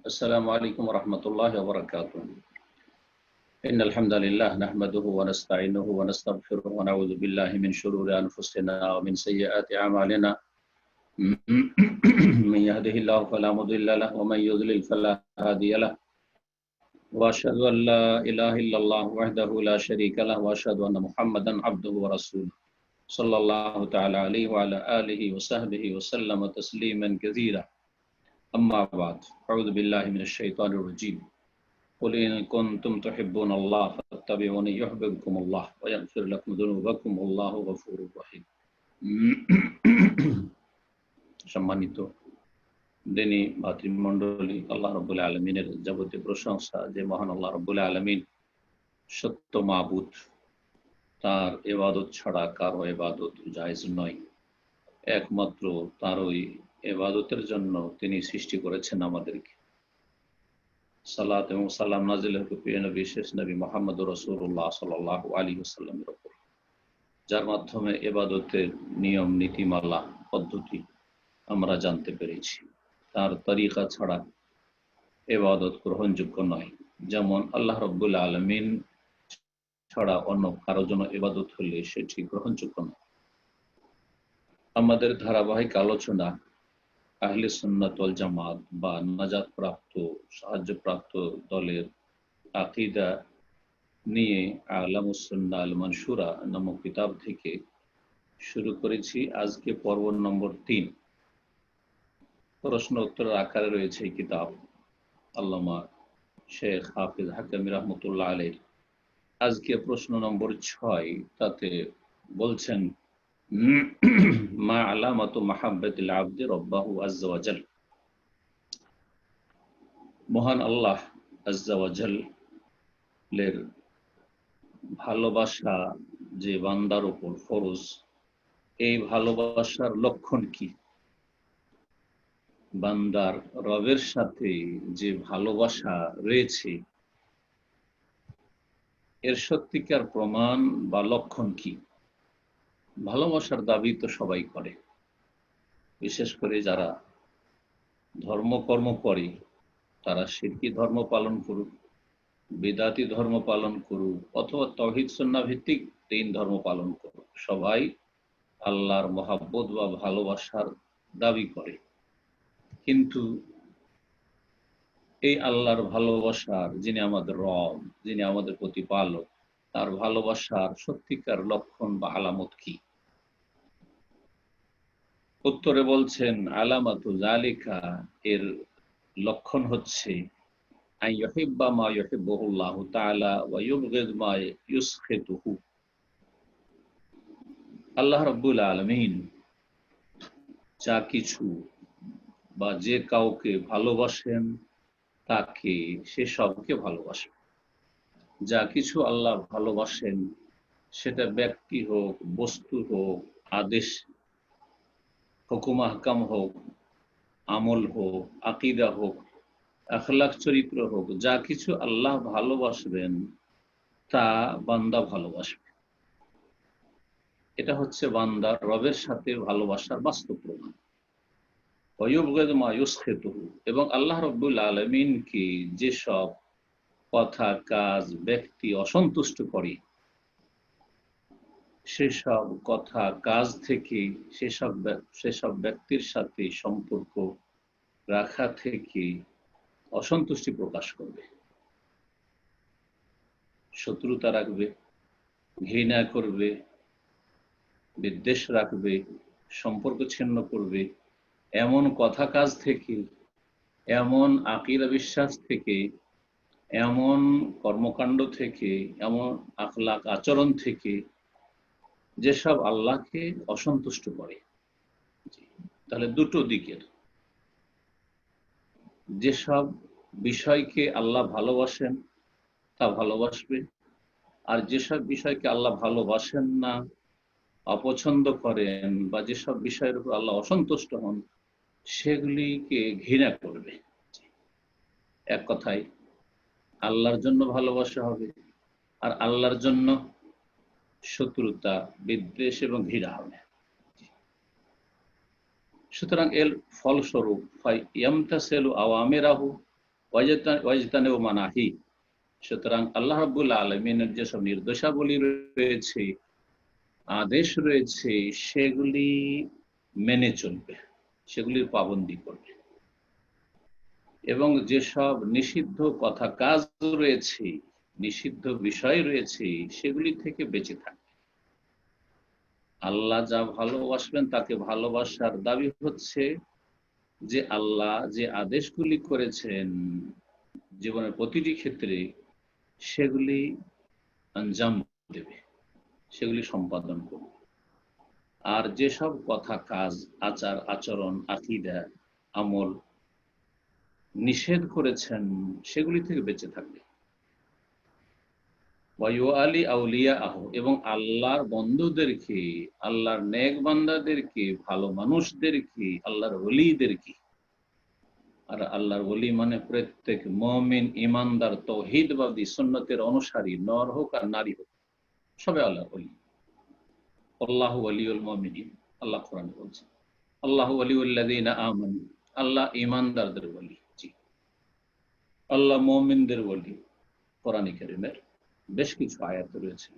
السلام عليكم ورحمة الله وبركاته. إن الحمد لله نحمده ونستعينه ونستغفره ونعوذ بالله من شرور أنفسنا ومن سيئات أعمالنا. من يهده الله فلا مضل له ومن يضلل فلا هادي له. وأشهد أن لا إله إلا الله وحده لا شريك له وأشهد أن محمدا عبده ورسوله صلى الله تعالى عليه وعلى آله وصحبه وسلم تسليما كثيرا. أما بعد أعوذ بالله من الشيطان الرجيم. قل إن كنتم تحبون الله فاتبعوني يحببكم الله ويغفر لكم ذنوبكم والله غفور رحيم. সম্মানিত দিনী ভাতৃমণ্ডলী, আল্লাহ রাব্বুল আলামিনের যাবতীয় প্রশংসা যে মহান আল্লাহ রাব্বুল আলামিন সত্য মাবুদ, তার ইবাদত ছাড়া কারো ইবাদত জায়েজ নয়। একমাত্র তারই ইবাদতের জন্য তিনি সৃষ্টি করেছেন আমাদেরকে। সালাত এবং সালাম নাজিল হোক প্রিয় নবী শেষ নবী মুহাম্মদুর রাসূলুল্লাহ সাল্লাল্লাহু আলাইহি ওয়াসাল্লামের উপর, যার মাধ্যমে ইবাদতের নিয়ম নীতিমালা পদ্ধতি আমরা জানতে পেরেছি। তার তরিকা ছাড়া ইবাদত গ্রহণযোগ্য নয়। যেমন আল্লাহ রাব্বুল আলামিন ছাড়া অন্য কারো জন্য ইবাদত হলে সেটি গ্রহণযোগ্য নয়। আমাদের ধারাবাহিক আলোচনা আহলে সুন্নাত ওয়াল জামাত বা নাজাত প্রাপ্ত সাহায্যপ্রাপ্ত দলের আকীদা নিয়ে আলামুস সুন্নাহ আল মানসুরা নামক কিতাব থেকে শুরু করেছি। আজকে পর্ব নম্বর 3, প্রশ্ন উত্তরের আকারে রয়েছে এই কিতাব আল্লামা শেখ হাফিজ হাকামি রহমতুল্লাহ আলাইহি। আজকে প্রশ্ন নম্বর 6, তাতে বলছেন মা আলামাতু মাহাব্বাতিল আবদি রাব্বাহু আযজা ওয়া জাল। মহান আল্লাহ আযজা ওয়া জালের ভালোবাসা যে বান্দার উপর ফরজ, এই ভালোবাসার লক্ষণ কি? বান্দার রবের সাথে যে ভালোবাসা রয়েছে এর সত্যিকার প্রমাণ বা লক্ষণ কি? ভালোবাসার দাবি তো সবাই করে, বিশেষ করে যারা ধর্মকর্ম করে তারা শিরকি ধর্ম পালন করুক, বিদাতি ধর্ম পালন করুক অথবা তাওহীদ সুন্নাহ ভিত্তিক দিন ধর্ম পালন করুক, সবাই আল্লাহর মহাব্বত বা ভালোবাসার দাবি করে। কিন্তু এই আল্লাহর ভালোবাসার, যিনি আমাদের রব, যিনি আমাদের প্রতিপালক, তার ভালোবাসার সত্যিকার লক্ষণ বা আলামত কি? উত্তরে বলছেন আলামাতু যালিকা, এর লক্ষণ হচ্ছে আন ইউহিব্বা মা ইউহিব্বুহুল্লাহু তাআলা ওয়া ইউবগিদ মা ইউসখিতুহু। আল্লাহ রাব্বুল আলামিন যা কিছু বা যে কাউকে ভালোবাসেন তাকে সে সবকে ভালোবাসেন। যা কিছু আল্লাহ ভালোবাসেন সেটা ব্যক্তি হোক, বস্তু হোক, আদেশ, হুকুম আহকাম হোক, আমল হোক, আকীদা হোক, আখলাক চরিত্র হোক, যা কিছু আল্লাহ ভালোবাসবেন তা বান্দা ভালোবাসবে। এটা হচ্ছে বান্দার রবের সাথে ভালোবাসার বাস্তব প্রমাণ। ওয়ায়ুবগিদু মা ইউসখিতুহু, এবং আল্লাহ রাব্বুল আলামিনকে যেসব কথা, কাজ, ব্যক্তি অসন্তুষ্ট করে সেসব কথা, কাজ থেকে সেসব ব্যক্তির সাথে সম্পর্ক রাখা থেকে অসন্তুষ্টি প্রকাশ করবে, শত্রুতা রাখবে, ঘৃণা করবে, বিদ্বেষ রাখবে, সম্পর্ক ছিন্ন করবে। এমন কথা কাজ থেকে, এমন আকীদা বিশ্বাস থেকে, এমন কর্মকাণ্ড থেকে, এমন আখলাক আচরণ থেকে যেসব আল্লাহকে অসন্তুষ্ট করে। তাহলে দুটো দিকের, যেসব বিষয়কে আল্লাহ ভালোবাসেন তা ভালোবাসবে, আর যেসব বিষয়কে আল্লাহ ভালোবাসেন না, অপছন্দ করেন, বা যেসব বিষয়ের উপর আল্লাহ অসন্তুষ্ট হন সেগুলিকে ঘৃণা করবে। এক কথায় আল্লাহর জন্য ভালোবাসা হবে আর আল্লাহর জন্য শত্রুতা, বিদ্বেষ এবং ঘৃণা হবে। সুতরাং এর ফলস্বরূপ ইয়ামতাসিলু আওয়ামিরাহু, ওয়াজতানিবু মানাহি। সুতরাং আল্লাহ রাব্বুল আলামিনের যেসব নির্দেশাবলী রয়েছে, আদেশ রয়েছে, সেগুলি মেনে চলবে, সেগুলির পাবন্দি করবে। এবং যেসব নিষিদ্ধ কথা কাজ রয়েছে, নিষিদ্ধ বিষয় রয়েছে, সেগুলি থেকে বেঁচে থাকবে। আল্লাহ যা ভালোবাসবেন তাকে ভালোবাসার দাবি হচ্ছে যে আল্লাহ যে আদেশগুলি করেছেন জীবনের প্রতিটি ক্ষেত্রে, সেগুলি আঞ্জাম দেবে, সেগুলি সম্পাদন করবে। আর যেসব কথা কাজ, আচার আচরণ, আকীদা, আমল নিষেধ করেছেন, সেগুলি থেকে বেঁচে থাকবে। ওয়ালি আউলিয়া আহ, এবং আল্লাহর বন্ধুদেরকে, আল্লাহর নেক বান্দাদেরকে, ভালো মানুষদেরকে, আল্লাহর ওলিদেরকে, আর আল্লাহর ওলি মানে প্রত্যেক মুমিন, ইমানদার, তৌহিদবাদী, সুন্নতের অনুসারী, নর হোক আর নারী হোক, সবে আল্লাহর ওলি। আল্লাহু ওয়ালিউল মুমিনিন, আল্লাহ কোরআনে বলছেন। আল্লাহু ওয়ালিউল্লাযীনা আমানু, আল্লাহ ইমানদারদের ওলি। জি, আল্লাহ মুমিনদের ওলি। কোরআনে কারীমের বেশ কিছু আয়াত রয়েছে।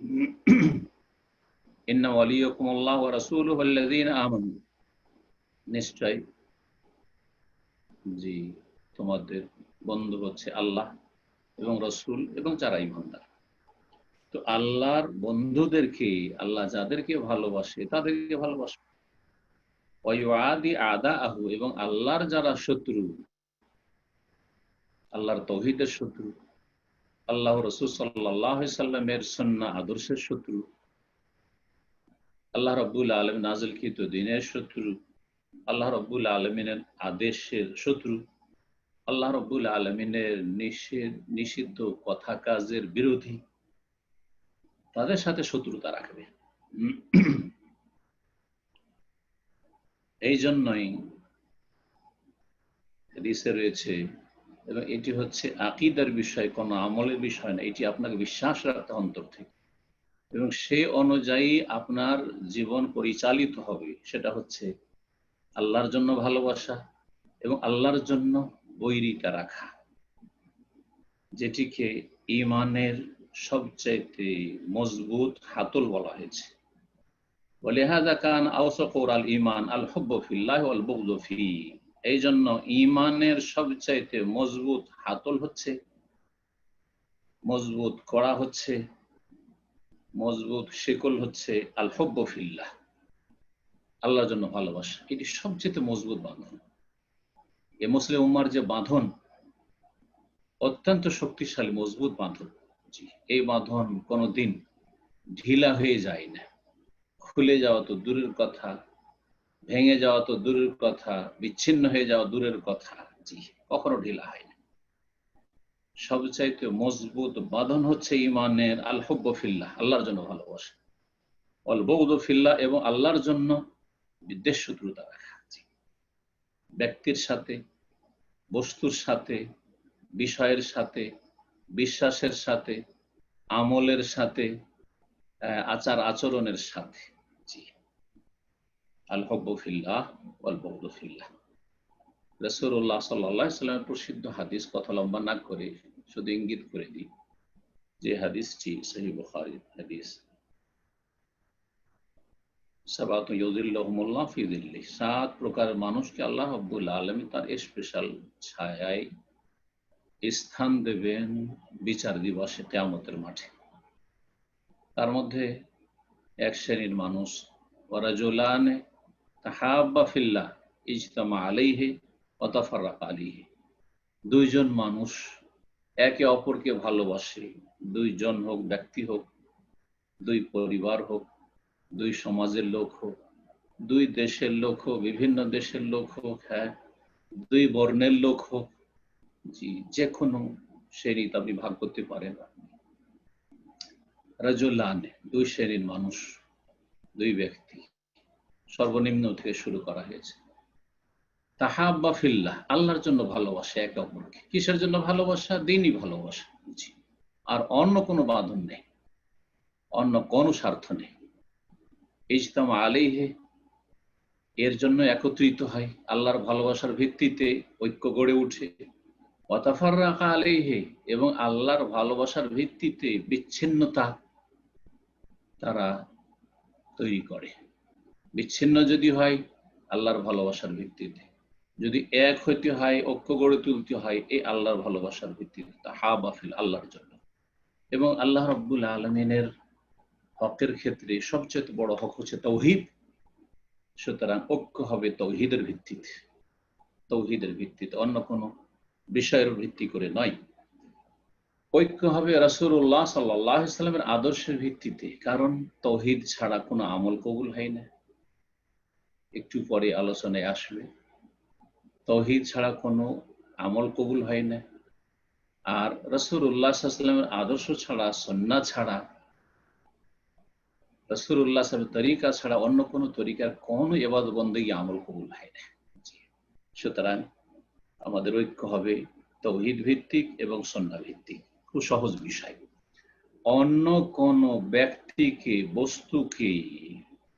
ইন্না ওয়ালিয়াকুমুল্লাহু ওয়া রাসূলুহু আল্লাযীনা আমানু, নিশ্চয় জি তোমাদের বন্ধু হচ্ছে আল্লাহ এবং রাসূল এবং যারা ঈমানদার। তো আল্লাহর বন্ধুদেরকে, আল্লাহ যাদেরকে ভালোবাসে তাদেরকে ভালোবাসে। ওয়ায়ুআদি আদাআহু, এবং আল্লাহর যারা শত্রু, আল্লাহর তৌহিদের শত্রু, আল্লাহ রাসূল সাল্লাল্লাহু আলাইহি সাল্লামের সুন্নাহ আদর্শের শত্রু, আল্লাহ রাব্বুল আলামিন নাযিলকৃত দ্বীনের শত্রু, আল্লাহ রাব্বুল আলামিনের আদেশের শত্রু, আল্লাহ রাব্বুল আলামিনের নিষিদ্ধ কথা কাজের বিরোধী, তাদের সাথে শত্রুতা রাখবে। এই জন্যই হাদিসে রয়েছে, এবং এটি হচ্ছে আকীদার বিষয়, কোনো আমলের বিষয় না, এটি আপনাকে বিশ্বাস রাখতে অন্তর থেকে, এবং সে অনুযায়ী আপনার জীবন পরিচালিত হবে। সেটা হচ্ছে আল্লাহর জন্য ভালোবাসা এবং আল্লাহর জন্য বৈরিতা রাখা, যেটিকে ঈমানের সবচাইতে মজবুত হাতল বলা হয়েছে। ওয়ালিহাযা কান আওসাকুল আল ঈমান আল হুব্বু ফিল্লাহি ওয়াল বুগযু ফিহি। এই জন্য ঈমানের সবচাইতে মজবুত হাতল হচ্ছে, মজবুত কড়া হচ্ছে, মজবুত শিকল হচ্ছে আল হুব্বু ফিল্লাহ, আল্লাহর জন্য ভালোবাসা। এটি সবচেয়ে মজবুত বাঁধন। এ মুসলিম উম্মার যে বাঁধন, অত্যন্ত শক্তিশালী মজবুত বাঁধন। জি, এই বাঁধন কোনোদিন ঢিলা হয়ে যায় না। খুলে যাওয়া তো দূরের কথা, ভেঙে যাওয়া তো দূরের কথা, বিচ্ছিন্ন হয়ে যাওয়া দূরের কথা। জি, কখনো ঢিলা হয় না। সবচাইতে মজবুত বাঁধন হচ্ছে ঈমানের আল হুব্বু ফিল্লাহ, আল্লাহর জন্য ভালোবাসা, ওয়াল বুগযু ফিল্লাহ, এবং আল্লাহর জন্য বিদ্বেষ, শত্রুতা রাখা। ব্যক্তির সাথে, বস্তুর সাথে, বিষয়ের সাথে, বিশ্বাসের সাথে, আমলের সাথে, আচার আচরণের সাথে। জি, আল হুব্বু ফিল্লাহ ওয়াল বুগযু ফিল্লাহ। রাসূলুল্লাহ সাল্লাল্লাহু আলাইহি ওয়াসাল্লামের প্রসিদ্ধ হাদিস, কথা লম্বা না করে শুধু ইঙ্গিত করে দিই যে হাদিসটি সহিহ বুখারীর হাদিস। সাবাতু ইউযিল্লুহুমুল্লাহ ফি যিল্লিহি, 7 প্রকারের মানুষকে আল্লাহ রাব্বুল আলামিন তার স্পেশাল ছায়ায় স্থান দেবেন বিচার দিবসে, কিয়ামতের মাঠে। তার মধ্যে এক শ্রেণীর মানুষ, ওয়ারাজুলানে তাহাব্বা ফিল্লাহ ইজতামা আলাইহি ওয়া তাফাররাকা আলাইহি, দুইজন মানুষ একে অপরকে ভালোবাসে, দুইজন হোক, ব্যক্তি হোক, দুই পরিবার হোক, দুই সমাজের লোক হোক, দুই দেশের লোক হোক, বিভিন্ন দেশের লোক হোক, হ্যাঁ, দুই বর্ণের লোক হোক, জি, যে কোনো শ্রেণীতে আপনি ভাগ করতে পারেন। রাজুলানে, দুই শ্রেণীর মানুষ, দুই ব্যক্তি, সর্বনিম্ন থেকে শুরু করা হয়েছে। তাহাব্বা ফিল্লাহ, আল্লাহর জন্য ভালোবাসা একে অপরকে। কিসের জন্য ভালোবাসা? দ্বীনি ভালোবাসা। জি, আর অন্য কোনো বাঁধন নেই, অন্য কোনো স্বার্থ নেই। ইজতামা আলাইহি, এর জন্য একত্রিত হয়, আল্লাহর ভালোবাসার ভিত্তিতে ঐক্য গড়ে উঠে। ওয়া তাফাররাকা আলাইহি, এবং আল্লাহর ভালোবাসার ভিত্তিতে বিচ্ছিন্নতা তারা তৈরি করে। বিচ্ছিন্ন যদি হয় আল্লাহর ভালোবাসার ভিত্তিতে, যদি এক হইতে হয়, ঐক্য গড়ে তুলতে হয় এই আল্লাহর ভালোবাসার ভিত্তিতে, তাহাবা ফিল, আল্লাহর জন্য। এবং আল্লাহ রাব্বুল আলামিনের হকের ক্ষেত্রে সবচেয়ে বড় হক হচ্ছে তাওহীদ। সুতরাং ঐক্য হবে তাওহীদের ভিত্তিতে, তাওহীদের ভিত্তিতে, অন্য কোনো বিষয়ের ভিত্তি করে নয়। ঐক্য হবে রাসূলুল্লাহ সাল্লাল্লাহু আলাইহি ওয়াসাল্লামের আদর্শের ভিত্তিতে, কারণ তাওহীদ ছাড়া কোনো আমল কবুল হয় না। একটু পরে আলোচনায় আসবে, তাওহীদ ছাড়া কোনো আমল কবুল হয় না। আর রাসূলুল্লাহ সাল্লাল্লাহু আলাইহি ওয়াসাল্লামের আদর্শ ছাড়া, সুন্নাহ ছাড়া, রাসূলুল্লাহ সাল্লাল্লাহু আলাইহি ওয়াসাল্লামের তরিকা ছাড়া অন্য কোনো তরিকার কোনো ইবাদত বন্দেগী আমল কবুল হয় না। সুতরাং আমাদের ঐক্য হবে তাওহীদ ভিত্তিক এবং সুন্নাহ ভিত্তিক। খুব সহজ বিষয়। অন্য কোন ব্যক্তিকে, বস্তুকে,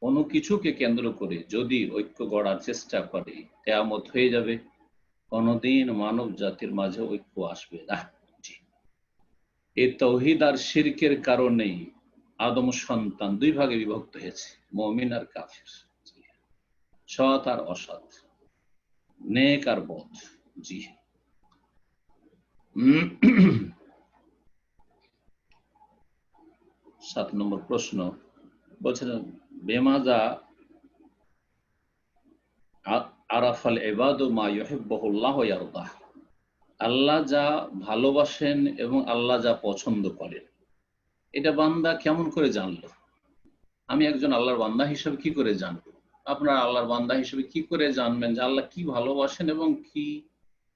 কোনো কিছুকে কেন্দ্র করে যদি ঐক্য গড়ার চেষ্টা করে, কিয়ামত হয়ে যাবে, কোনদিন মানব জাতির মাঝে ঐক্য আসবে না। এই তাওহীদ আর শিরকের কারণেই আদম সন্তান দুই ভাগে বিভক্ত হয়েছে, মুমিন আর কাফির, সৎ আর অসৎ, নেক আর বদ। জি। 7 নম্বর প্রশ্ন বলছেন, বেমাজা আরাফাল ইবাদু মা ইউহিব্বুহুল্লাহ ওয়া ইয়ারদাহ, আল্লাহ যা ভালোবাসেন এবং আল্লাহ যা পছন্দ করেন এটা বান্দা কেমন করে জানলো? আমি একজন আল্লাহর বান্দা হিসেবে কি করে জানবো? আপনারা আল্লাহর বান্দা হিসেবে কি করে জানবেন যে আল্লাহ কি ভালোবাসেন এবং কি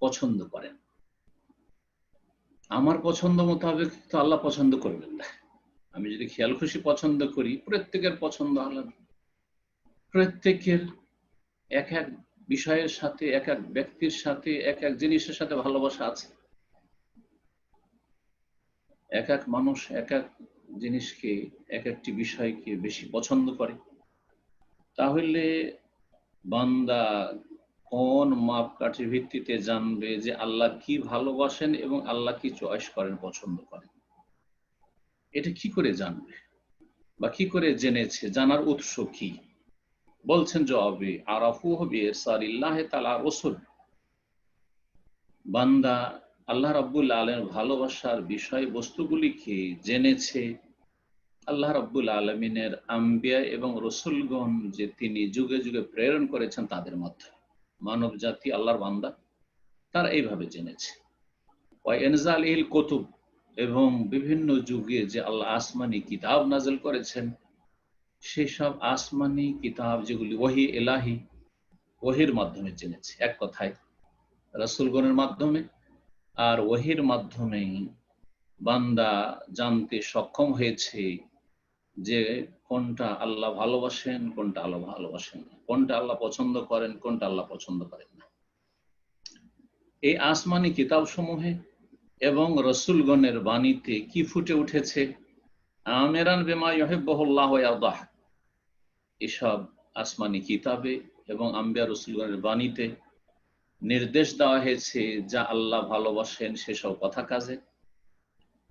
পছন্দ করেন? আমার পছন্দ মোতাবেক তো আল্লাহ পছন্দ করবেন না। আমি যদি খেয়াল খুশি পছন্দ করি, প্রত্যেকের পছন্দ আলাদা, প্রত্যেকের এক এক বিষয়ের সাথে, এক এক ব্যক্তির সাথে, এক এক জিনিসের সাথে ভালোবাসা আছে। এক এক মানুষ এক এক জিনিসকে, এক একটি বিষয়কে বেশি পছন্দ করে। তাহলে বান্দা কোন মাপকাঠির ভিত্তিতে জানবে যে আল্লাহ কি ভালোবাসেন এবং আল্লাহ কি চয়েস করেন, পছন্দ করেন? এটা কি করে জানবে বা কি করে জেনেছে? জানার উৎস কি? বলছেন জবাবে, আরাফুহু বিইরসালিল্লাহি তাআলা রাসূল, বান্দা আল্লাহ রাব্বুল আলামিনের ভালোবাসার বিষয় বস্তুগুলিকে জেনেছে আল্লাহ রাব্বুল আলামিনের আম্বিয়া এবং রাসূলগণ যে তিনি যুগে যুগে প্রেরণ করেছেন তাদের মাধ্যমে। মানব জাতি আল্লাহর বান্দা তারা এইভাবে জেনেছে। ওয়া ইনজালিল কুতুব, এবং বিভিন্ন যুগে যে আল্লাহ আসমানি কিতাব নাযিল করেছেন, সেসব আসমানি কিতাব যেগুলি ওহী ইলাহি, ওহীর মাধ্যমে জেনেছে। এক কথায় রাসূলগণের মাধ্যমে আর ওহীর মাধ্যমেই বান্দা জানতে সক্ষম হয়েছে যে কোনটা আল্লাহ ভালোবাসেন, কোনটা আল্লাহ ভালোবাসেন না, কোনটা আল্লাহ পছন্দ করেন, কোনটা আল্লাহ পছন্দ করেন না। এই আসমানি কিতাব সমূহে এবং রাসূলগণের বাণীতে কি ফুটে উঠেছে? আমিরান বিমা ইউহিব্বুহুল্লাহ ওয়া ইয়ারদাহ, এসব আসমানি কিতাবে এবং আম্বিয়া রাসূলগণের বাণীতে নির্দেশ দেওয়া হয়েছে যা আল্লাহ ভালোবাসেন সেসব কথা কাজে,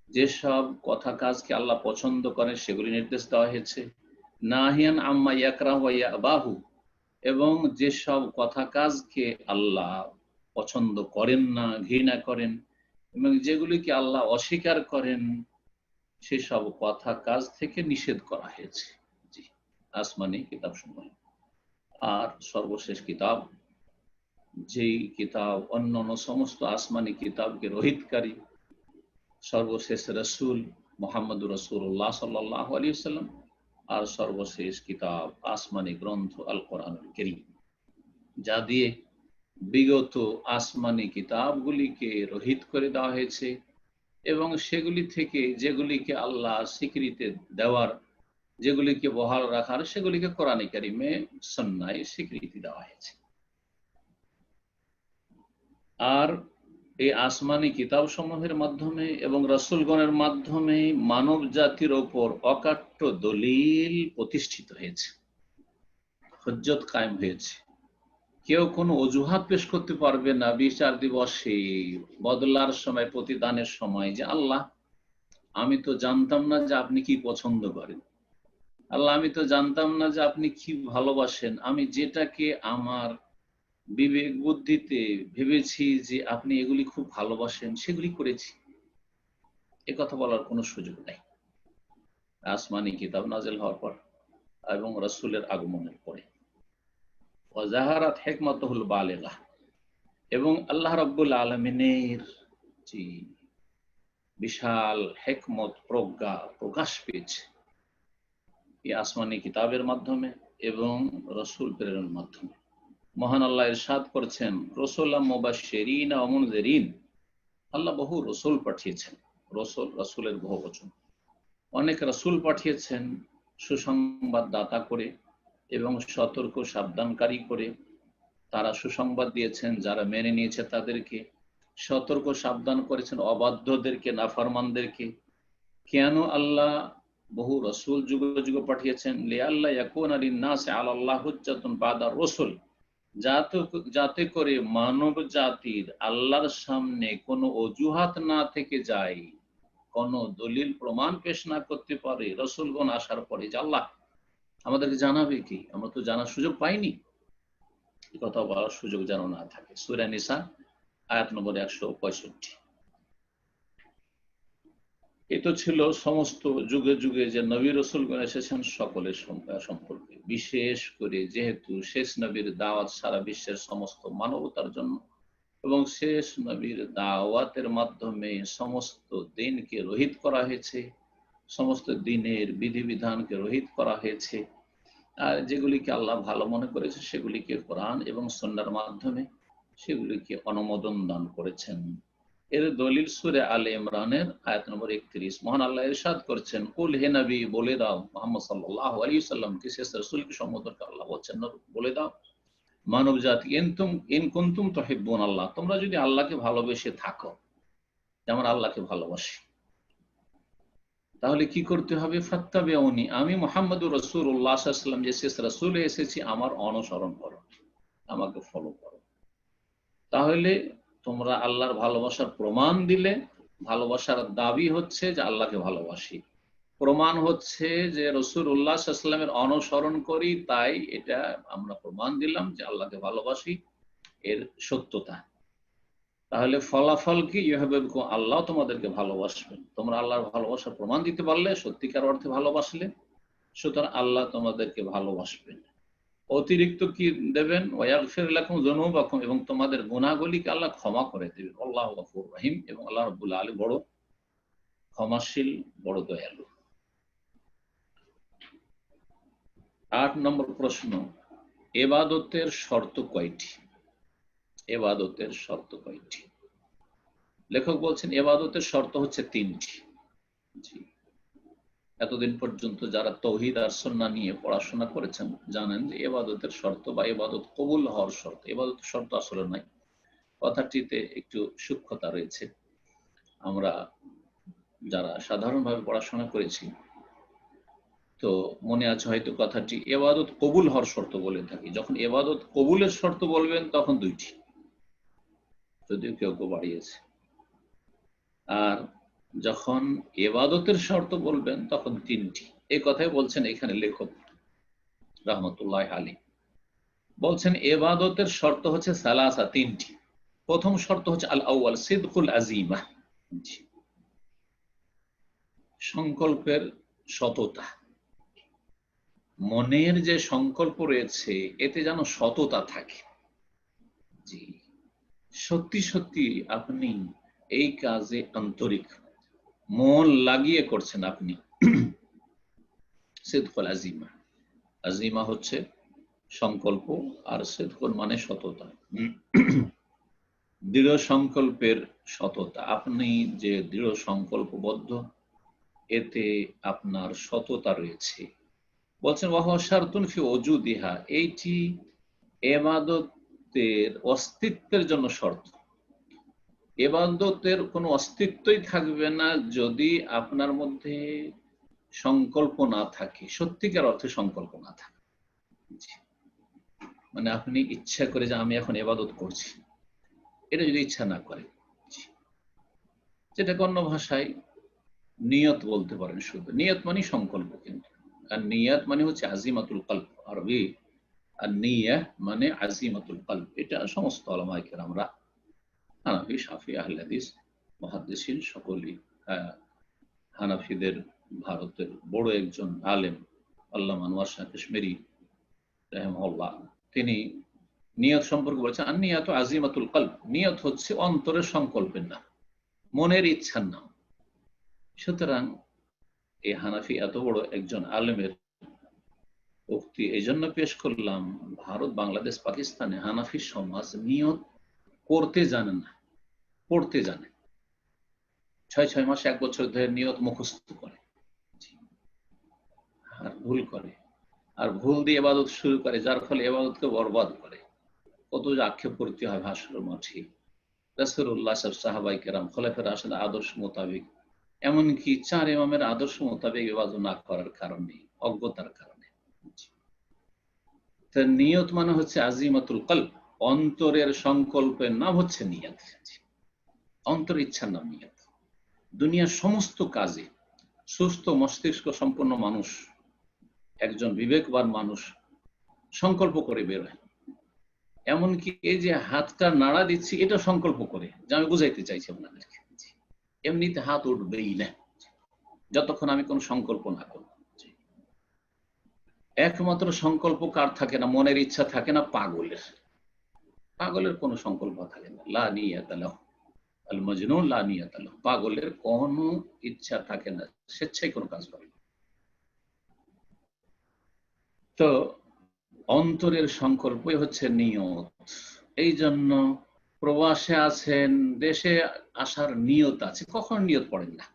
যেসব কথা কাজকে আল্লাহ পছন্দ করেন সেগুলি নির্দেশ দেওয়া হয়েছে। নাহিয়ান আম্মা ইয়াকরাহু ওয়া ইয়াবাহু, এবং যেসব কথা কাজকে আল্লাহ পছন্দ করেন না, ঘৃণা করেন, এবং যেগুলিকে আল্লাহ অস্বীকার করেন সেসব কথা কাজ থেকে নিষেধ করা হয়েছে। জি, আসমানি কিতাব সমূহ। আর সর্বশেষ কিতাব, যেই কিতাব অন্যান্য সমস্ত আসমানি কিতাবকে রহিতকারী, সর্বশেষ রাসূল মুহাম্মদুর রাসূলুল্লাহ সাল্লাল্লাহু আলাইহি ওয়াসাল্লাম, আর সর্বশেষ কিতাব আসমানি গ্রন্থ আল কোরআনুল কারীম, যা দিয়ে বিগত আসমানি কিতাবগুলিকে রহিত করে দেওয়া হয়েছে এবং সেগুলি থেকে যেগুলিকে আল্লাহ স্বীকৃতি দেওয়ার, যেগুলিকে বহাল রাখার, সেগুলিকে কোরআনে কারিমে সুন্নাহে স্বীকৃতি দেওয়া হয়েছে। আর এই আসমানি কিতাব সমূহের মাধ্যমে এবং রাসূলগণের মাধ্যমে মানব জাতির ওপর অকাট্য দলিল প্রতিষ্ঠিত হয়েছে, হুজ্জত কায়েম হয়েছে। কেউ কোনো অজুহাত পেশ করতে পারবে না বিচার দিবসে, বদলার সময়, প্রতিদানের সময়, যে আল্লাহ আমি তো জানতাম না যে আপনি কি পছন্দ করেন, আল্লাহ আমি তো জানতাম না যে আপনি কি ভালোবাসেন, আমি যেটাকে আমার বিবেক বুদ্ধিতে ভেবেছি যে আপনি এগুলি খুব ভালোবাসেন সেগুলি করেছি। এ কথা বলার কোনো সুযোগ নেই আসমানি কিতাব নাজিল হওয়ার পর এবং রাসূলের আগমনের পরে। ওয়াজাহারাত হিকমাতুহুল বালিগা, এবং আল্লাহ রাব্বুল আলামিনের যে বিশাল হিকমত, প্রজ্ঞা প্রকাশ পেয়েছে এই আসমানি কিতাবের মাধ্যমে এবং রাসূল প্রেরণের মাধ্যমে। মহান আল্লাহ ইরশাদ করছেন, রাসূলাম মুবাশশিরিনা ওয়া মুনযিরিন, আল্লাহ বহু রাসূল পাঠিয়েছেন। রাসূলের বহুবচন, অনেক রাসূল পাঠিয়েছেন সুসংবাদদাতা করে এবং সতর্ক সাবধানকারী করে। তারা সুসংবাদ দিয়েছেন যারা মেনে নিয়েছে তাদেরকে, সতর্ক সাবধান করেছেন অবাধ্যদেরকে, নাফরমানদেরকে। কেন আল্লাহ বহু রাসূল যুগ যুগ পাঠিয়েছেন? লিআল্লা ইয়াকুনা লিন-নাসি আলাল্লাহি হুজ্জাতুন বা'দার রাসূল, যাতে করে মানব জাতির আল্লাহর সামনে কোনো অজুহাত না থেকে যায়, কোনো দলিল প্রমাণ পেশ না করতে পারে রাসূলগণ আসার পরে, যে আল্লাহ আমাদেরকে জানাবে কি, আমরা তো জানার সুযোগ পাইনি, এই কথা বলার সুযোগ যেন না থাকে। সূরা নিসা আয়াত নম্বর 165। এ তো ছিল সমস্ত যুগে যুগে যে নবী রাসূলগণ এসেছেন সকলের সম্পর্কে, বিশেষ করে যেহেতু শেষ নবীর দাওয়াত সারা বিশ্বের সমস্ত মানবতার জন্য, এবং শেষ নবীর দাওয়াতের মাধ্যমে সমস্ত দিনকে রহিত করা হয়েছে, সমস্ত দিনের বিধিবিধানকে রহিত করা হয়েছে, আর যেগুলিকে আল্লাহ ভালো মনে করেছে সেগুলিকে কোরআন এবং সুন্নাহর মাধ্যমে সেগুলিকে অনুমোদন দান করেছেন। এর দলিল সূরা আলে ইমরানের আয়াত নম্বর 31। মহান আল্লাহ ইরশাদ করছেন, কুল হে নবী বলে দাও, মুহাম্মদ সাল্লাল্লাহু আলাইহি ওয়াসাল্লামকে, শেষ রাসূলকে সম্বোধন করে আল্লাহ বলছেন, বলে দাও মানব জাতি, ইন কুনতুম তুহিব্বুন আল্লাহ, তোমরা যদি আল্লাহকে ভালোবেসে থাকো, যেমন আল্লাহকে ভালোবাসি, তাহলে কি করতে হবে? ফাত্তাবিউনি, আমি মুহাম্মদুর রাসূলুল্লাহ সাল্লাল্লাহু আলাইহি ওয়াসাল্লাম যে শেষ রাসূল এসেছি আমার অনুসরণ করো, আমাকে ফলো করো। তাহলে তোমরা আল্লাহর ভালোবাসার প্রমাণ দিলে। ভালোবাসার দাবি হচ্ছে যে আল্লাহকে ভালোবাসি, প্রমাণ হচ্ছে যে রাসূলুল্লাহ সাল্লাল্লাহু আলাইহি ওয়াসাল্লামের অনুসরণ করি, তাই এটা আমরা প্রমাণ দিলাম যে আল্লাহকে ভালোবাসি, এর সত্যতা। তাহলে ফলাফল কি? ইউহিব্বুকুম, আল্লাহ তোমাদেরকে ভালোবাসবেন। তোমরা আল্লাহর ভালোবাসার প্রমাণ দিতে পারলে, সত্যিকার অর্থে ভালোবাসলে, সুতরাং আল্লাহ তোমাদেরকে ভালোবাসবেন। অতিরিক্ত কি দেবেন? ওয়াগফির লাকুম যুনুবাকুম, এবং তোমাদের গুনাহগুলিকে আল্লাহ ক্ষমা করে দেবেন। আল্লাহু গফুর রহিম, এবং আল্লাহ রাব্বুল আলামিন বড় ক্ষমাশীল, বড় দয়ালু। 8 নম্বর প্রশ্ন, ইবাদতের শর্ত কয়টি? ইবাদতের শর্ত কয়টি? লেখক বলছেন ইবাদতের শর্ত হচ্ছে 3টি। জি, এতদিন পর্যন্ত যারা তাওহীদ আর সুন্নাহ নিয়ে পড়াশোনা করেছেন জানেন যে ইবাদতের শর্ত বা ইবাদত কবুল হওয়ার শর্ত, ইবাদতের শর্ত আসলে নাই, কথাটিতে একটু সূক্ষ্মতা রয়েছে। আমরা যারা সাধারণভাবে পড়াশোনা করেছি তো মনে আছে হয়তো কথাটি, ইবাদত কবুল হওয়ার শর্ত বলে থাকি। যখন ইবাদত কবুলের শর্ত বলবেন তখন 2টি, যদিও কেউ কেউ বাড়িয়েছে। আর যখন ইবাদতের শর্ত বলবেন তখন 3টি। এই কথাই বলছেন এখানে লেখক রাহমাতুল্লাহ আলাইহি। বলছেন ইবাদতের শর্ত হচ্ছে সালাসা, 3টি। প্রথম শর্ত হচ্ছে আল আউয়াল সিদকুল আজিমা, সংকল্পের সততা। মনের যে সংকল্প রয়েছে এতে যেন সততা থাকে। জি, সত্যি সত্যি আপনি এই কাজে আন্তরিক, মন লাগিয়ে করছেন আপনি। সিদকুল আজিমা, আজিমা হচ্ছে সংকল্প, আর সিদকুল মানে সততা, দৃঢ় সংকল্পের সততা। আপনি যে দৃঢ় সংকল্পবদ্ধ, এতে আপনার সততা রয়েছে। বলছেন ওয়াহুয়া শারতুন ফি ওজুদিহা, এইটি ইবাদতের অস্তিত্বের জন্য শর্ত। ইবাদতের কোনো অস্তিত্বই থাকবে না যদি আপনার মধ্যে সংকল্প না থাকে, সত্যিকার অর্থে সংকল্প না থাকে। মানে আপনি ইচ্ছা করে যে আমি এখন ইবাদত করছি, এটা যদি ইচ্ছা না করে, যেটাকে অন্য ভাষায় নিয়ত বলতে পারেন। শুধু নিয়ত মানে সংকল্প, কিন্তু আর নিয়ত মানে হচ্ছে আজিমাতুল কলব। আরবি আর নিয়াহ মানে আজিমাতুল কলব। এটা সমস্ত উলামায়ে কেরামরা, হানাফি, শাফি, আহলে হাদিস, মুহাদ্দিসিন সকলেই, হানাফিদের ভারতের বড় একজন আলেম আল্লামা আনোয়ার শাহ কাশ্মীরি রাহিমাহুল্লাহ, তিনি নিয়ত সম্পর্কে বলেছেন, আর নিয়ত আজিমাতুল কলব, নিয়ত হচ্ছে অন্তরের সংকল্পের নাম, মনের ইচ্ছার নাম। সুতরাং এই হানাফি এত বড় একজন আলেমের উক্তি এই জন্য পেশ করলাম, ভারত, বাংলাদেশ, পাকিস্তানে হানাফি সমাজ নিয়ত করতে জানে না, পড়তে জানে। 6 মাস 1 বছর ধরে নিয়ত মুখস্থ করে আর ভুল করে, আর ভুল দিয়ে ইবাদত শুরু করে, যার ফলে ইবাদতকে বরবাদ করে। কত যে আক্ষেপ করতে হয় ভাষার মাঠে। রাসূলুল্লাহ সাহাবায়ে কেরাম, খোলাফায়ে রাশিদিন আদর্শ মোতাবেক, এমনকি 4 ইমামের আদর্শ মোতাবেক ইবাদত না করার কারণে, অজ্ঞতার কারণে। তার নিয়ত মানে হচ্ছে আজিমাতুল কলব, অন্তরের সংকল্পের নাম হচ্ছে নিয়ত। অন্তর ইচ্ছার নাম নিয়ত। দুনিয়ার সমস্ত কাজে সুস্থ মস্তিষ্ক সম্পন্ন মানুষ, একজন বিবেকবান মানুষ সংকল্প করে বেরোয়। এমনকি এই যে হাতটা নাড়া দিচ্ছি, এটা সংকল্প করে, যে আমি বুঝাইতে চাইছি আপনাদেরকে। এমনিতে হাত উঠবেই না যতক্ষণ আমি কোনো সংকল্প না করব। একমাত্র সংকল্প কার থাকে না? মনের ইচ্ছা থাকে না পাগলের। পাগলের কোনো সংকল্প থাকে না। লা নিয়াতা লাহু, আল মাজনুন লা নিয়াতা লাহু। পাগলের কোনো ইচ্ছা থাকে না, স্বেচ্ছায় কোনো কাজ করে না। তো অন্তরের সংকল্পই হচ্ছে নিয়ত। এই জন্য প্রবাসে আছেন, দেশে আসার নিয়ত আছে, কখন নিয়ত পড়েন না?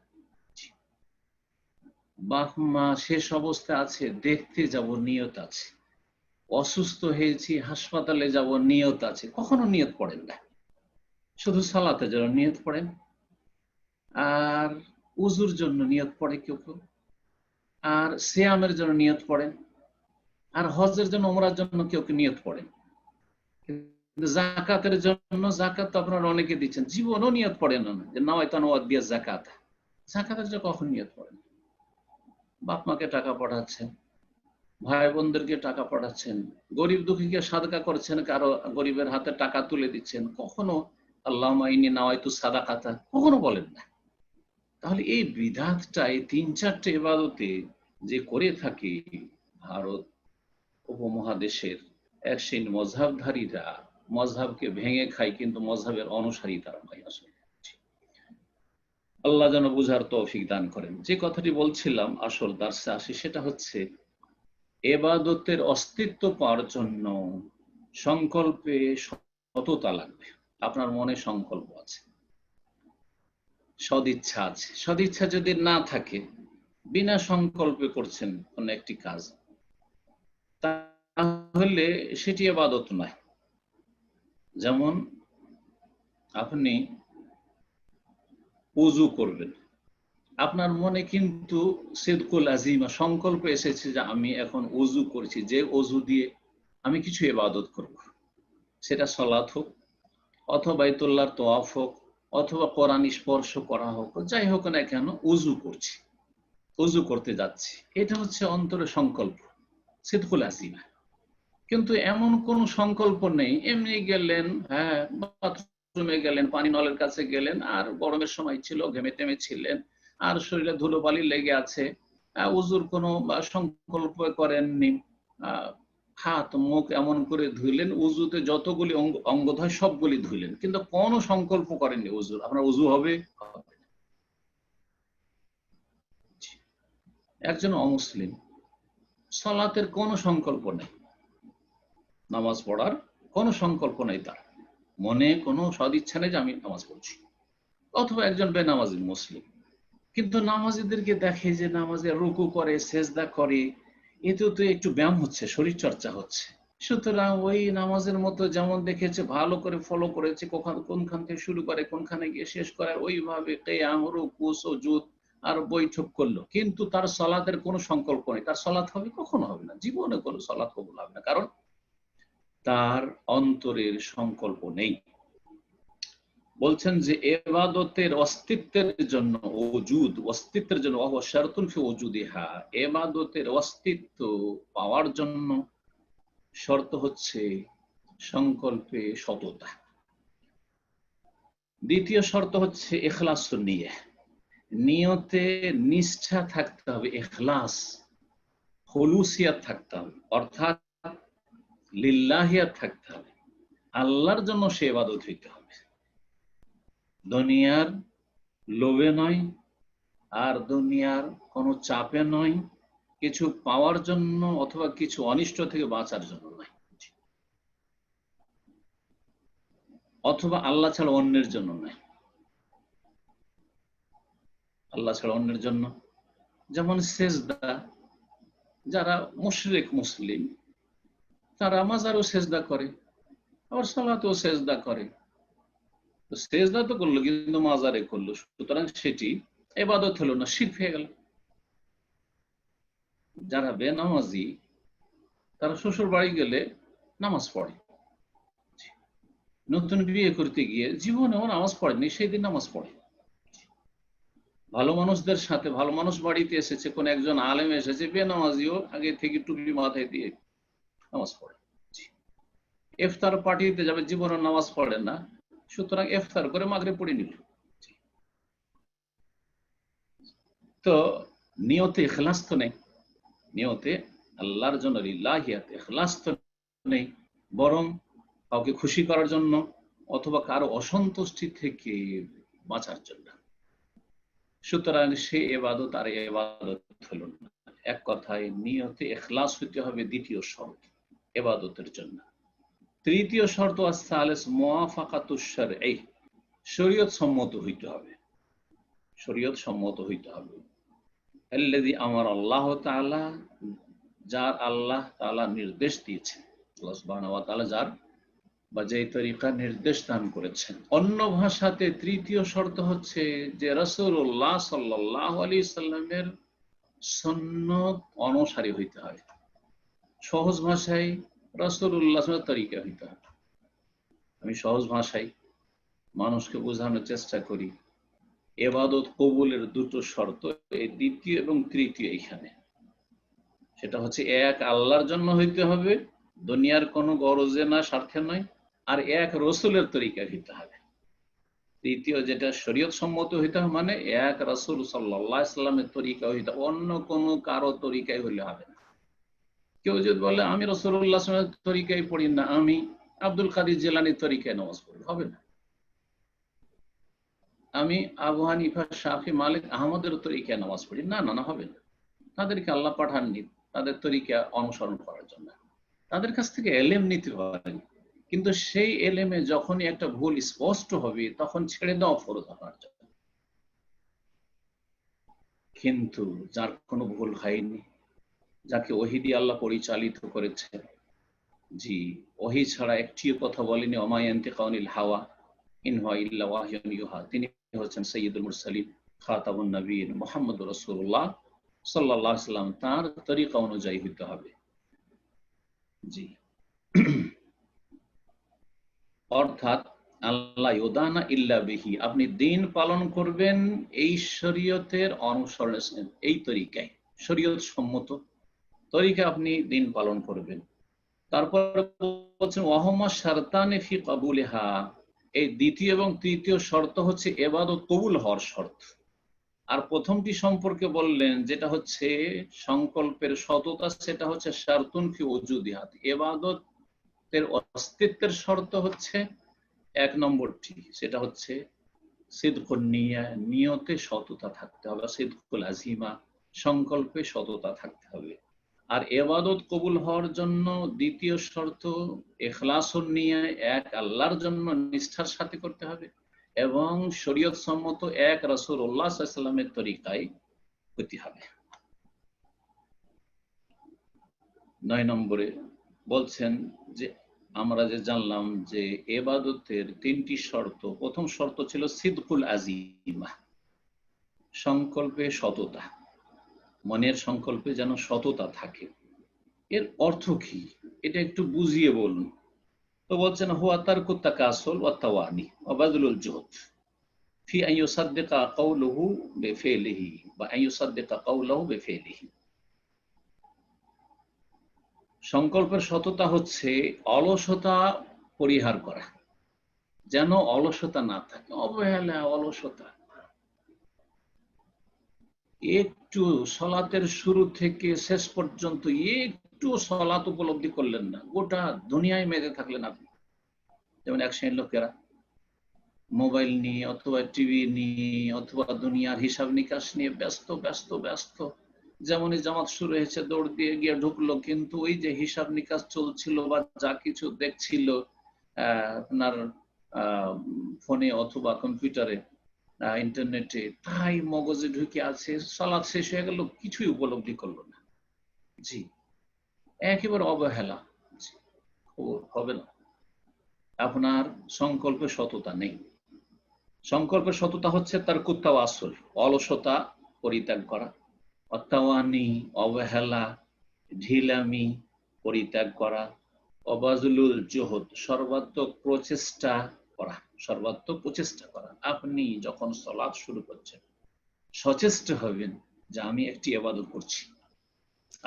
বাপ মা শেষ অবস্থায় আছে, দেখতে যাব, নিয়ত আছে। অসুস্থ হয়েছি, হাসপাতালে যাব, নিয়ত আছে, কখনো নিয়ত পড়েন না। শুধু সালাতের জন্য নিয়ত পড়েন, আর উজুর জন্য নিয়ত পড়ে কেউ কেউ, আর সিয়ামের জন্য নিয়ত পড়েন, আর হজের জন্য, ওমরার জন্য কেউ কেউ নিয়ত পড়েন। কিন্তু যাকাতের জন্য, যাকাত তো আপনারা অনেকে দিচ্ছেন, জীবনও নিয়ত পড়েন না যে নাওয়াইতু ওয়াদিয়া যাকাত। যাকাতের জন্য কখন নিয়ত পড়েন? বাপ মাকে টাকা পাঠাচ্ছেন, ভাই বোনদেরকে টাকা পাঠাচ্ছেন, গরিব দুঃখীকে সাদকা করছেন, কারো গরিবের হাতে টাকা তুলে দিচ্ছেন, কখনো আল্লাহুম্মা ইন্নী নাওয়াইতু সাদাকাতা কখনো বলেন না। তাহলে এই বিধাতটা, এই 3-4টে ইবাদতে যে করে থাকে ভারত উপমহাদেশের এক শ্রেণী মযহাবধারীরা, মযহাবকে ভেঙে খায়, কিন্তু মযহাবের অনুসারী তারা নয় আসলে। আল্লাহ যেন বুঝার তৌফিক দান করেন। যে কথাটি বলছিলাম আসল দার্সে আসি, সেটা হচ্ছে ইবাদতের অস্তিত্ব পাওয়ার জন্য সংকল্পে সততা লাগবে। আপনার মনে সংকল্প আছে, সদিচ্ছা আছে। সদিচ্ছা যদি না থাকে, বিনা সংকল্পে করছেন কোন একটি কাজ, তাহলে সেটি ইবাদত নয়। যেমন আপনি ওযু করবেন, আপনার মনে কিন্তু সিদকুল আযীমা, সংকল্প এসেছে যে আমি এখন ওযু করছি, যে ওযু দিয়ে আমি কিছু ইবাদত করব। সেটা সালাত হোক, অথবা বাইতুল্লাহর তওয়াফ হোক, অথবা কোরআন স্পর্শ করা হোক, যাই হোক না কেন, ওযু করছি, ওযু করতে যাচ্ছি, এটা হচ্ছে অন্তরের সংকল্প, সিদকুল আযীমা। কিন্তু এমন কোন সংকল্প নেই, এমনি গেলেন, হ্যাঁ বাথরুমে গেলেন, পানি নলের কাছে গেলেন, আর গরমের সময় ছিল, ঘেমে টেমে ছিলেন, আর শরীরে ধুলোবালি লেগে আছে, ওযুর কোনো সংকল্প করেননি, হাত মুখ এমন করে ধুইলেন, উজুতে যতগুলি অঙ্গ হয় সবগুলি ধুইলেন, কিন্তু কোনো সংকল্প করেননি উজুর, আপনার উজু হবে? একজন অমুসলিম, সালাতের কোনো সংকল্প নেই, নামাজ পড়ার কোনো সংকল্প নেই, তার মনে কোনো সদিচ্ছা নেই যে আমি নামাজ পড়ছি। অথবা একজন বেনামাজি মুসলিম, কিন্তু নামাজিদেরকে দেখে যে নামাজে রুকু করে, সেজদা করে, এতেও তো একটু ব্যায়াম হচ্ছে, শরীর চর্চা হচ্ছে। সুতরাং ওই নামাজের মতো যেমন দেখেছে, ভালো করে ফলো করেছে, কোনখান থেকে শুরু করে কোনখানে গিয়ে শেষ করে, ওইভাবে কিয়াম, রুকু, সুজুদ আর বৈঠক করলো, কিন্তু তার সালাতের কোনো সংকল্প নেই। তার সালাত হবে? কখনো হবে না, জীবনে কোনো সালাত কবুল হবে না। কারণ তার অন্তরের সংকল্প নেই। বলছেন যে ইবাদতের অস্তিত্বের জন্য অস্তিত্বের জন্য শারতুন ফি ওজুদিহা, ইবাদতের অস্তিত্ব পাওয়ার জন্য শর্ত হচ্ছে সংকল্পে সততা। দ্বিতীয় শর্ত হচ্ছে ইখলাসুন নিয়াহ, নিয়তে নিষ্ঠা থাকতে হবে, ইখলাস খুলুসিয়াত থাকতে হবে, অর্থাৎ লিল্লাহিয়াত থাকতে হবে, আল্লাহর জন্য সে ইবাদত হইতে হবে, দুনিয়ার লোভে নয়, আর দুনিয়ার কোনো চাপে নয়, কিছু পাওয়ার জন্য অথবা কিছু অনিষ্ট থেকে বাঁচার জন্য নয়, অথবা আল্লাহ ছাড়া অন্যের জন্য নয়। আল্লাহ ছাড়া অন্যের জন্য, যেমন সেজদা, যারা মুশরিক মুসলিম তারা মাজারও সেজদা করে, আবার সালাতেও সেজদা করে। সেজদা তো করলো কিন্তু মাজারে করলো, সুতরাং সেটি ইবাদত হলো না, শিরক হয়ে গেল। যারা বেনামাজি তারা শ্বশুর বাড়ি গেলে নামাজ পড়ে, নতুন বিয়ে করতে গিয়ে জীবনেও নামাজ পড়েনি, সেই দিন নামাজ পড়ে। ভালো মানুষদের সাথে, ভালো মানুষ বাড়িতে এসেছে, কোন একজন আলেম এসেছে, বেনামাজিও আগে থেকে টুপি মাথায় দিয়ে নামাজ পড়ে। ইফতার পার্টিতে যাবে, জীবনে নামাজ পড়ে না, সুতরাং ইফতার করে মাগরিব পড়ে নিল। তো নিয়তে ইখলাস তো নেই, নিয়তে আল্লাহর জন্য লিল্লাহিয়াত ইখলাস তো নেই, বরং কাউকে খুশি করার জন্য অথবা কারো অসন্তুষ্টি থেকে বাঁচার জন্য। সুতরাং সে ইবাদত আর ইবাদত হলো না। এক কথায় নিয়তে ইখলাস হতে হবে দ্বিতীয় শর্ত ইবাদতের জন্য। তৃতীয় শর্ত আস-সালিস মুওয়াফাকাতুশ শারঈ, শরীয়ত সম্মত হইতে হবে, শরীয়ত সম্মত হইতে হবে। আল্লাযী আমারা আল্লাহ তাআলা, যার আল্লাহ তাআলা নির্দেশ দিয়েছেন, আল্লাহ সুবহানাহু ওয়া তাআলা যার বা যে তরিকা নির্দেশ দান করেছেন। অন্য ভাষাতে তৃতীয় শর্ত হচ্ছে যে রাসূলুল্লাহ সাল্লাল্লাহু আলাইহি সাল্লামের সুন্নত অনুসারী হইতে হয়। সহজ ভাষায় রাসূলুল্লাহর তরিকা হইতে হবে। আমি সহজ ভাষায় মানুষকে বোঝানোর চেষ্টা করি, ইবাদত কবুলের দুটো শর্ত, এই দ্বিতীয় এবং তৃতীয় এখানে। সেটা হচ্ছে এক আল্লাহর জন্য হইতে হবে, দুনিয়ার কোনো গরজে না, স্বার্থে নয়, আর এক রসুলের তরিকা হইতে হবে। তৃতীয় যেটা শরীয়ত সম্মত হইতে হবে, মানে এক রাসূল সাল্লাল্লাহু আলাইহি সাল্লামের তরিকা হইতে হবে, অন্য কোনো কারো তরিকায় হইলে হবে না। কেউ যদি বলে আমি রাসূলুল্লাহ সাল্লাল্লাহু আলাইহি সাল্লামের তরিকায় পড়ি না, আমি আব্দুল কাদের জিলানীর তরিকায় নামাজ পড়ি, হবে না। আমি আবু হানিফা, শাফি, মালিক, আহমদের তরিকায় নামাজ পড়ি, না না, হবে না। তাদেরকে আল্লাহ পাঠাননি তাদের তরিকা অনুসরণ করার জন্য, তাদের কাছ থেকে এলেম নিতে পারেন, কিন্তু সেই এলেমে যখনই একটা ভুল স্পষ্ট হবে তখন ছেড়ে দেওয়া ফরজ আপনার জন্য। কিন্তু যার কোনো ভুল হয়নি, যাকে ওহী দিয়ে আল্লাহ পরিচালিত করেছেন, জি, ওহী ছাড়া একটিও কথা বলেনি, ওমা ইয়ানতিকু আনিল হাওয়া ইন হুয়া ইল্লা ওয়াহয়ুন ইউহা, তিনি হচ্ছেন সাইয়্যিদুল মুরসালিন খাতামুন নবিয়্যিন মুহাম্মদুর রাসূলুল্লাহ সাল্লাল্লাহু আলাইহি ওয়াসাল্লাম, তার তরিকা অনুযায়ী হইতে হবে। জি, অর্থাৎ আল্লাহ ইউদানা ইল্লা বিহি, আপনি দিন পালন করবেন এই শরীয়তের অনুসরণে, এই তরিকায়, শরীয়ত সম্মত তরিকা আপনি দিন পালন করবেন। তারপর বলছেন ওয়াহুমা শারতানে ফি কাবুলিহা, এই দ্বিতীয় এবং তৃতীয় শর্ত হচ্ছে ইবাদত কবুল হওয়ার শর্ত। আর প্রথমটি সম্পর্কে বললেন যেটা হচ্ছে সংকল্পের সততা, সেটা হচ্ছে শারতুন ফি ওজুদিহাত, ইবাদতের অস্তিত্বের শর্ত হচ্ছে এক নম্বরটি, সেটা হচ্ছে সিদকুন নিয়া, নিয়তে সততা থাকতে হবে, সিদকুল আজিমা, সংকল্পে সততা থাকতে হবে। আর ইবাদত কবুল হওয়ার জন্য দ্বিতীয় শর্ত ইখলাসুন নিয়া, এক আল্লাহর জন্য নিষ্ঠার সাথে করতে হবে, এবং শরীয়ত সম্মত এক রাসূলুল্লাহ সাল্লাল্লাহু আলাইহি ওয়াসাল্লামের তরিকায় হতে হবে। 9 নম্বরে বলছেন যে আমরা যে জানলাম যে ইবাদতের তিনটি শর্ত, প্রথম শর্ত ছিল সিদকুল আজিমা, সংকল্পে সততা, মনের সংকল্পে যেন সততা থাকে। এর অর্থ কি এটা একটু বুঝিয়ে বলুন। তো বলছেন হুয়া তারকুত তাকাসুল ওয়া তাওয়ানি ওয়া বাযলুল জুহদ ফি আন ইউসাদ্দিকা কাওলুহু বিফিলিহি বা আন ইউসাদ্দিকা কাওলুহু বিফিলিহি। সংকল্পের সততা হচ্ছে অলসতা পরিহার করা, যেন অলসতা না থাকে, অবহেলা অলসতা। একটু সলাতের শুরু থেকে শেষ পর্যন্ত একটু সলাত উপলব্ধি করলেন না, গোটা দুনিয়ায় মেতে থাকলেন আপনি। যেমন এক শ্রেণীর লোকেরা মোবাইল নিয়ে অথবা টিভি নিয়ে অথবা দুনিয়ার হিসাব নিকাশ নিয়ে ব্যস্ত ব্যস্ত ব্যস্ত। যেমনই জামাত শুরু হয়েছে দৌড় দিয়ে গিয়ে ঢুকলো, কিন্তু ওই যে হিসাব নিকাশ চলছিল বা যা কিছু দেখছিল আপনার ফোনে অথবা কম্পিউটারে ইন্টারনেটে, তাই মগজে ঢুকে আছে। সালাত শেষ হয়ে গেল, কিছুই উপলব্ধি করলো না। জি, একেবারে অবহেলা। হবে না, আপনার সংকল্পে সততা নেই। সংকল্পের সততা হচ্ছে তার কুত্তাও আসল, অলসতা পরিত্যাগ করা, অত্যাওয়ানি অবহেলা, ঢিলামি পরিত্যাগ করা, অবাজুলুল জোহদ সর্বাত্মক প্রচেষ্টা করা, সর্বাত্মক প্রচেষ্টা করা। আপনি যখন সালাত শুরু করছেন সচেষ্ট হবেন যে আমি একটি ইবাদত করছি।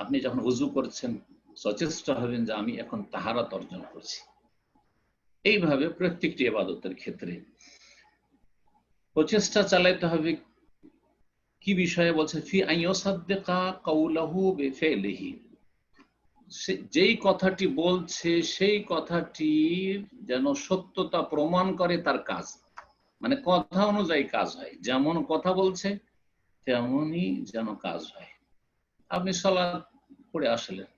আপনি যখন ওযু করছেন সচেষ্ট হবেন যে আমি এখন তাহারাত অর্জন করছি। এইভাবে প্রত্যেকটি ইবাদতের ক্ষেত্রে প্রচেষ্টা চালাতে হবে। কি বিষয়ে বলছে? ফি আন ইউসাদ্দিকা কাওলাহু বিফিলিহি, যেই কথাটি বলছে সেই কথাটি যেন সত্যতা প্রমাণ করে তার কাজ, মানে কথা অনুযায়ী কাজ হয়। যেমন কথা বলছে তেমনই যেন কাজ হয়। আপনি সালাত পড়ে আসলেন,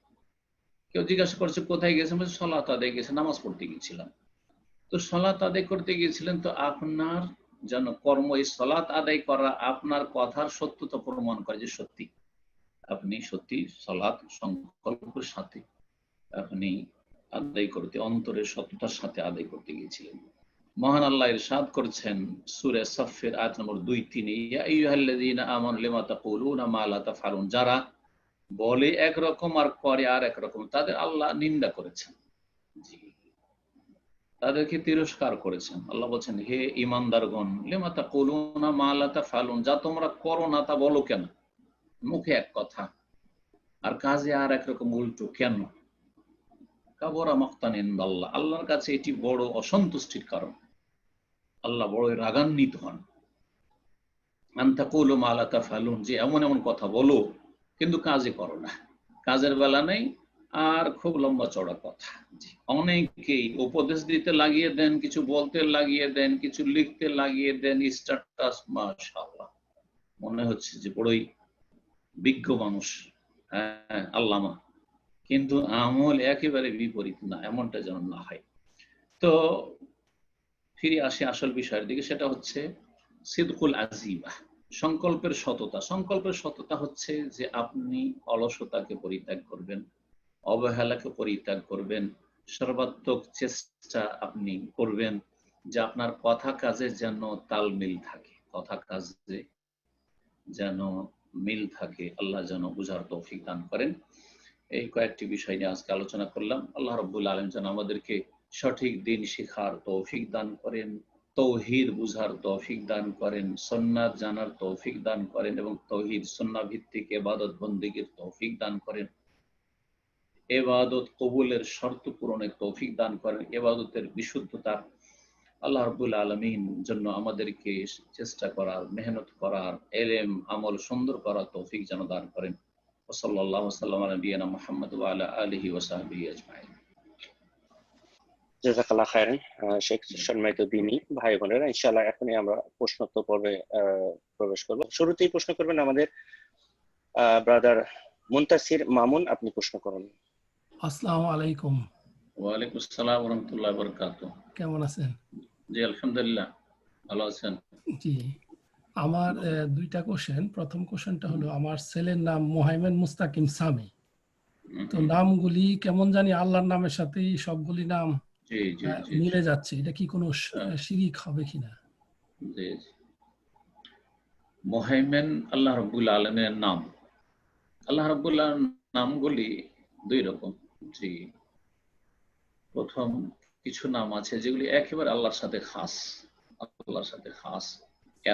কেউ জিজ্ঞাসা করছে কোথায় গেছেন, বলছে সালাত আদায় গেছে, নামাজ পড়তে গিয়েছিলাম। তো সালাত আদায় করতে গিয়েছিলেন, তো আপনার যেন কর্ম, এই সালাত আদায় করা আপনার কথার সত্যতা প্রমাণ করে যে সত্যি আপনি সত্যি সালাত সংকল্পের সাথে আপনি আদায় করতে, অন্তরের সত্যতার সাথে আদায় করতে গিয়েছিলেন। মহান আল্লাহ ইরশাদ করছেন সূরা সাফের আয়াত নম্বর 2-3, ইয়া আইয়ুহাল্লাযীনা আমানু লিমা তাকুলুনা মা লা তাফআলুন, যারা বলে একরকম আর করে আর একরকম, তাদের আল্লাহ নিন্দা করেছেন। জি, তাদেরকে তিরস্কার করেছেন। আল্লাহ বলছেন হে ঈমানদারগণ, লিমা তাকুলুনা মা লা তাফআলুন, যা তোমরা করো না তা বলো কেন? মুখে এক কথা আর কাজে আর একরকম, উল্টো কেন? কাবুরা মাকতান ইনদাল্লাহ, আল্লাহর কাছে এটি বড় অসন্তুষ্টির কারণ। আল্লাহ বড় রাগান্বিত হন। আন তাকুলু মা লা তাফআলুন, যে এমন এমন কথা বলো কিন্তু কাজে করো না, কাজের বেলা নেই আর খুব লম্বা চড়া কথা। অনেকেই উপদেশ দিতে লাগিয়ে দেন, কিছু বলতে লাগিয়ে দেন, কিছু লিখতে লাগিয়ে দেন, স্ট্যাটাস, মাশাআল্লাহ মনে হচ্ছে যে বড়ই বিজ্ঞ মানুষ, হ্যাঁ আল্লামা, কিন্তু আমল একেবারে বিপরীত। না, এমনটা যেন না হয়। তো ফিরে আসে আসল বিষয়ের দিকে, সেটা হচ্ছে সিদকুল আজিমা, সংকল্পের সততা। সংকল্পের সততা হচ্ছে যে আপনি অলসতাকে পরিত্যাগ করবেন, অবহেলাকে পরিত্যাগ করবেন, সর্বাত্মক চেষ্টা আপনি করবেন যে আপনার কথা কাজে যেন তাল মিল থাকে, কথা কাজে যেন মিল থাকে। আল্লাহ যেন বুঝার তৌফিক দান করেন। এই কয়েকটি বিষয় নিয়ে আজকে আলোচনা করলাম। আল্লাহ রাব্বুল আলামিন যেন আমাদেরকে সঠিক দিন শিখার তৌফিক দান করেন, তৌহিদ বুঝার তৌফিক দান করেন, সুন্নাত জানার তৌফিক দান করেন এবং তৌহিদ সুন্নাহ ভিত্তিক ইবাদত বন্দেগীর তৌফিক দান করেন। ইবাদত কবুলের শর্ত পূরণের তৌফিক দান করেন, ইবাদতের বিশুদ্ধতা আল্লাহ রাব্বুল আলামিন জন্য আমাদেরকে চেষ্টা করার, মেহনত করার, ইলম আমল সুন্দর করার তৌফিক যেন দান করেন। সাল্লাল্লাহু সাল্লাম আলা নবিয়িনা মুহাম্মদ ওয়া আলা আলিহি ওয়া সাহবিহি আজমাইন। জাযাকাল্লাহ খাইরান। শেখ, সম্মানিত দিনী ভাই বোনেরা, ইনশাআল্লাহ এখনই আমরা প্রশ্নোত্তর পর্বে প্রবেশ করব। শুরুতেই প্রশ্ন করবেন আমাদের ব্রাদার মুনতাসির মামুন। আপনি প্রশ্ন করুন। আসসালামু আলাইকুম। ওয়া আলাইকুম আসসালাম ওয়া রাহমাতুল্লাহি ওয়া বারাকাতুহু। কেমন আছেন? জি আলহামদুলিল্লাহ, ভালো আছেন? জি, আমার দুইটা কোশ্চেন। প্রথম কোশ্চেনটা হলো, আমার ছেলের নাম মোহাইমেন মুস্তাকিম সামি। তো নামগুলি কেমন জানি আল্লাহর নামের সাথেই সবগুলি নাম মিলে যাচ্ছে, এটা কি কোনো শিরিক হবে কিনা? জি, মোহাইমেন আল্লাহ রাব্বুল আলামিনের নাম। আল্লাহ রাব্বুল আলামিনের নামগুলি দুই রকম। জি, প্রথম কিছু নাম আছে যেগুলি একেবারে আল্লাহর সাথে খাস, আল্লাহর সাথে খাস।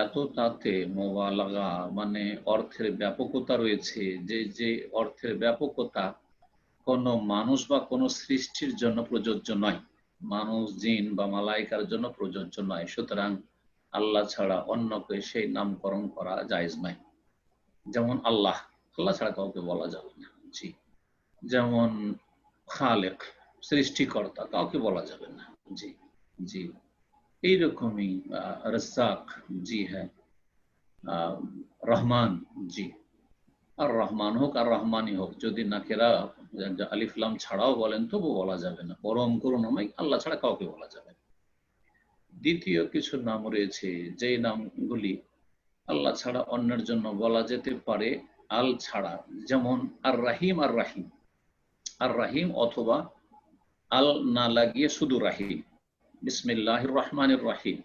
এত তাতে মোবালাগা মানে অর্থের ব্যাপকতা রয়েছে, যে যে অর্থের ব্যাপকতা কোনো মানুষ বা কোনো সৃষ্টির জন্য প্রযোজ্য নয়, মানুষ জিন বা মালাইকার জন্য প্রযোজ্য নয়। সুতরাং আল্লাহ ছাড়া অন্যকে সেই নামকরণ করা জায়েজ নয়। যেমন আল্লাহ, আল্লাহ ছাড়া কাউকে বলা যাবে না। জি। যেমন খালেক, সৃষ্টিকর্তা, কাউকে বলা যাবে না। জি জি। এইরকমই রাজ্জাক, জি হ্যাঁ, রহমান, জি, আর রহমান হোক আর রহমানই হোক, যদি নাকেরা আলিফলাম ছাড়াও বলেন তবু বলা যাবে না। পরম করুণাময় আল্লাহ ছাড়া কাউকে বলা যাবে না। দ্বিতীয় কিছু নাম রয়েছে যে নামগুলি আল্লাহ ছাড়া অন্যের জন্য বলা যেতে পারে আল ছাড়া, যেমন আর রাহিম, আর রাহিম, আর রাহিম অথবা আল না লাগিয়ে শুধু রাহিম, বিসমিল্লাহির রহমানির রাহিম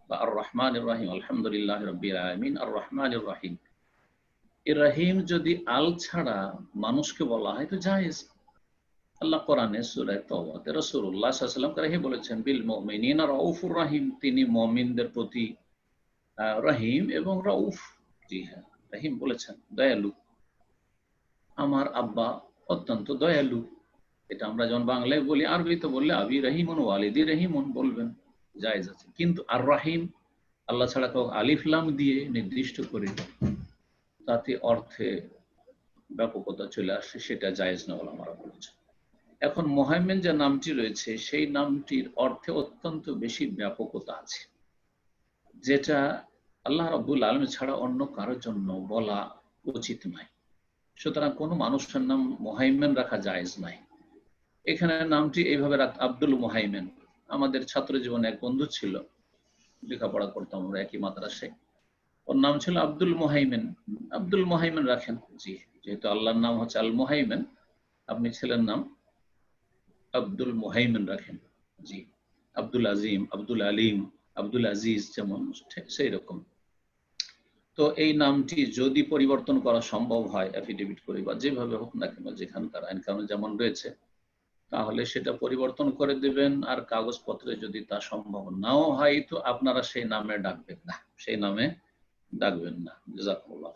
বা আর রহমানির রাহিম, আলহামদুলিল্লাহ রাব্বিল আলামিন আর রহমানির রাহিম। এই রাহিম যদি আল ছাড়া মানুষকে বলা হয় তো জায়েজ। আল্লাহ কোরআনে সূরা তাওবাতে রাসূলুল্লাহ সাল্লাল্লাহু আলাইহি ওয়াসাল্লাম কারণে বলেছেন বিল মুমিনিনা রাউফুর রাহিম, তিনি মুমিনদের প্রতি রহিম এবং রাউফ, জি হ্যাঁ, রহিম বলেছেন দয়ালু। আমার আব্বা অত্যন্ত দয়ালু, এটা আমরা যখন বাংলায় বলি, আরবিতে বললে আবি রহিমুন ওয়ালিদি রহিমুন বলবেন, জায়েজ আছে। কিন্তু আর রাহিম আল্লাহ ছাড়া কাউকে আলিফ লাম দিয়ে নির্দিষ্ট করে তাতে অর্থে ব্যাপকতা চলে আসে, সেটা জায়েজ না বলে আমরা বলেছি। এখন মুহাইমিন যে নামটি রয়েছে সেই নামটির অর্থে অত্যন্ত বেশি ব্যাপকতা আছে, যেটা আল্লাহ রাব্বুল আলামিন ছাড়া অন্য কারোর জন্য বলা উচিত নয়। সুতরাং কোনো মানুষের নাম মুহাইমিন রাখা জায়েজ নাই। এখানে নামটি এইভাবে আব্দুল মুহাইমিন। আমাদের ছাত্র জীবনে এক বন্ধু ছিল, লেখাপড়া করতাম আমরা একই মাদ্রাসায়, ওর নাম ছিল আব্দুল মুহাইমিন। আব্দুল মুহাইমিন রাখেন, জি, যেহেতু আল্লাহর নাম হচ্ছে আল মুহাইমিন, আপনি ছেলের নাম আব্দুল মুহাইমিন রাখেন। জি, আব্দুল আজিম, আব্দুল আলিম, আব্দুল আজিজ যেমন সেই রকম। তো এই নামটি যদি পরিবর্তন করা সম্ভব হয় অ্যাফিডেভিট করে বা যেভাবে হোক না কেন, যেখানকার আইন কানুন যেমন রয়েছে, তাহলে সেটা পরিবর্তন করে দেবেন। আর কাগজপত্রে যদি তা সম্ভব নাও হয় তো আপনারা সেই নামে ডাকবেন না, সেই নামে ডাকবেন না। জাযাকুমুল্লাহ।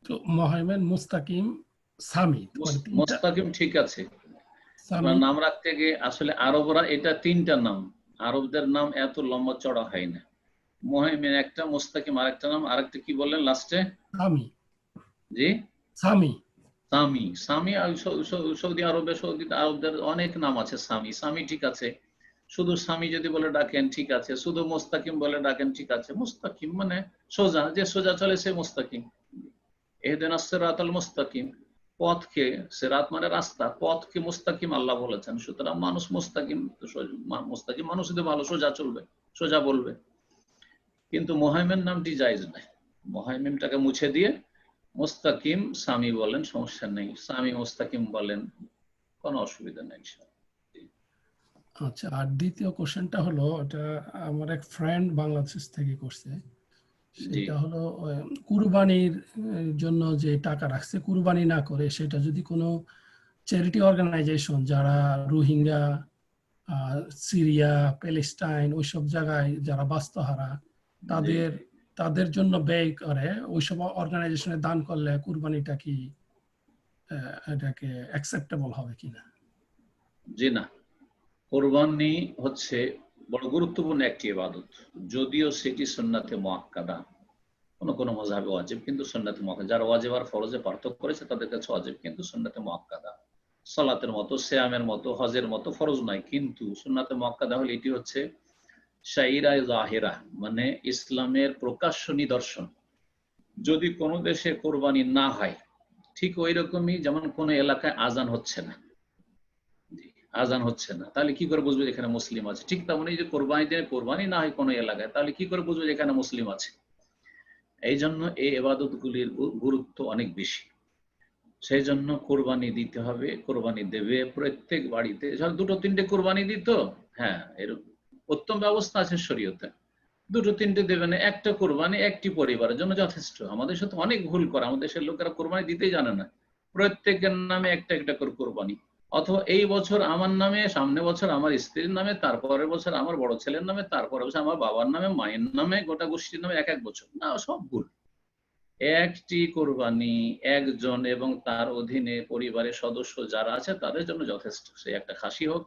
তো মুহাইমিন, মুস্তাকিম, সামি, মুস্তাকিম ঠিক আছে। সামি নাম রাখতে গিয়ে আসলে আরবরা এটা তিনটা নাম, আরবদের নাম এত লম্বা চড়া হয় না। মুহাইমিন একটা, মুস্তাকিম আরেকটা নাম, আরেকটা কি বললেন লাস্টে? সামি, জি, সামি, সামি। সামি সৌদি আরবে, সৌদি আরবদের অনেক নাম আছে সামি। সামি ঠিক আছে, শুধু স্বামী যদি বলে ডাকেন ঠিক আছে, শুধু মুস্তাকিম বলে ডাকেন ঠিক আছে। মুস্তাকিম মানে সোজা, যে সোজা চলে সে মুস্তাকিম। ইহদিনাস সিরাতাল মুস্তাকিম, পথকে, সিরাত মানে রাস্তা, পথকে মুস্তাকিম আল্লাহ বলেছেন। সুতরাং মানুষ মুস্তাকিম, মুস্তাকিম মানুষ যদি ভালো সোজা চলবে, সোজা বলবে। কিন্তু মুহাইমিন নামটি জায়েজ নাই, মুহাইমিনটাকে মুছে দিয়ে মুস্তাকিম স্বামী বলেন, সমস্যা নেই। স্বামী মুস্তাকিম বলেন, কোনো অসুবিধা নেই। আচ্ছা, আর দ্বিতীয় কোশ্চেনটা হলো, এটা আমার এক ফ্রেন্ড বাংলাদেশ থেকে করছে, সেটা হলো কুরবানির জন্য যে টাকা রাখছে, কুরবানি না করে সেটা যদি কোনো চ্যারিটি অর্গানাইজেশন যারা রোহিঙ্গা, সিরিয়া, প্যালেস্টাইন ওইসব জায়গায় যারা বাস্তুহারা তাদের জন্য ব্যয় করে, ওইসব অর্গানাইজেশনে দান করলে কুরবানিটা কি এটাকে অ্যাকসেপ্টেবল হবে কিনা? জি না, কোরবানি হচ্ছে বড় গুরুত্বপূর্ণ একটি ইবাদত, যদিও সেটি সুন্নাতে মুআক্কাদা, কোনো মাযহাবে ওয়াজিব কিন্তু সুন্নাতে মুআক্কাদা। যারা ওয়াজিব আর ফরজে পার্থক্য করেছে তাদের কাছে ওয়াজিব কিন্তু সুন্নাতে মুআক্কাদা। সালাতের মতো, সিয়ামের মতো, হজের মতো ফরজ নয়, কিন্তু সুন্নাতে মুআক্কাদা হলে এটি হচ্ছে শাইরায়ে জাহিরা, মানে ইসলামের প্রকাশ্য নিদর্শন। যদি কোনো দেশে কোরবানি না হয়, ঠিক ওই রকমই যেমন কোনো এলাকায় আজান হচ্ছে না, আজান হচ্ছে না, তাহলে কি করে বুঝবো এখানে মুসলিম আছে? ঠিক তেমনই যে কোরবানি না হয় কোনো এলাকায়, তাহলে কি করে বুঝবো এখানে মুসলিম আছে? এই জন্য এই ইবাদতগুলির গুরুত্ব অনেক বেশি। সেই জন্য কোরবানি দিতে হবে, কোরবানি দেবে প্রত্যেক বাড়িতে। দুটো তিনটে কোরবানি দিত, হ্যাঁ, এর উত্তম ব্যবস্থা আছে শরীয়তে। দুটো তিনটে দেবে না, একটা কোরবানি একটি পরিবারের জন্য যথেষ্ট। আমাদের সাথে অনেক ভুল করে, আমাদের দেশের লোকেরা কোরবানি দিতেই জানে না, প্রত্যেকের নামে একটা একটা করে কোরবানি, অথবা এই বছর আমার নামে, সামনে বছর আমার স্ত্রীর নামে, তারপরের বছর আমার বড় ছেলের নামে, তারপরের বছর আমার বাবার নামে, মায়ের নামে, গোটা গোষ্ঠীর নামে এক এক বছর না, সব ভুল। একটি কোরবানি একজন এবং তার অধীনে পরিবারের সদস্য যারা আছে তাদের জন্য যথেষ্ট। সে একটা খাসি হোক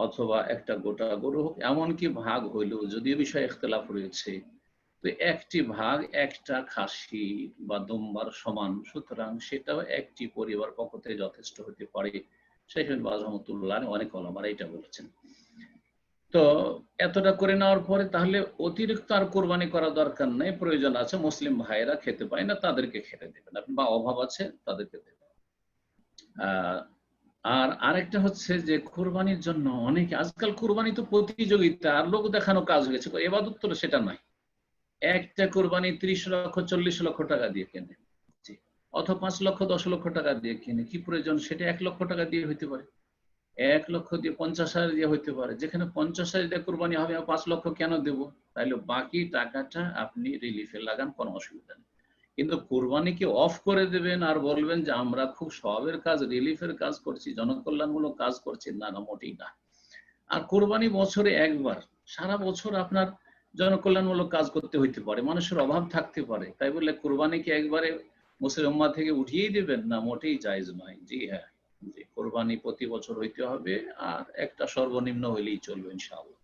অথবা একটা গোটা গরু হোক, এমনকি ভাগ হইলেও যদিও বিষয়ে ইখতিলাফ রয়েছে, তো একটি ভাগ একটা খাসি বা দুম্বার সমান, সুতরাং সেটাও একটি পরিবার পক্ষ থেকে যথেষ্ট হতে পারে। শেখ বাজ রহমতুল্লাহ অনেক ওলামারা এটা বলেছেন। তো এতটা করে নেওয়ার পরে তাহলে অতিরিক্ত আর কোরবানি করা দরকার নেই, প্রয়োজন আছে মুসলিম ভাইয়েরা খেতে পায় না তাদেরকে খেতে দেবেন আপনি, বা অভাব আছে তাদেরকে দেবেন। আর আরেকটা হচ্ছে যে কোরবানির জন্য অনেকে আজকাল কোরবানি তো প্রতিযোগিতা আর লোক দেখানো কাজ হয়ে গেছে, এবাদত তো সেটা নয়। একটা কোরবানি 30 লক্ষ 40 লক্ষ টাকা দিয়ে কেনে, অথবা 5 লক্ষ 10 লক্ষ টাকা দিয়ে কিনে, কি প্রয়োজন? সেটা 1 লক্ষ টাকা দিয়ে হইতে পারে, 1 লক্ষ দিয়ে 50,000 দিয়ে হইতে পারে। যেখানে 50,000 দিয়ে কোরবানি হবে 5 লক্ষ কেন দেব? তাইলে বাকি টাকাটা আপনি রিলিফে লাগান, কোনো অসুবিধা নেই। কিন্তু কোরবানিকে অফ করে দেবেন আর বলবেন যে আমরা খুব সওয়াবের কাজ, রিলিফের কাজ করছি, জনকল্যাণমূলক কাজ করছি, না না, মোটেই না। আর কোরবানি বছরে একবার, সারা বছর আপনার জনকল্যাণমূলক কাজ করতে হইতে পারে, মানুষের অভাব থাকতে পারে, তাই বলে কোরবানিকে একবারে মুসলিম উম্মাহ থেকে উঠিয়েই দেবেন না, মোটেই জায়েজ নয়। জি হ্যাঁ, জি, কোরবানি প্রতি বছর হইতে হবে, আর একটা সর্বনিম্ন হইলেই চলবে ইনশাআল্লাহ।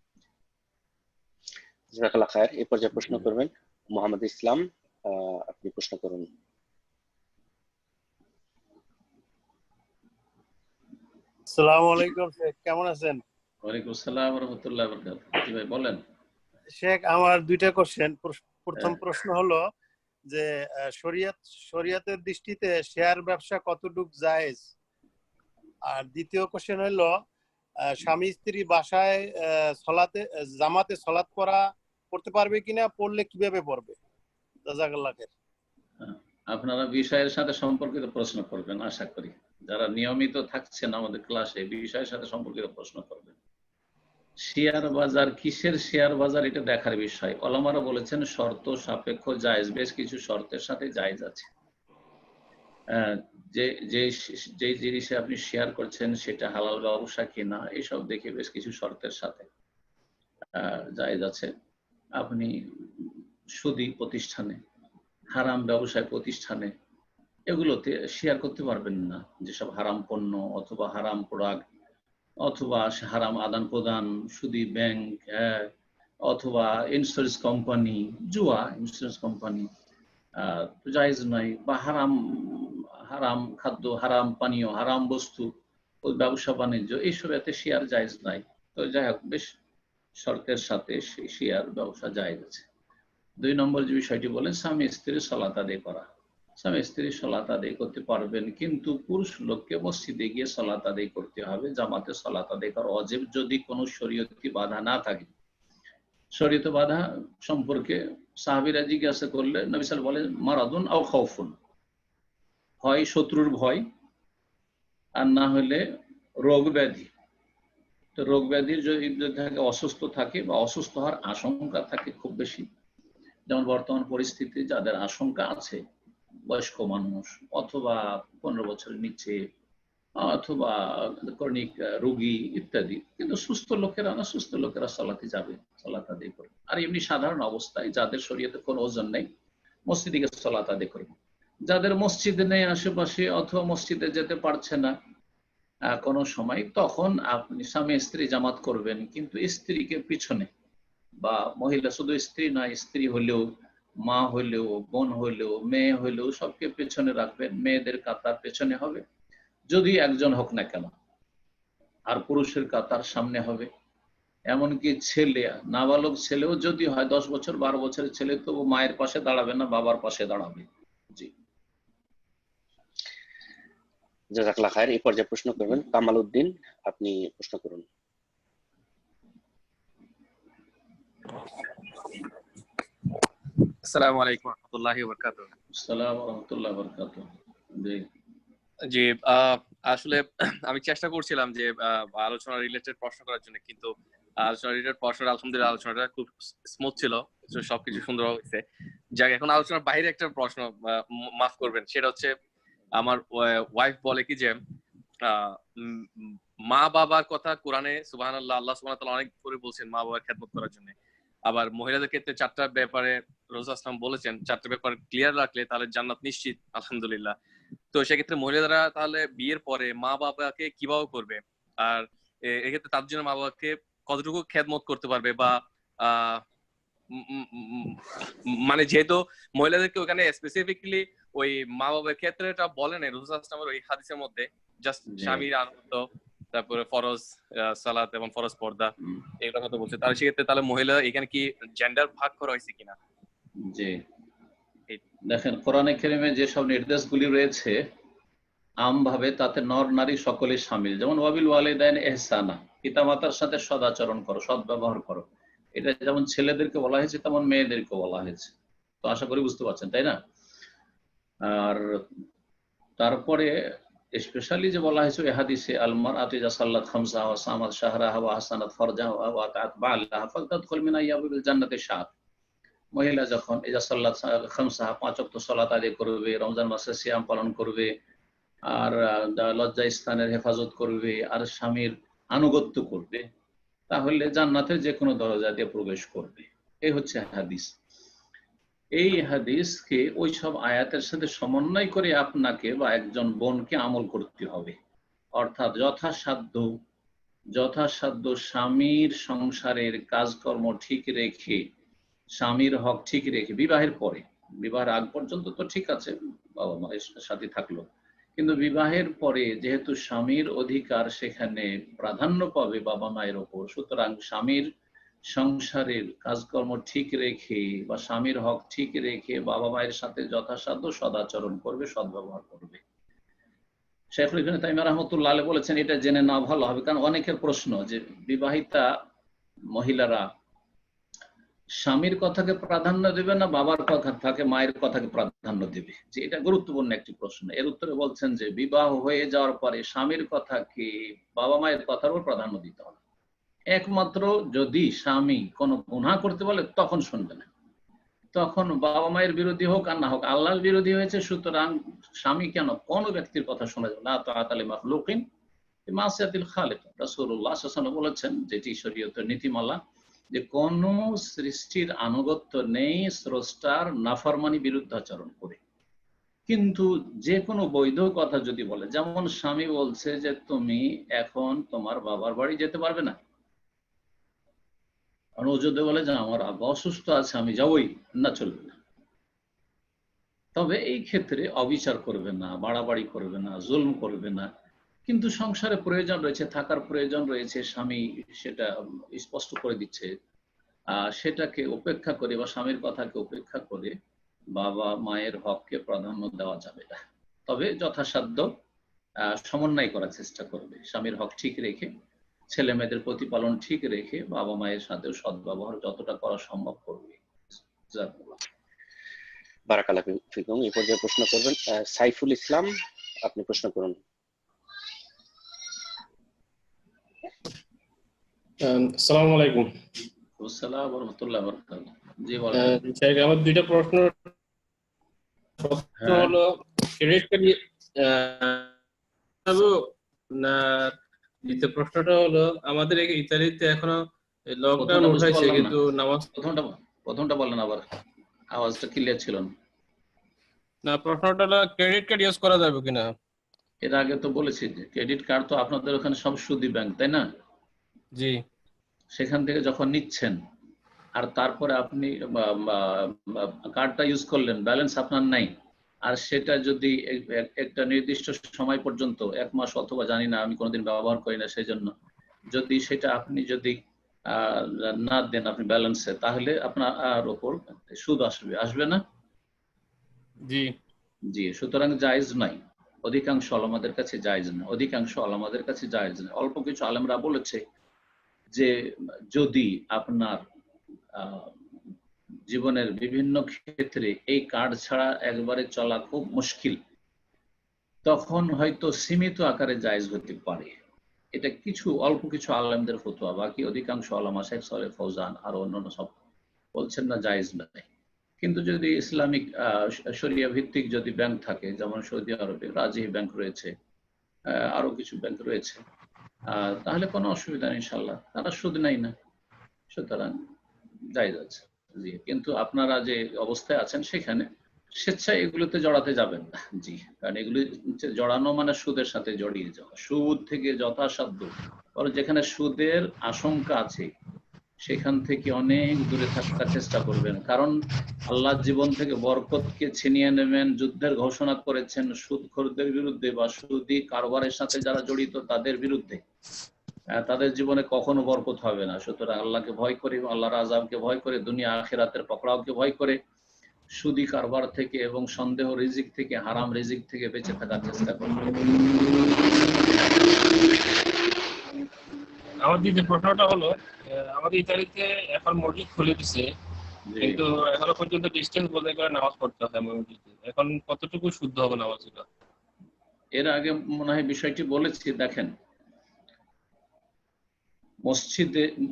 জাযাকাল্লাহ খায়ের। এই পর্যায়ে প্রশ্ন করবেন মোহাম্মদ ইসলাম, আপনি প্রশ্ন করুন। আসসালামু আলাইকুম শেখ, কেমন আছেন? ওয়ালাইকুম আসসালাম ওয়া রাহমাতুল্লাহি ওয়া বারাকাতুহু। জি ভাই বলেন। শেখ, আমার দুইটা কোশ্চেন। প্রথম প্রশ্ন হলো যে শরিয়াতের দৃষ্টিতে শেয়ার ব্যবসা কতটুকু জায়েজ, আর দ্বিতীয় কোশ্চেন হলো স্বামী স্ত্রী বাসায় জামাতে সালাত পড়তে পারবে কিনা, পড়লে কিভাবে পড়বে? জাযাকাল্লাহ খায়ের। আপনারা বিষয়ের সাথে সম্পর্কিত প্রশ্ন করবেন, আশা করি যারা নিয়মিত থাকছেন আমাদের ক্লাসে বিষয়ের সাথে সম্পর্কিত প্রশ্ন করবেন। শেয়ার বাজার, কিসের শেয়ার বাজার, এটা দেখার বিষয়। ওলামারা বলেছেন শর্ত সাপেক্ষ জায়েজ, বেশ কিছু শর্তের সাথে জায়েজ আছে। যে জিনিসে আপনি শেয়ার করছেন সেটা হালাল ব্যবসা কিনা, এসব দেখে বেশ কিছু শর্তের সাথে জায়েজ আছে। আপনি সুদী প্রতিষ্ঠানে, হারাম ব্যবসায় প্রতিষ্ঠানে, এগুলোতে শেয়ার করতে পারবেন না। যেসব হারাম পণ্য অথবা হারাম প্রোডাক্ট অথবা হারাম আদান প্রদান, সুদী ব্যাংক অথবা ইন্স্যুরেন্স কোম্পানি, জুয়া ইন্স্যুরেন্স কোম্পানি, জায়েজ নয়। বা হারাম খাদ্য, হারাম পানীয়, হারাম বস্তু, ব্যবসা বাণিজ্য, এইসব এতে শেয়ার জায়েজ নাই। তো যাই হোক, বেশ শর্তের সাথে সেই শেয়ার ব্যবসা জায়েজ আছে। 2 নম্বর যে বিষয়টি বলেন, স্বামী স্ত্রীর সালাত আদায় করা। স্বামী স্ত্রী সালাত আদায় করতে পারবেন, কিন্তু পুরুষ লোককে মসজিদে গিয়ে সালাত আদায় করতে হবে। জামাতে সালাত আদায় করা ওয়াজিব যদি কোনো শরীয়তি বাধা না থাকে। শরীয়তে বাধা সম্পর্কে সাহাবীরা জিজ্ঞাসা করলে নবী সাল্লাল্লাহু আলাইহি ওয়াসাল্লাম বলেন মারাদুন আও খাউফুন, হয় শত্রুর ভয় আর না হলে রোগ ব্যাধি। তো রোগ ব্যাধির যদি থাকে, অসুস্থ থাকে বা অসুস্থ হওয়ার আশঙ্কা থাকে খুব বেশি, যেমন বর্তমান পরিস্থিতি যাদের আশঙ্কা আছে, বয়স্ক মানুষ অথবা 15 বছরের নিচে অথবা ক্রনিক রোগী ইত্যাদি। কিন্তু সুস্থ লোকেরা না, সুস্থ লোকেরা সালাতে যাবে, সালাত আদায় করবে। আর এমনি সাধারণ অবস্থায় যাদের শরীয়তে কোনো ওজন নেই, মসজিদে গিয়ে সালাত আদায় করবে। যাদের মসজিদ নেই আশেপাশে অথবা মসজিদে যেতে পারছে না কোনো সময়, তখন আপনি স্বামী স্ত্রী জামাত করবেন, কিন্তু স্ত্রীকে পিছনে, বা মহিলা শুধু স্ত্রী নয়, স্ত্রী হলেও, মা হলেও, বোন হলেও, মেয়ে হলেও সবকে পেছনে রাখবেন। মেয়েদের কাতার পেছনে হবে যদি একজন হোক না কেন, আর পুরুষের কাতার সামনে হবে। এমনকি ছেলে, নাবালক ছেলেও যদি হয়, 10 বছর 12 বছরের ছেলে, তো মায়ের পাশে দাঁড়াবে না, বাবার পাশে দাঁড়াবে। জি, জাযাকাল্লাহ খায়ের। এই পর্যায়ে প্রশ্ন করবেন কামাল উদ্দিন, আপনি প্রশ্ন করুন। আসসালামু আলাইকুম ওয়া রাহমাতুল্লাহি ওয়া বারাকাতুহু। আসসালামু ওয়া রাহমাতুল্লাহি ওয়া বারাকাতুহু। জি, আসলে আমি চেষ্টা করছিলাম যে আলোচনা রিলেটেড প্রশ্ন করার জন্য, কিন্তু আলোচনা রিলেটেড প্রশ্ন আলহামদুলিল্লাহ আলোচনাটা খুব স্মুথ ছিল, সবকিছু সুন্দর হয়েছে। যাক, এখন আলোচনার বাইরে একটা প্রশ্ন, মাফ করবেন, সেটা হচ্ছে আমার ওয়াইফ বলে কি যে মা বাবার কথা কোরআনে সুবহানাল্লাহ আল্লাহ সুবহানাহু ওয়া তাআলা অনেক করে বলছেন মা বাবার খেদমত করার জন্য। আবার মহিলাদের ক্ষেত্রে 4টা ব্যাপারে রাসূল আসলাম বলেছেন 4টা ব্যাপার ক্লিয়ার রাখলে তাহলে জান্নাত নিশ্চিত, আলহামদুলিল্লাহ। তো সেক্ষেত্রে মহিলারা তাহলে বিয়ের পরে মা বাবাকে কিভাবে করবে, আর এক্ষেত্রে তার জন্য মা বাবাকে কতটুকু খেদমত করতে পারবে, বা মানে যেহেতু মহিলাদেরকে ওখানে স্পেসিফিকলি ওই মা বাবার ক্ষেত্রে এটা বলেন রাসূল সাল্লাল্লাহু ওই হাদিসের মধ্যে, জাস্ট স্বামীর আনন্দ, তারপরে ফরজ সালাত এবং ফরজ পর্দা এগুলোর কথা বলছে। তাহলে সেক্ষেত্রে তাহলে মহিলা এখানে কি জেন্ডার ভাগ করা হয়েছে কিনা? জি, দেখেন কোরআনে কারিমে যেসব নির্দেশগুলি রয়েছে আমভাবে তাতে নর নারী সকলেই শামিল। যেমন ওয়াবিল ওয়ালিদাইন ইহসানা, পিতামাতার সাথে সদাচরণ করো, সদ্ব্যবহার করো। এটা যেমন ছেলেদেরকে বলা হয়েছে তেমন মেয়েদেরকে বলা হয়েছে। তো আশা করি বুঝতে পারছেন, তাই না? আর তারপরে স্পেশালি যে বলা হয়েছে এই হাদিসে আল মারআতু ইযা সাল্লাত খামসাহা ওয়া সামাত শাহরাহা ওয়া আহসানাত ফারজাহা ওয়া আতাআত বা'লাহা ফালতাদখুল মিন আইয়াবিল জান্নাতি শাহর। মহিলা যখন ইযা সাল্লাত খামসাহা 5 ওয়াক্ত সালাত আদায় করবে, রমজান মাসে সিয়াম পালন করবে, আর লজ্জা স্থানের হেফাজত করবে, আর স্বামীর আনুগত্য করবে, তাহলে জান্নাতের যে কোনো দরজা দিয়ে প্রবেশ করবে। এই হচ্ছে হাদিস। এই হাদিসকে ওই সব আয়াতের সাথে সমন্বয় করে আপনাকে বা একজন বোনকে আমল করতে হবে। অর্থাৎ যথাসাধ্য স্বামীর সংসারের কাজকর্ম ঠিক রেখে, স্বামীর হক ঠিক রেখে, বিবাহের পরে, বিবাহের আগ পর্যন্ত তো ঠিক আছে বাবা মায়ের সাথে থাকলো, কিন্তু বিবাহের পরে যেহেতু স্বামীর অধিকার সেখানে প্রাধান্য পাবে বাবা মায়ের ওপর, সুতরাং স্বামীর সংসারের কাজকর্ম ঠিক রেখে বা স্বামীর হক ঠিক রেখে বাবা মায়ের সাথে যথাসাধ্য সদাচরণ করবে, সদ্ব্যবহার করবে। শাইখুল ইবনে তাইমিয়া রাহমাতুল্লাহ আলাইহি বলেছেন এটা জেনে না ভালো হবে, কারণ অনেকের প্রশ্ন যে বিবাহিতা মহিলারা স্বামীর কথাকে প্রাধান্য দেবে না বাবার কথাকে, মায়ের কথাকে প্রাধান্য দেবে, যে এটা গুরুত্বপূর্ণ একটি প্রশ্ন। এর উত্তরে বলছেন যে বিবাহ হয়ে যাওয়ার পরে স্বামীর কথাকে বাবা মায়ের কথার উপর প্রাধান্য দিতে হবে। একমাত্র যদি স্বামী কোনো গুনাহ করতে বলে তখন শুনবে না, তখন বাবা মায়ের বিরোধী হোক আর না হোক, আল্লাহর বিরোধী হয়েছে, সুতরাং স্বামী কেন কোনো ব্যক্তির কথা শোনা যাবে না। তাআতা লিমাখলুকিন বিমাসিয়াতিল খালিক, রাসূলুল্লাহ সাল্লাল্লাহু আলাইহি ওয়াসাল্লাম বলেছেন, যেটি শরীয়তের নীতিমালা, যে কোন সৃষ্টির আনুগত্য নেই স্রষ্টার নাফরমানি বিরুদ্ধাচরণ করে। কিন্তু যে কোনো বৈধ কথা যদি বলে, যেমন স্বামী বলছে যে তুমি এখন তোমার বাবার বাড়ি যেতে পারবে না, ও যদি বলে যে আমার আব্বা অসুস্থ আছে আমি যাবই না, চলবে না। তবে এই ক্ষেত্রে অবিচার করবে না, বাড়াবাড়ি করবে না, জুলম করবে না, কিন্তু সংসারে প্রয়োজন রয়েছে, থাকার প্রয়োজন রয়েছে, স্বামী সেটা স্পষ্ট করে দিচ্ছে, সেটাকে উপেক্ষা করে বা স্বামীর কথাকে উপেক্ষা করে বাবা মায়ের হককে প্রাধান্য দেওয়া যাবে না। তবে যথাসাধ্য সমন্বয় করার চেষ্টা করবে, স্বামীর হক ঠিক রেখে, ছেলে মেয়েদের প্রতিপালন ঠিক রেখে বাবা মায়ের সাথে সদ্ব্যবহার যতটা করা সম্ভব করবে। বারাকাল্লাহু ফিকুম। এই পর্যায়ে প্রশ্ন করবেন সাইফুল ইসলাম, আপনি প্রশ্ন করুন। আসসালামু আলাইকুম। আসসালামু ওয়া রাহমাতুল্লাহি ওয়া বারাকাতুহু। জি বলেন। আমার দুইটা প্রশ্ন হলো, ক্রেডিট কার্ড না, দ্বিতীয় প্রশ্নটা হলো আমাদের ইতালিতে এখনো লকডাউন উঠাইছে কিন্তু নামাজ। প্রথমটা বলেন আবার, আওয়াজটা ক্লিয়ার ছিল না। প্রশ্নটা হলো ক্রেডিট কার্ড ইউজ করা যাবে কিনা। এর আগে তো বলেছি যে ক্রেডিট কার্ড তো আপনাদের ওখানে সব সুদী ব্যাংক, তাই না? জি। সেখান থেকে যখন নিচ্ছেন আর তারপরে আপনি কার্ডটা ইউজ করলেন, ব্যালেন্স আপনার নাই, আর সেটা যদি একটা নির্দিষ্ট সময় পর্যন্ত, 1 মাস অথবা জানি না, আমি কোনোদিন ব্যবহার করি না, সেই জন্য যদি সেটা আপনি যদি না দেন আপনি ব্যালেন্সে, তাহলে আপনার ওপর সুদ আসবে না? জি জি। সুতরাং জায়েজ নাই, অধিকাংশ আলেমদের কাছে জায়েজ না, অধিকাংশ আলেমদের কাছে জায়েজ না। অল্প কিছু আলেমরা বলেছে যে যদি আপনার জীবনের বিভিন্ন ক্ষেত্রে এই কার্ড ছাড়া একবারে চলা খুব মুশকিল, তখন হয়তো সীমিত আকারে জায়েজ হতে পারে। এটা কিছু অল্প কিছু আলেমদের ফতোয়া, বাকি অধিকাংশ আলেমা শেখ সালেহ ফৌজান আর অন্যান্য সব বলছেন না, জায়েজ নাই। কিন্তু যদি ইসলামিক শরিয়া ভিত্তিক যদি ব্যাংক থাকে, যেমন সৌদি আরবে রাজিহি ব্যাংক রয়েছে, আরো কিছু ব্যাংক রয়েছে, তাহলে কোনো অসুবিধা নেই ইনশাল্লাহ, তারা সুদ নেয় না, সুতরাং জায়েজ আছে। জি, কিন্তু আপনারা যে অবস্থায় আছেন সেখানে স্বেচ্ছায় এগুলোতে জড়াতে যাবেন না। জি, কারণ এগুলি জড়ানো মানে সুদের সাথে জড়িয়ে যাওয়া, সুদ থেকে যথাসাধ্য, কারণ যেখানে সুদের আশঙ্কা আছে সেখান থেকে অনেক দূরে থাকার চেষ্টা করবেন, কারণ আল্লাহ জীবন থেকে বরকতকে ছিনিয়ে নেবেন। যুদ্ধের ঘোষণা করেছেন সুদখোরদের বিরুদ্ধে বা সুদি কারবারের সাথে যারা জড়িত তাদের বিরুদ্ধে, তাদের জীবনে কখনো বরকত হবে না। সুতরাং আল্লাহকে ভয় করে, আল্লাহর আযাবকে ভয় করে, দুনিয়া আখিরাতের পকড়াওকে ভয় করে সুদি কারবার থেকে এবং সন্দেহ রিজিক থেকে, হারাম রিজিক থেকে বেঁচে থাকার চেষ্টা করবেন। আমার দ্বিতীয় প্রশ্নটা হলো, আমাদের ইতালিতে এখন মসজিদ খুলে দিছে, কিন্তু এখনো পর্যন্ত ডিসটেন্স বজায় করে নামাজ পড়তে হয় মসজিদে। এখন কতটুকু শুদ্ধ হবে নামাজটা? এর আগে মনে হয় বিষয়টি বলেছি। দেখেন,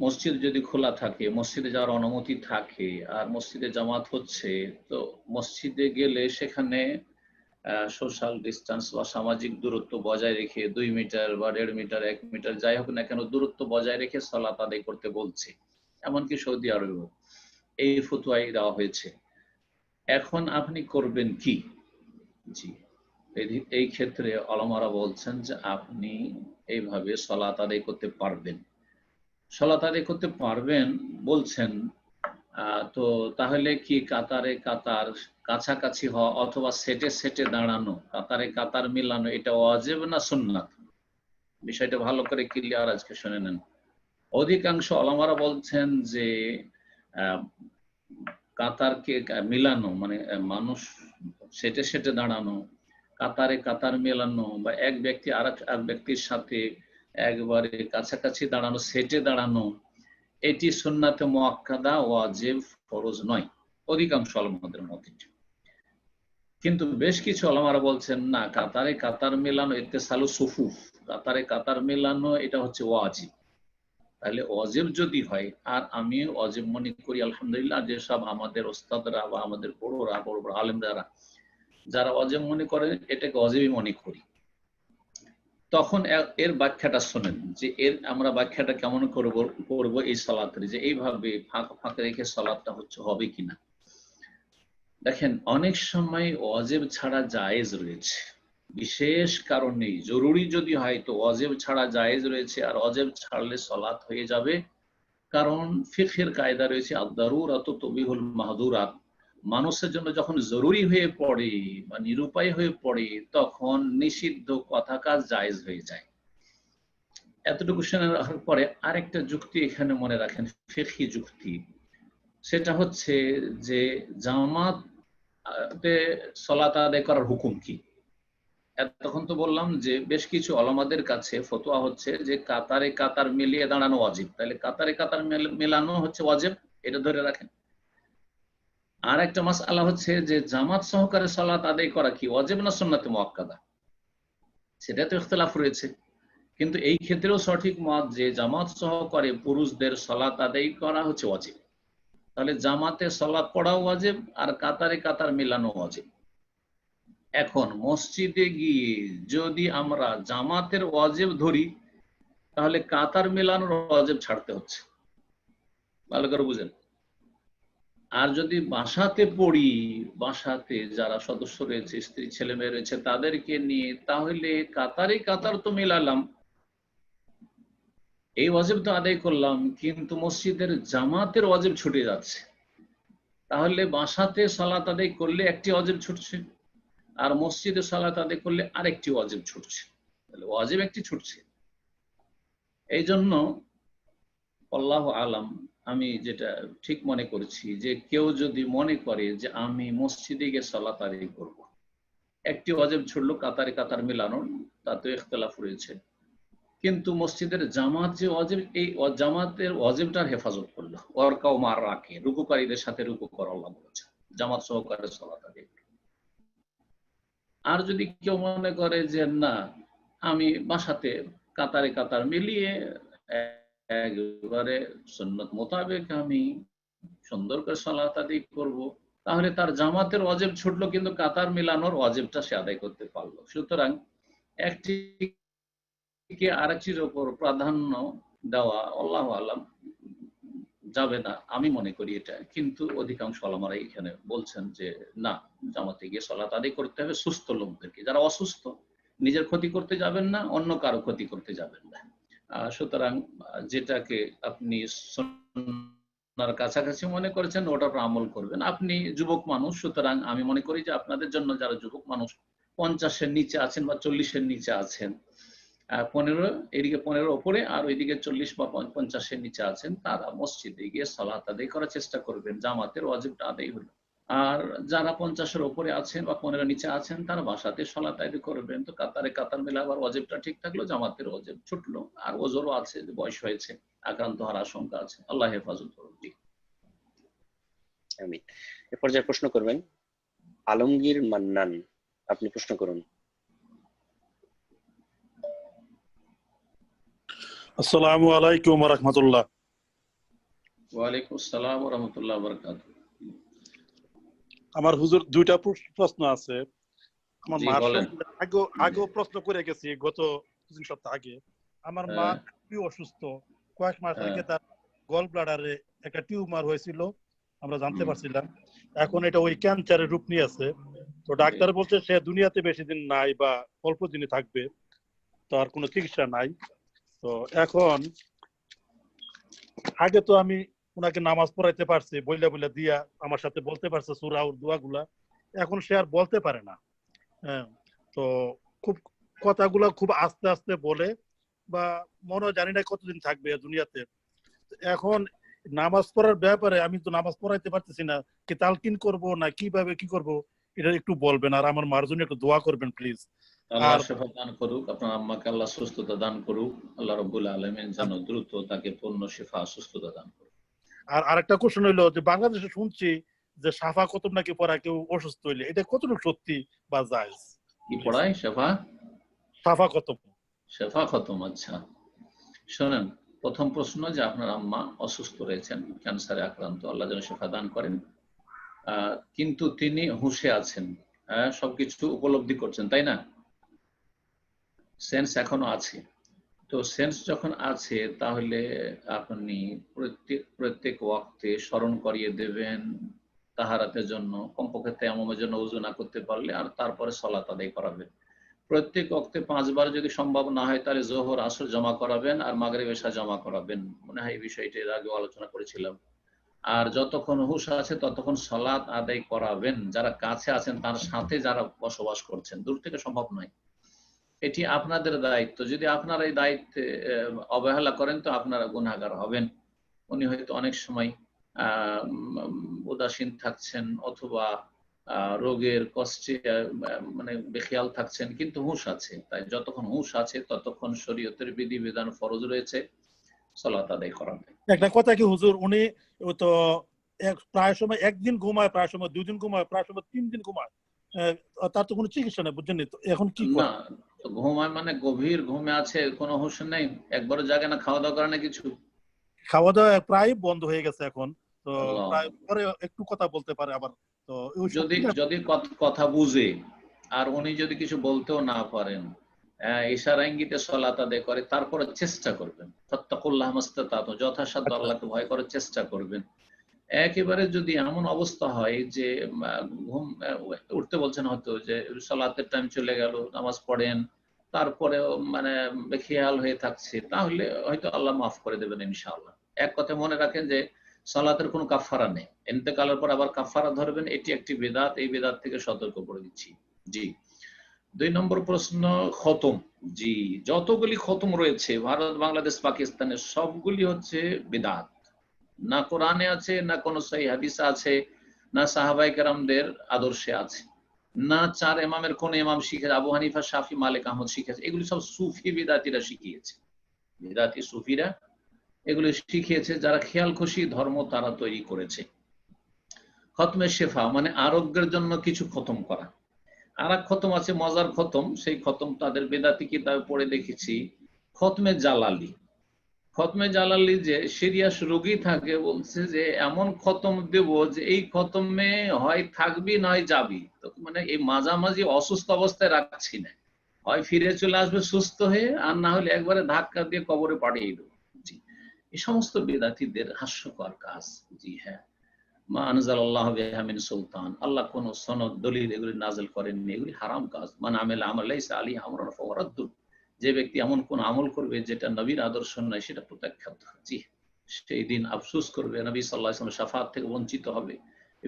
মসজিদ যদি খোলা থাকে, মসজিদে যাওয়ার অনুমতি থাকে, আর মসজিদে জামাত হচ্ছে, তো মসজিদে গেলে সেখানে সোশ্যাল ডিস্টেন্স বা সামাজিক দূরত্ব বজায় রেখে 2 মিটার বা 1.5 মিটার 1 মিটার যাই হোক না কেন দূরত্ব বজায় রেখে সালাত আদায় করতে বলছে। এমনকি সৌদি আরবেও এই ফতোয়াই দেওয়া হয়েছে। এখন আপনি করবেন কি? জি, এই ক্ষেত্রে ওলামারা বলছেন যে আপনি এইভাবে সালাত আদায় করতে পারবেন। সালাত আদায় করতে পারবেন বলছেন, তো তাহলে কি কাতারে কাতার কাছাকাছি হওয়া অথবা সেটে সেটে দাঁড়ানো, কাতারে কাতার মিলানো, এটা ওয়াজিব না সুন্নাত? বিষয়টা ভালো করে ক্লিয়ার আজকে শুনে নেন। অধিকাংশ ওলামারা বলছেন যে কাতারকে মিলানো মানে মানুষ সেটে সেটে দাঁড়ানো, কাতারে কাতার মেলানো বা এক ব্যক্তি আর এক ব্যক্তির সাথে একবারে কাছাকাছি দাঁড়ানো, সেটে দাঁড়ানো, এটি সুন্নাতে মুআক্কাদা, ওয়াজিব, ফরজ নয় অধিকাংশ ওলামাদের মতে। কিন্তু বেশ কিছু ওলামারা বলছেন না, কাতারে কাতার মেলানো ইত্তেসালু সুফুফ, কাতারে কাতার মেলানো এটা হচ্ছে ওয়াজিব। তাহলে ওয়াজিব যদি হয়, আর আমি ওয়াজিব মনে করি আলহামদুলিল্লাহ, যেসব আমাদের ওস্তাদরা বা আমাদের বড়রা বড় বড় আলেমরা যারা ওয়াজিব মনে করেন এটাকে ওয়াজিবই মনে করি, তখন এর ব্যাখ্যাটা শোনেন যে আমরা ব্যাখ্যাটা কেমন করব এই সালাতের, যে এইভাবে ফাঁকা ফাঁকা রেখে সালাতটা হবে কিনা। দেখেন, অনেক সময় ওয়াজিব ছাড়া জায়েজ রয়েছে, বিশেষ কারণে জরুরি যদি হয় তো ওয়াজিব ছাড়া জায়েজ রয়েছে, আর ওয়াজিব ছাড়লে সালাত হয়ে যাবে। কারণ ফিকহের কায়দা রয়েছে আদ-দারুরাতু তুবিহুল মাহদুরাত, মানুষের জন্য যখন জরুরি হয়ে পড়ে বা নিরুপায় হয়ে পড়ে তখন নিষিদ্ধ কথা কাজ জায়েজ হয়ে যায়। এতটুকু শুনে রাখার পরে আরেকটা যুক্তি এখানে মনে রাখেন, ফিকহি যুক্তি, সেটা হচ্ছে যে জামাতে সালাত আদায় করার হুকুম কি। এতক্ষণ তো বললাম যে বেশ কিছু ওলামাদের কাছে ফতোয়া হচ্ছে যে কাতারে কাতার মিলিয়ে দাঁড়ানো ওয়াজিব, তাহলে কাতারে কাতার মেলানো হচ্ছে ওয়াজিব, এটা ধরে রাখেন। আর একটা মাসআলা হচ্ছে যে জামাত সহকারে সালাত আদায় করা কি ওয়াজিব না সুন্নাতে মুআক্কাদা, সেটা তো ইখতিলাফ রয়েছে। কিন্তু এই ক্ষেত্রেও সঠিক মত যে জামাত সহকারে পুরুষদের সালাত আদায় করা হচ্ছে ওয়াজিব। তাহলে জামাতে সালাত পড়াও ওয়াজিব আর কাতারে কাতার মিলানো ওয়াজিব। এখন মসজিদে গিয়ে যদি আমরা জামাতের ওয়াজিব ধরি তাহলে কাতার মেলানোর ওয়াজিব ছাড়তে হচ্ছে, ভালো করে বুঝেন। আর যদি বাসাতে পড়ি, বাসাতে যারা সদস্য রয়েছে, স্ত্রী ছেলে মেয়ে রয়েছে তাদেরকে নিয়ে, তাহলে কাতারে কাতার তো মেলালাম, এই ওয়াজিব তো আদায় করলাম, কিন্তু মসজিদের জামাতের ওয়াজিব ছুটে যাচ্ছে। তাহলে বাসাতে সালাত আদায় করলে একটি ওয়াজিব ছুটছে, আর মসজিদে সালাত আদায় করলে আরেকটি ওয়াজিব ছুটছে, তাহলে ওয়াজিব একটি ছুটছে। এই জন্য আল্লাহু আলাম, আমি যেটা ঠিক মনে করছি যে কেউ যদি মনে করে যে আমি মসজিদে গিয়ে সালাত আদায় করব, একটি ওয়াজিব ছুটলো কাতারে কাতার মিলানো, তাতে ইখতিলাফ রয়েছে, কিন্তু মসজিদের জামাত যে ওয়াজিব, এই জামাতের ওয়াজিবটার হেফাজত করলো, ওয়ারকাউ মার রাখে, রুকুকারীদের সাথে রুকু করা আল্লাহ বলেছে, জামাত সহকারে সালাত আদায়। আর যদি কেউ মনে করে যে না, আমি বাসাতে কাতারে কাতার মিলিয়ে একবারে সুন্নত মোতাবেক আমি সুন্দর করে সালাত আদায় করব, তাহলে তার জামাতের ওয়াজিব ছুটলো কিন্তু কাতার মিলানোর ওয়াজিবটা সে আদায় করতে পারলো। সুতরাং একটি একটিকে আরেকটির উপর প্রাধান্য দেওয়া আল্লাহু আলাম যাবে না, আমি মনে করি এটা। কিন্তু অধিকাংশ ওলামারা এখানে বলছেন যে না, জামাতে গিয়ে সালাত আদায় করতে হবে সুস্থ লোকদেরকে। যারা অসুস্থ নিজের ক্ষতি করতে যাবেন না, অন্য কারো ক্ষতি করতে যাবেন না। সুতরাং যেটাকে আপনি সুন্নাহর কাছাকাছি মনে করেছেন ওটার উপর আমল করবেন। আপনি যুবক মানুষ, সুতরাং আমি মনে করি যে আপনাদের জন্য যারা যুবক মানুষ 50-এর নিচে আছেন বা 40-এর নিচে আছেন, 15 এদিকে 15 ওপরে আর ওইদিকে 40 বা 50-এর নিচে আছেন, তারা মসজিদে গিয়ে সালাত আদায় করার চেষ্টা করবেন, জামাতের ওয়াজিবটা আদায় হলো। আর যারা 50-এর ওপরে আছেন বা 15-এর নিচে আছেন, তারা বাসাতে সালাত আদায় করবেন। তো কাতারে কাতার মিলাবার ওয়াজিবটা ঠিক থাকলো, জামাতের ওয়াজিব ছুটলো। আর ওজোরও আছে, বয়স হয়েছে, আক্রান্ত হওয়ার আশঙ্কা আছে। আল্লাহ হেফাজত করুন। আমিন। এ পর্যায়ে প্রশ্ন করবেন আলমগীর মান্নান, আপনি প্রশ্ন করুন। আসসালামু আলাইকুম ওয়া রাহমাতুল্লাহ। ওয়া আলাইকুম আসসালাম ওয়া রাহমাতুল্লাহি ওয়া বারাকাতুহু। আমার হুজুর দুইটা প্রশ্ন আছে। আমার জি, মার বলেন। আগেও প্রশ্ন করে গেছি গত 2 সপ্তাহ আগে। আমার মা খুবই অসুস্থ, কয়েক মাস আগে তার গল ব্লাডারে একটা টিউমার হয়েছিল, আমরা জানতে পারছিলাম। এখন এটা ওই ক্যান্সারের রূপ নিয়েছে। তো ডাক্তার বলছে সে দুনিয়াতে বেশি দিন নাই বা অল্প দিনই থাকবে, তো আর কোনো চিকিৎসা নাই। তো এখন আগে তো আমি ওনাকে নামাজ পড়াইতে পারছি, বইলা বইলা দিয়া আমার সাথে বলতে পারছে সূরা ও দোয়াগুলা। এখন সে আর বলতে পারে না। হ্যাঁ, তো খুব কথাগুলো খুব আস্তে আস্তে বলে, বা মনে জানি না কতদিন থাকবে দুনিয়াতে। এখন নামাজ পড়ার ব্যাপারে আমি তো নামাজ পড়াইতে পারতেছি না, কি তালকিন করব না কিভাবে কি করব, এটা একটু বলবেন। আর আমার মার জন্য একটু দোয়া করবেন প্লিজ। আল্লাহ শিফা দান করুক, আপনার আম্মাকে আল্লাহ সুস্থতা দান করুক। আল্লাহ রাব্বুল আলামিন যেন দ্রুত তাকে পূর্ণ শিফা সুস্থতা দান করুক। আর আরেকটা কোশ্চেন হইলো যে বাংলাদেশে শুনছি যে সাফা খতম নাকি পড়া কেউ অসুস্থ হইলে, এটা কতটুকু সত্যি বা জায়েজ? কি পড়ায়? শিফা সাফা খতম। শিফা খতম। আচ্ছা, শোনেন, প্রথম প্রশ্ন যে আপনার আম্মা অসুস্থ রয়েছেন, ক্যান্সারে আক্রান্ত, আল্লাহ যেন শিফা দান করেন। কিন্তু তিনি হুঁশে আছেন, সবকিছু উপলব্ধি করছেন, তাই না? সেন্স এখনো আছে। তো সেন্স যখন আছে তাহলে আপনি প্রত্যেক ওয়াক্তে স্মরণ করিয়ে দেবেন তাহারাতের জন্য, কমপক্ষে তায়াম্মুমের জন্য ওযু না করতে পারলে, আর তারপরে সালাত আদায় করাবেন। প্রত্যেক ওয়াক্তে 5 বার যদি সম্ভব না হয় তাহলে যোহর আসর জমা করাবেন আর মাগরিব এশা জমা করাবেন। মনে হয় এই বিষয়টি এর আগে আলোচনা করেছিলাম। আর যতক্ষণ হুঁশ আছে ততক্ষণ সালাত আদায় করাবেন। যারা কাছে আছেন তার সাথে যারা বসবাস করছেন, দূর থেকে সম্ভব নয়। এটি আপনাদের দায়িত্ব। যদি আপনারা এই দায়িত্বে অবহেলা করেন তো আপনারা গুনাহগার হবেন। উনি হয়তো অনেক সময় উদাসীন থাকছেন অথবা রোগের কষ্টে মানে বেখেয়াল থাকছেন, কিন্তু হুঁশ আছে। তাই যতক্ষণ হুঁশ আছে ততক্ষণ শরীয়তের বিধিবিধান ফরজ রয়েছে, সালাত আদায় করা। একটা কথা কি হুজুর, উনি তো প্রায় সময় একদিন ঘুমায়, প্রায় সময় 2 দিন ঘুমায়, প্রায় সময় 3 দিন ঘুমায়, তার তো কোনো চিকিৎসা নেই, বুঝছেন? তো এখন কি না, ঘুমায় মানে গভীর ঘুমে আছে, কোনো হুঁশ নেই, একবারও জাগে না, খাওয়া দাওয়া করে না কিছু? খাওয়া দাওয়া প্রায় বন্ধ হয়ে গেছে এখন, তো প্রায় পরে একটু কথা বলতে পারে আবার। তো যদি কথা বুঝে আর উনি যদি কিছু বলতেও না পারেন, ইশারা ইঙ্গিতে সালাত আদায় করে, তারপরে চেষ্টা করবেন ফাত্তাকুল্লাহ মাসতাতাতু, যথাসাধ্য আল্লাহকে ভয় করার চেষ্টা করবেন। একেবারে যদি এমন অবস্থা হয় যে ঘুম উঠতে বলছেন, হয়তো যে সালাতের টাইম চলে গেল, নামাজ পড়েন, তারপরে মানে বেখেয়াল হয়ে থাকছে, তাহলে হয়তো আল্লাহ মাফ করে দেবেন ইনশাআল্লাহ। এক কথা মনে রাখেন যে সালাতের কোনো কাফারা নেই, ইন্তেকালের পর আবার কাফারা ধরবেন, এটি একটি বিদআত। এই বিদআত থেকে সতর্ক করে দিচ্ছি। জি। 2 নম্বর প্রশ্ন, খতম। জি, যতগুলি খতম রয়েছে ভারত, বাংলাদেশ, পাকিস্তানের, সবগুলি হচ্ছে বিদআত। না কোরআনে আছে, না কোনো সহিহ হাদিসে আছে, না সাহাবায়ে কেরামদের আদর্শে আছে, না 4 ইমামের কোন ইমাম শিখেছে, আবু হানিফা, শাফি, মালিক, আহমদ শিখেছে। এগুলি সব সুফি বিদআতিরা শিখিয়েছে। বিদআতি সুফিরা এগুলো শিখিয়েছে, যারা খেয়াল খুশি ধর্ম তারা তৈরি করেছে। খতমে শেফা মানে আরোগ্যের জন্য কিছু খতম করা। আর এক খতম আছে মজার খতম, সেই খতম তাদের বেদাতি কিতাবে পড়ে দেখেছি, খতমে জালালি। খতমে জালালি যে সিরিয়াস রোগী থাকে, বলছে যে এমন খতম দেব যে এই খতমে হয় থাকবি নয় যাবি, তো মানে এই মাঝামাঝি অসুস্থ অবস্থায় রাখছি না, হয় ফিরে চলে আসবে সুস্থ হয়ে, আর না হলে একবারে ধাক্কা দিয়ে কবরে পাঠিয়ে দেবো। জি, এই সমস্ত বিদাতিদের হাস্যকর কাজ। জি হ্যাঁ, মা আনজালাল্লাহু বিহা মিন সুলতান, আল্লাহ কোন সনদ দলিল এগুলি নাযিল করেননি, এগুলি হারাম কাজ। মান আমিলা আমালান লাইসা আলাইহি আমরুনা ফাহুয়া রাদ্দুন, যে ব্যক্তি এমন কোন আমল করবে যেটা নবীর আদর্শ নয়, সেটা প্রত্যাখ্যাত। জি, সেই দিন আফসোস করবে, নবী সাল্লাল্লাহু আলাইহি ওয়াসাল্লাম শাফাআত থেকে বঞ্চিত হবে,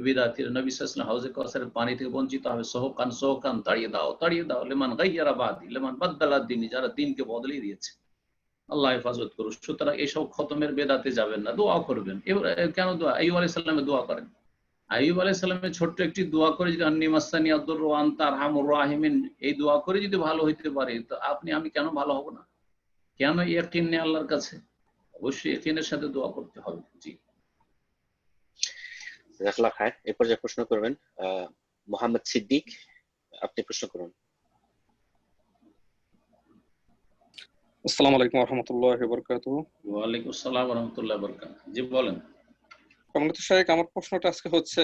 বিদাতিরা নবী সাল্লাল্লাহু আলাইহি ওয়াসাল্লাম হাউজে কাউসারের পানি থেকে বঞ্চিত হবে। সোহকান সোহকান, তাড়িয়ে দাও লিমান গায়্যারা বাদি লিমান বাদদালা দ্বীন, যারা দ্বীনকে বদলে দিয়েছে। আল্লাহ হেফাজত করুন। সুতরাং এইসব খতমের বেদাতে যাবেন না, দোয়া করবেন। এবার কেন দোয়া? আইয়ুব আলাইহিস সালামের দোয়া করেন। আইয়ুব আলাইহিস সালামের ছোট্ট একটি দোয়া করে যদি আন্নী মাসানি আদ-দুররু ওয়া আনতা আরহামুর রাহিমিন, এই দোয়া করে যদি ভালো হইতে পারে, তো আপনি আমি কেন ভালো হব না? কেন ইয়াকিন নেই আল্লাহর কাছে? অবশ্যই ইয়াকিনের সাথে দোয়া করতে হবে। জি, জাযাকাল্লাহ খায়ের। এরপর যে প্রশ্ন করবেন মোহাম্মদ সিদ্দিক, আপনি প্রশ্ন করুন। আসসালামু আলাইকুম ওয়া রাহমাতুল্লাহি ওয়া বারাকাতুহু। ওয়া আলাইকুম আসসালাম ওয়া রাহমাতুল্লাহি ওয়া বারাকাতুহু। জি বলেন। কমিউনিটি শাইখ, আমার প্রশ্নটা আজকে হচ্ছে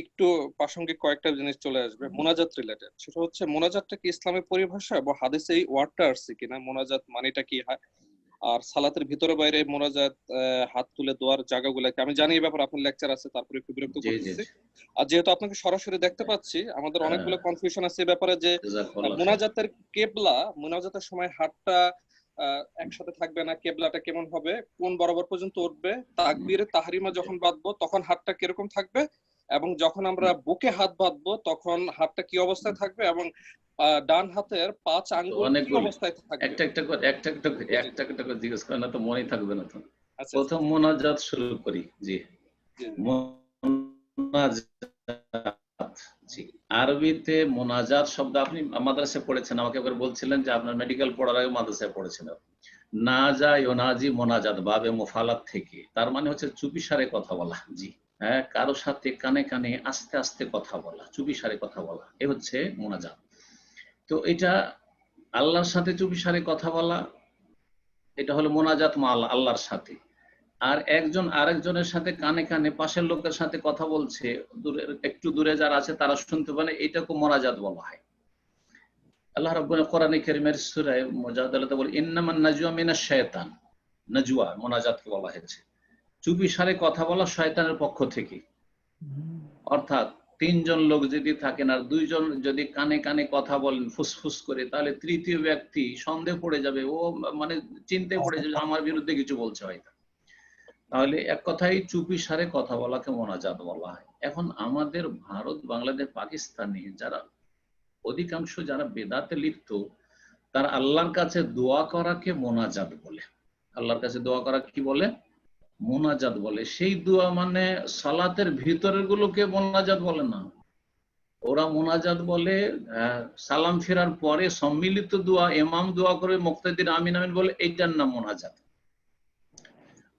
একটু প্রাসঙ্গিক কয়েকটা জিনিস চলে আসবে মোনাজাত রিলেটেড। সেটা হচ্ছে মোনাজাতটা কি ইসলামের পরিভাষা বা হাদিসে এই ওয়ার্ডটা আসছে কিনা, মোনাজাত মানেটা কি হয়, আর সালাতের ভিতরে বাইরে মোনাজাত হাত তুলে দোয়ার জায়গাগুলোকে আমি জানি এই ব্যাপারে আপনার লেকচার আছে, তারপরে একটু বিরক্ত করতেছি। আর যেহেতু আপনাকে সরাসরি দেখতে পাচ্ছি, আমাদের অনেকগুলো কনফিউশন আছে এই ব্যাপারে যে মোনাজাতের কেবলা, মোনাজাতের সময় হাতটা একসাথে থাকবে না, কেবলাটা কেমন হবে, কোন বরাবর পর্যন্ত উঠবে, তাকবীরে তাহরিমা যখন বাঁধবো তখন হাতটা কিরকম থাকবে, এবং যখন আমরা বুকে হাত বাঁধবো তখন হাতটা কি অবস্থায় থাকবে, এবং ডান হাতের 5 আঙ্গুল কি অবস্থায় থাকবে। একটা করে জিজ্ঞেস করেন না তো মনেই থাকবে না তো। প্রথম মোনাজাত শুরু করি। জি, জি, আরবিতে মোনাজাত শব্দ আপনি মাদ্রাসায় পড়েছেন, আমাকে একবার বলছিলেন যে আপনার মেডিকেল পড়ার আগে মাদ্রাসায় পড়েছেন। নাজা ইউনাজি মোনাজাত বাবে মুফালাত থেকে, তার মানে হচ্ছে চুপিসারে কথা বলা। জি হ্যাঁ, কারো সাথে কানে কানে আস্তে আস্তে কথা বলা, চুপিসারে কথা বলা, এ হচ্ছে মোনাজাত। তো এটা আল্লাহর সাথে চুপিসারে কথা বলা, এটা হলো মোনাজাত মা আল্লাহর সাথে। আর একজন আরেকজনের সাথে কানে কানে পাশের লোকের সাথে কথা বলছে, একটু দূরে যারা আছে তারা শুনতে পারে, এটাকে মোনাজাত বলা হয়। আল্লাহ রাব্বুল কোরআনে কারীমের সূরা মুজাদালাতে বলে ইন্নামান নাজওয়া মিনাশ শায়তান, নাজওয়া মোনাজাতকে বলা হয়েছে চুপিসারে কথা বলা শয়তানের পক্ষ থেকে। অর্থাৎ 3 জন লোক যদি থাকেন আর 2 জন যদি কানে কানে কথা বলেন ফুসফুস করে, তাহলে তৃতীয় ব্যক্তি সন্দেহ পড়ে যাবে, ও মানে চিন্তায় পড়ে যাবে আমার বিরুদ্ধে কিছু বলছে হয়তো। তাহলে এক কথায় চুপিসারে কথা বলাকে মোনাজাত বলা হয়। এখন আমাদের ভারত, বাংলাদেশ, পাকিস্তানে যারা অধিকাংশ যারা বেদাতে লিপ্ত, তারা আল্লাহর কাছে দোয়া করাকে মোনাজাত বলে। আল্লাহর কাছে দোয়া করা কি বলে? মোনাজাত বলে। সেই দোয়া মানে সালাতের ভিতরের গুলোকে মোনাজাত বলে না, ওরা মোনাজাত বলে সালাম ফেরার পরে সম্মিলিত দোয়া, ইমাম দোয়া করে মুক্তাদির আমিন আমিন বলে, এইটার নাম মোনাজাত।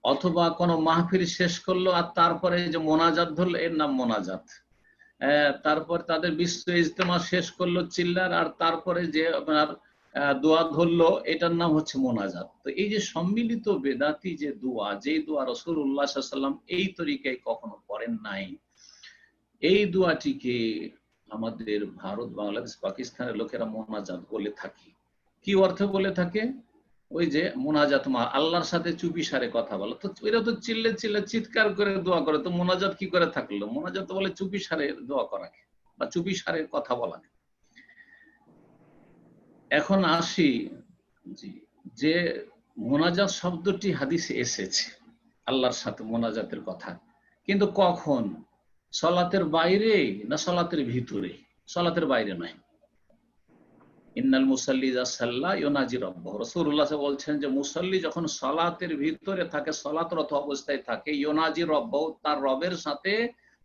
অথবা কোনো মাহফিল শেষ করলো আর তারপরে যে মোনাজাত ধরলো, এর নাম মোনাজাত। তারপর তাদের বিশ্ব ইজতেমা শেষ করলো চিল্লার, আর তারপরে যে আপনার দোয়া ধরলো, এটার নাম হচ্ছে মোনাজাত। তো এই যে সম্মিলিত বেদাতি যে দোয়া, যে দোয়া রাসূলুল্লাহ সাল্লাল্লাহু আলাইহি ওয়াসাল্লাম এই তরিকায় কখনো করেন নাই, এই দোয়াটিকে আমাদের ভারত, বাংলাদেশ, পাকিস্তানের লোকেরা মোনাজাত বলে থাকে। কি অর্থে বলে থাকে? ওই যে মোনাজাত মা আল্লাহর সাথে চুপিসারে কথা বলা। তো এরা তো চিল্লে চিল্লে চিৎকার করে দোয়া করে, তো মোনাজাত কি করে থাকলো? মোনাজাত বলে চুপিসারে দোয়া করাকে বা চুপিসারে কথা বলাকে। এখন আসি যে মোনাজাত শব্দটি হাদিসে এসেছে আল্লাহর সাথে মোনাজাতের কথা, কিন্তু কখন? সালাতের বাইরে না সালাতের ভিতরে? সালাতের বাইরে নয়। ইন্নাল মুসাল্লি ইযা সাল্লা ইউনাজি রাব্বাহু, রাসূলুল্লাহ বলছেন যে মুসাল্লি যখন সালাতের ভিতরে থাকে, সালাতরত অবস্থায় থাকে, ইউনাজি রাব্বাহু, তার রবের সাথে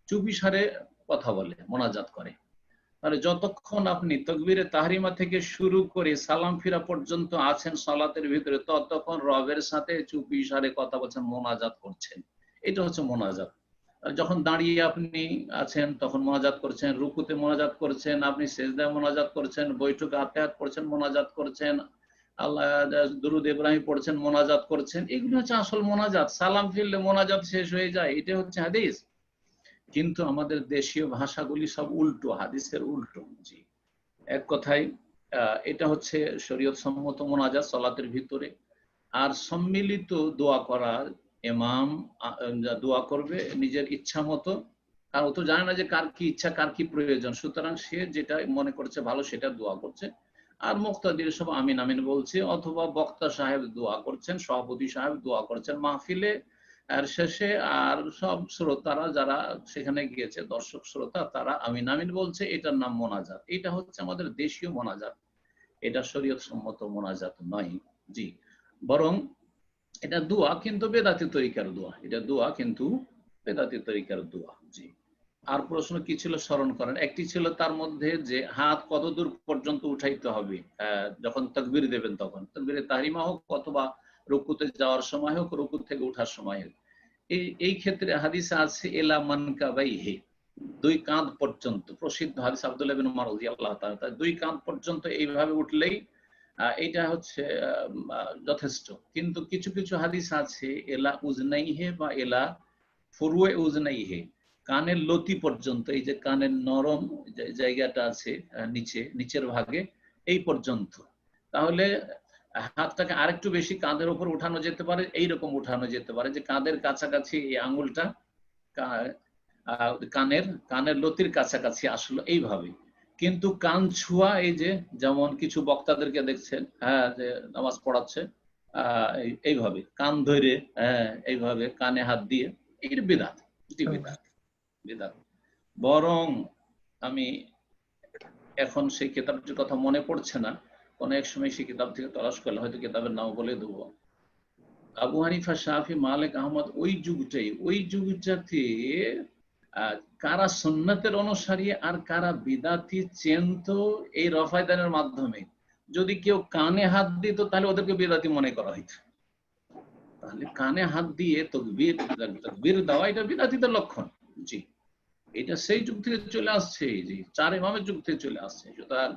চুপিসারে কথা বলে, মোনাজাত করে। তাহলে যতক্ষণ আপনি তাকবীরে তাহরিমা থেকে শুরু করে সালাম ফিরা পর্যন্ত আছেন সালাতের ভিতরে, ততক্ষণ রবের সাথে চুপিসারে কথা বলছেন, মোনাজাত করছেন। এটা হচ্ছে মোনাজাত। যখন দাঁড়িয়ে আপনি আছেন তখন মোনাজাত করছেন, রুকুতে মোনাজাত করছেন, আপনি সেজদায় মোনাজাত করছেন, বৈঠকে আত্তাহিয়াত পড়ছেন, মোনাজাত করছেন, আল্লাহ দুরুদ ইব্রাহিম পড়ছেন, মোনাজাত করছেন। এগুলো হচ্ছে আসল মোনাজাত। সালাম ফিরলে মোনাজাত শেষ হয়ে যায়, এটা হচ্ছে হাদিস। কিন্তু আমাদের দেশীয় ভাষাগুলি সব উল্টো, হাদিসের উল্টো। জি, এক কথায় এটা হচ্ছে শরীয়ত সম্মত মোনাজাত সালাতের ভিতরে। আর সম্মিলিত দোয়া করা, ইমাম দোয়া করবে নিজের ইচ্ছা মতো, আর ও তো জানে না যে কার কি ইচ্ছা কার কি প্রয়োজন, সুতরাং সে যেটা মনে করছে ভালো সেটা দোয়া করছে। আর মুক্তাদির সব আমিন আমিন বলছে, অথবা বক্তা সাহেব দোয়া করছেন, সভাপতি সাহেব দোয়া করছেন মাহফিলে আর শেষে, আর সব শ্রোতারা যারা সেখানে গিয়েছে দর্শক শ্রোতা তারা আমিন আমিন বলছে। এটার নাম মোনাজাত। এটা হচ্ছে আমাদের দেশীয় মোনাজাত, এটা শরীয়ত সম্মত মোনাজাত নয়। জি, বরং এটা দোয়া, কিন্তু বেদাতি তরিকার দোয়া। এটা দোয়া কিন্তু বেদাতি তরিকার দোয়া। জি, আর প্রশ্ন কি ছিল স্মরণ করেন? একটি ছিল তার মধ্যে যে হাত কত দূর পর্যন্ত উঠাইতে হবে যখন তাকবীর দেবেন, তখন তাকবীরে তাহরিমা হোক অথবা রুকুতে যাওয়ার সময় হোক, রুকু থেকে ওঠার সময় হোক। এই ক্ষেত্রে হাদিসে আছে এলা মানকাবাইহি, দুই কাঁধ পর্যন্ত। প্রসিদ্ধ হাদিস আব্দুল্লাহ বিন উমর রাদিয়াল্লাহু তাআলা, দুই কাঁধ পর্যন্ত এইভাবে উঠলেই এটা হচ্ছে যথেষ্ট। কিন্তু কিছু কিছু হাদিস আছে এলা উজনাইহে বা এলা ফুরুয়ে উজনাইহে, কানের লতি পর্যন্ত, এই যে কানের নরম জায়গাটা আছে নিচের ভাগে এই পর্যন্ত। তাহলে হাতটাকে আরেকটু বেশি কাঁধের উপর উঠানো যেতে পারে, এইরকম উঠানো যেতে পারে যে কাঁধের কাছাকাছি এই আঙুলটা কানের লতির কাছাকাছি আসলো, এইভাবে। কিন্তু কান ছুয়া, এই যে যেমন কিছু বক্তাদেরকে দেখছেন যে নামাজ পড়াচ্ছে এইভাবে কান ধরে, এইভাবে কানে হাত দিয়ে, এর বিদআত, এটি বিদআত। বরং আমি এখন সেই কিতাবটির কথা মনে পড়ছে না, কোন এক সময় সেই কিতাব থেকে তলাশ করলে হয়তো কিতাবের নাম বলে দেবো। আবু হানিফা, শাফি, মালিক, আহমদ ওই যুগটাতে কারা সুন্নাতের অনুসারী আর কারা বিদাতি চেনত এই রফায়দানের মাধ্যমে। যদি কেউ কানে হাত দিত তাহলে ওদেরকে বিদাতি মনে করা হইত। তাহলে কানে হাত দিয়ে তাকবীর দেওয়া এটা বিদাতিদের লক্ষণ। জি, এটা সেই যুগ থেকে চলে আসছে, জি, চার ইমামের যুগ থেকে চলে আসছে। সুতরাং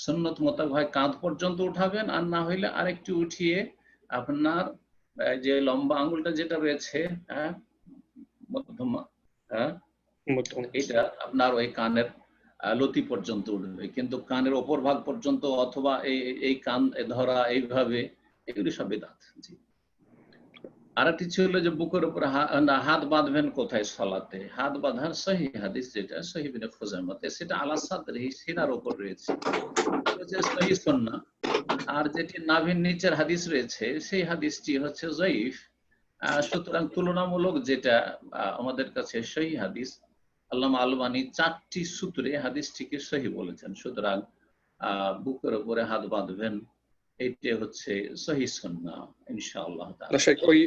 সুন্নত মোতাবেক হয় কাঁধ পর্যন্ত উঠাবেন, আর না হইলে আরেকটু উঠিয়ে আপনার যে লম্বা আঙ্গুলটা যেটা রয়েছে মধ্যমা, এটা আপনার ওই কানের লতি পর্যন্ত উঠবে, কিন্তু কানের ওপর ভাগ পর্যন্ত অথবা এই কান ধরা এইভাবে, এগুলি সব বিদআত। জি, আরেকটি ছিল যে বুকের উপর হাত বাঁধবেন কোথায় সালাতে। হাত বাঁধার সহি হাদিস যেটা সহি ইবনে খুজাইমাতে, সেটা আলা সাদরিহি, সিনার উপর রয়েছে, সহি সুন্নাহ। আর যেটি নাভির নিচের হাদিস রয়েছে সেই হাদিসটি হচ্ছে যায়িফ। সুতরাং তুলনামূলক যেটা আমাদের কাছে সহি হাদিস, আল্লামা আলবানী 4টি সূত্রে হাদিসটিকে সহি বলেছেন। সুতরাং বুকের উপরে হাত বাঁধবেন, এইটা হচ্ছে সহি সুন্নাহ ইনশাআল্লাহ তাআলা। ওই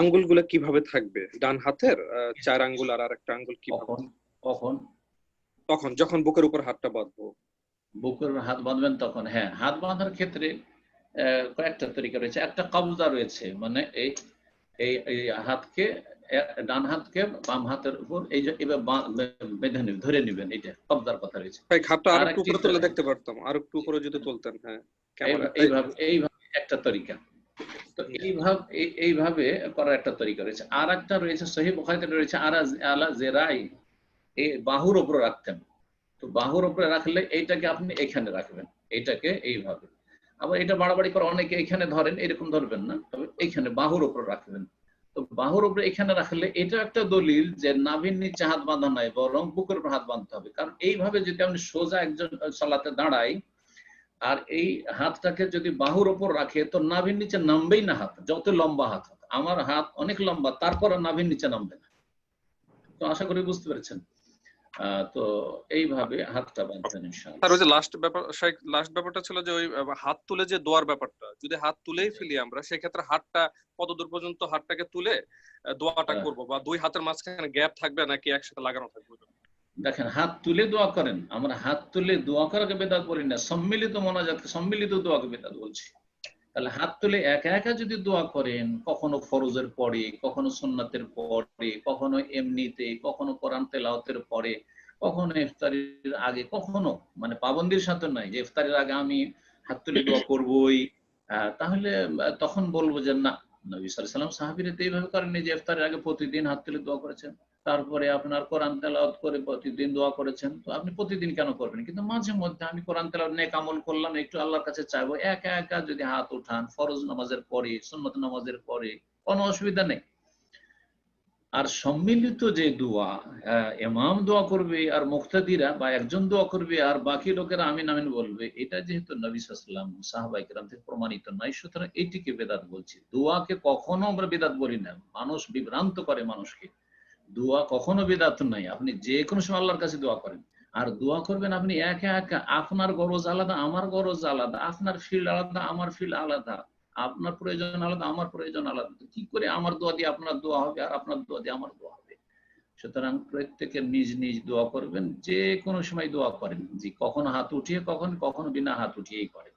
আঙ্গুলগুলো কিভাবে থাকবে? ডান হাতের 4 আঙ্গুল আর আরেকটা আঙ্গুল কিভাবে? তখন যখন বুকের উপর হাতটা বাঁধবো, বুকের হাত বাঁধবেন তখন, হ্যাঁ, হাত বাঁধার ক্ষেত্রে কয়েকটা তরিকা রয়েছে। একটা কবজা রয়েছে, মানে এই হাতকে, ডান হাতকে বাম হাতের উপর এই যে এবার বেঁধে নেবেন, ধরে নেবেন, এটা কবজার কথা রয়েছে। ভাই হাতটা আরেকটু উপরে তুলে দেখতে পারতাম, আরেকটু উপরে যদি তুলতেন। হ্যাঁ, এইভাবে একটা তরিকা। তো এইভাবে করার একটা তরিকা রয়েছে। আর একটা রয়েছে সহিহ বুখারীতে রয়েছে আলা জেরাই, এই বাহুর উপরে রাখতেন। তো বাহুর উপরে রাখলে এইটাকে আপনি এখানে রাখবেন, এইটাকে এইভাবে। আবার এটা বাড়াবাড়ি করে অনেকে এখানে ধরেন, এরকম ধরবেন না, তবে এইখানে বাহুর উপর রাখবেন। তো বাহুর উপরে এখানে রাখলে এটা একটা দলিল যে নাভির নিচে হাত বাঁধা নাই, বরং বুকের উপর হাত বাঁধতে হবে। কারণ এইভাবে যদি আপনি সোজা একজন সালাতে দাঁড়াই আর এই হাতটাকে যদি বাহুর উপর রাখে, তো নাভির নিচে নামবেই না হাত, যত লম্বা হাত। আমার হাত অনেক লম্বা, তারপর নাভির নিচে নামবে না। তো আশা করি বুঝতে পেরেছেন। তো এইভাবে হাতটা বাঁধবেন ইনশাআল্লাহ। আর ওই যে লাস্ট ব্যাপারটা ছিল যে ওই হাত তুলে যে দোয়ার ব্যাপারটা, যদি হাত তুলেই ফেলি আমরা, সেক্ষেত্রে হাতটা কত দূর পর্যন্ত হাতটাকে তুলে দোয়াটা করব, বা দুই হাতের মাঝখানে গ্যাপ থাকবে নাকি একসাথে লাগানো থাকবে? দেখেন, হাত তুলে দোয়া করেন, আমরা হাত তুলে দোয়া করাকে বেদাত বলি না, সম্মিলিত মোনাজাত, সম্মিলিত দোয়াকে বেদাত বলছি। তাহলে হাত তুলে একা একা যদি দোয়া করেন, কখনো ফরজের পরে, কখনো সুন্নাতের পরে, কখনো এমনিতে, কখনো কোরআন তেলাওয়াতের পরে, কখনো ইফতারির আগে, কখনো মানে পাবন্দির সাথে নয় যে ইফতারির আগে আমি হাত তুলে দোয়া করবই, তাহলে তখন বলবো যে না, নবী সাল্লাল্লাহু আলাইহি ওয়াসাল্লাম সাহাবীরা তো এইভাবে করেননি যে ইফতারের আগে প্রতিদিন হাত তুলে দোয়া করেছেন। তারপরে আপনার কোরআন তেলাওয়াত করে প্রতিদিন দোয়া করেছেন, তো আপনি প্রতিদিন কেন করবেন? কিন্তু মাঝে মধ্যে আমি কোরআন তেলাওয়াত নেক আমল করলাম, একটু আল্লাহর কাছে চাইবো, একা একা যদি হাত উঠান ফরজ নামাজের পরে, সুন্নত নামাজের পরে, কোনো অসুবিধা নেই। আর সম্মিলিত যে দোয়া, ইমাম দোয়া করবে আর মুক্তাদিরা বা একজন দোয়া করবে আর বাকি লোকেরা আমিন আমিন বলবে, এটা যেহেতু নবী সাল্লাল্লাহু আলাইহি ওয়াসাল্লাম সাহাবায়ে কেরাম থেকে প্রমাণিত নয়, সুতরাং এইটিকে বেদাত বলছি। দোয়াকে কখনো আমরা বেদাত বলি না, মানুষ বিভ্রান্ত করে মানুষকে। দোয়া কখনো বেদাত নাই, আপনি যে কোনো সময় আল্লাহর কাছে দোয়া করেন। আর দোয়া করবেন আপনি একা একা, আপনার গরজ আলাদা আমার গরজ আলাদা, আপনার ফিল্ড আলাদা আমার ফিল্ড আলাদা, আপনার প্রয়োজন আলাদা আমার প্রয়োজন আলাদা, কি করে আমার দোয়া দিয়ে আপনার দোয়া হবে আর আপনার দোয়া দিয়ে আমার দোয়া হবে? সুতরাং প্রত্যেকের নিজ নিজ দোয়া করবেন, যে কোনো সময় দোয়া করেন, যে কখনো হাত উঠিয়ে কখনো বিনা হাত উঠিয়েই করেন।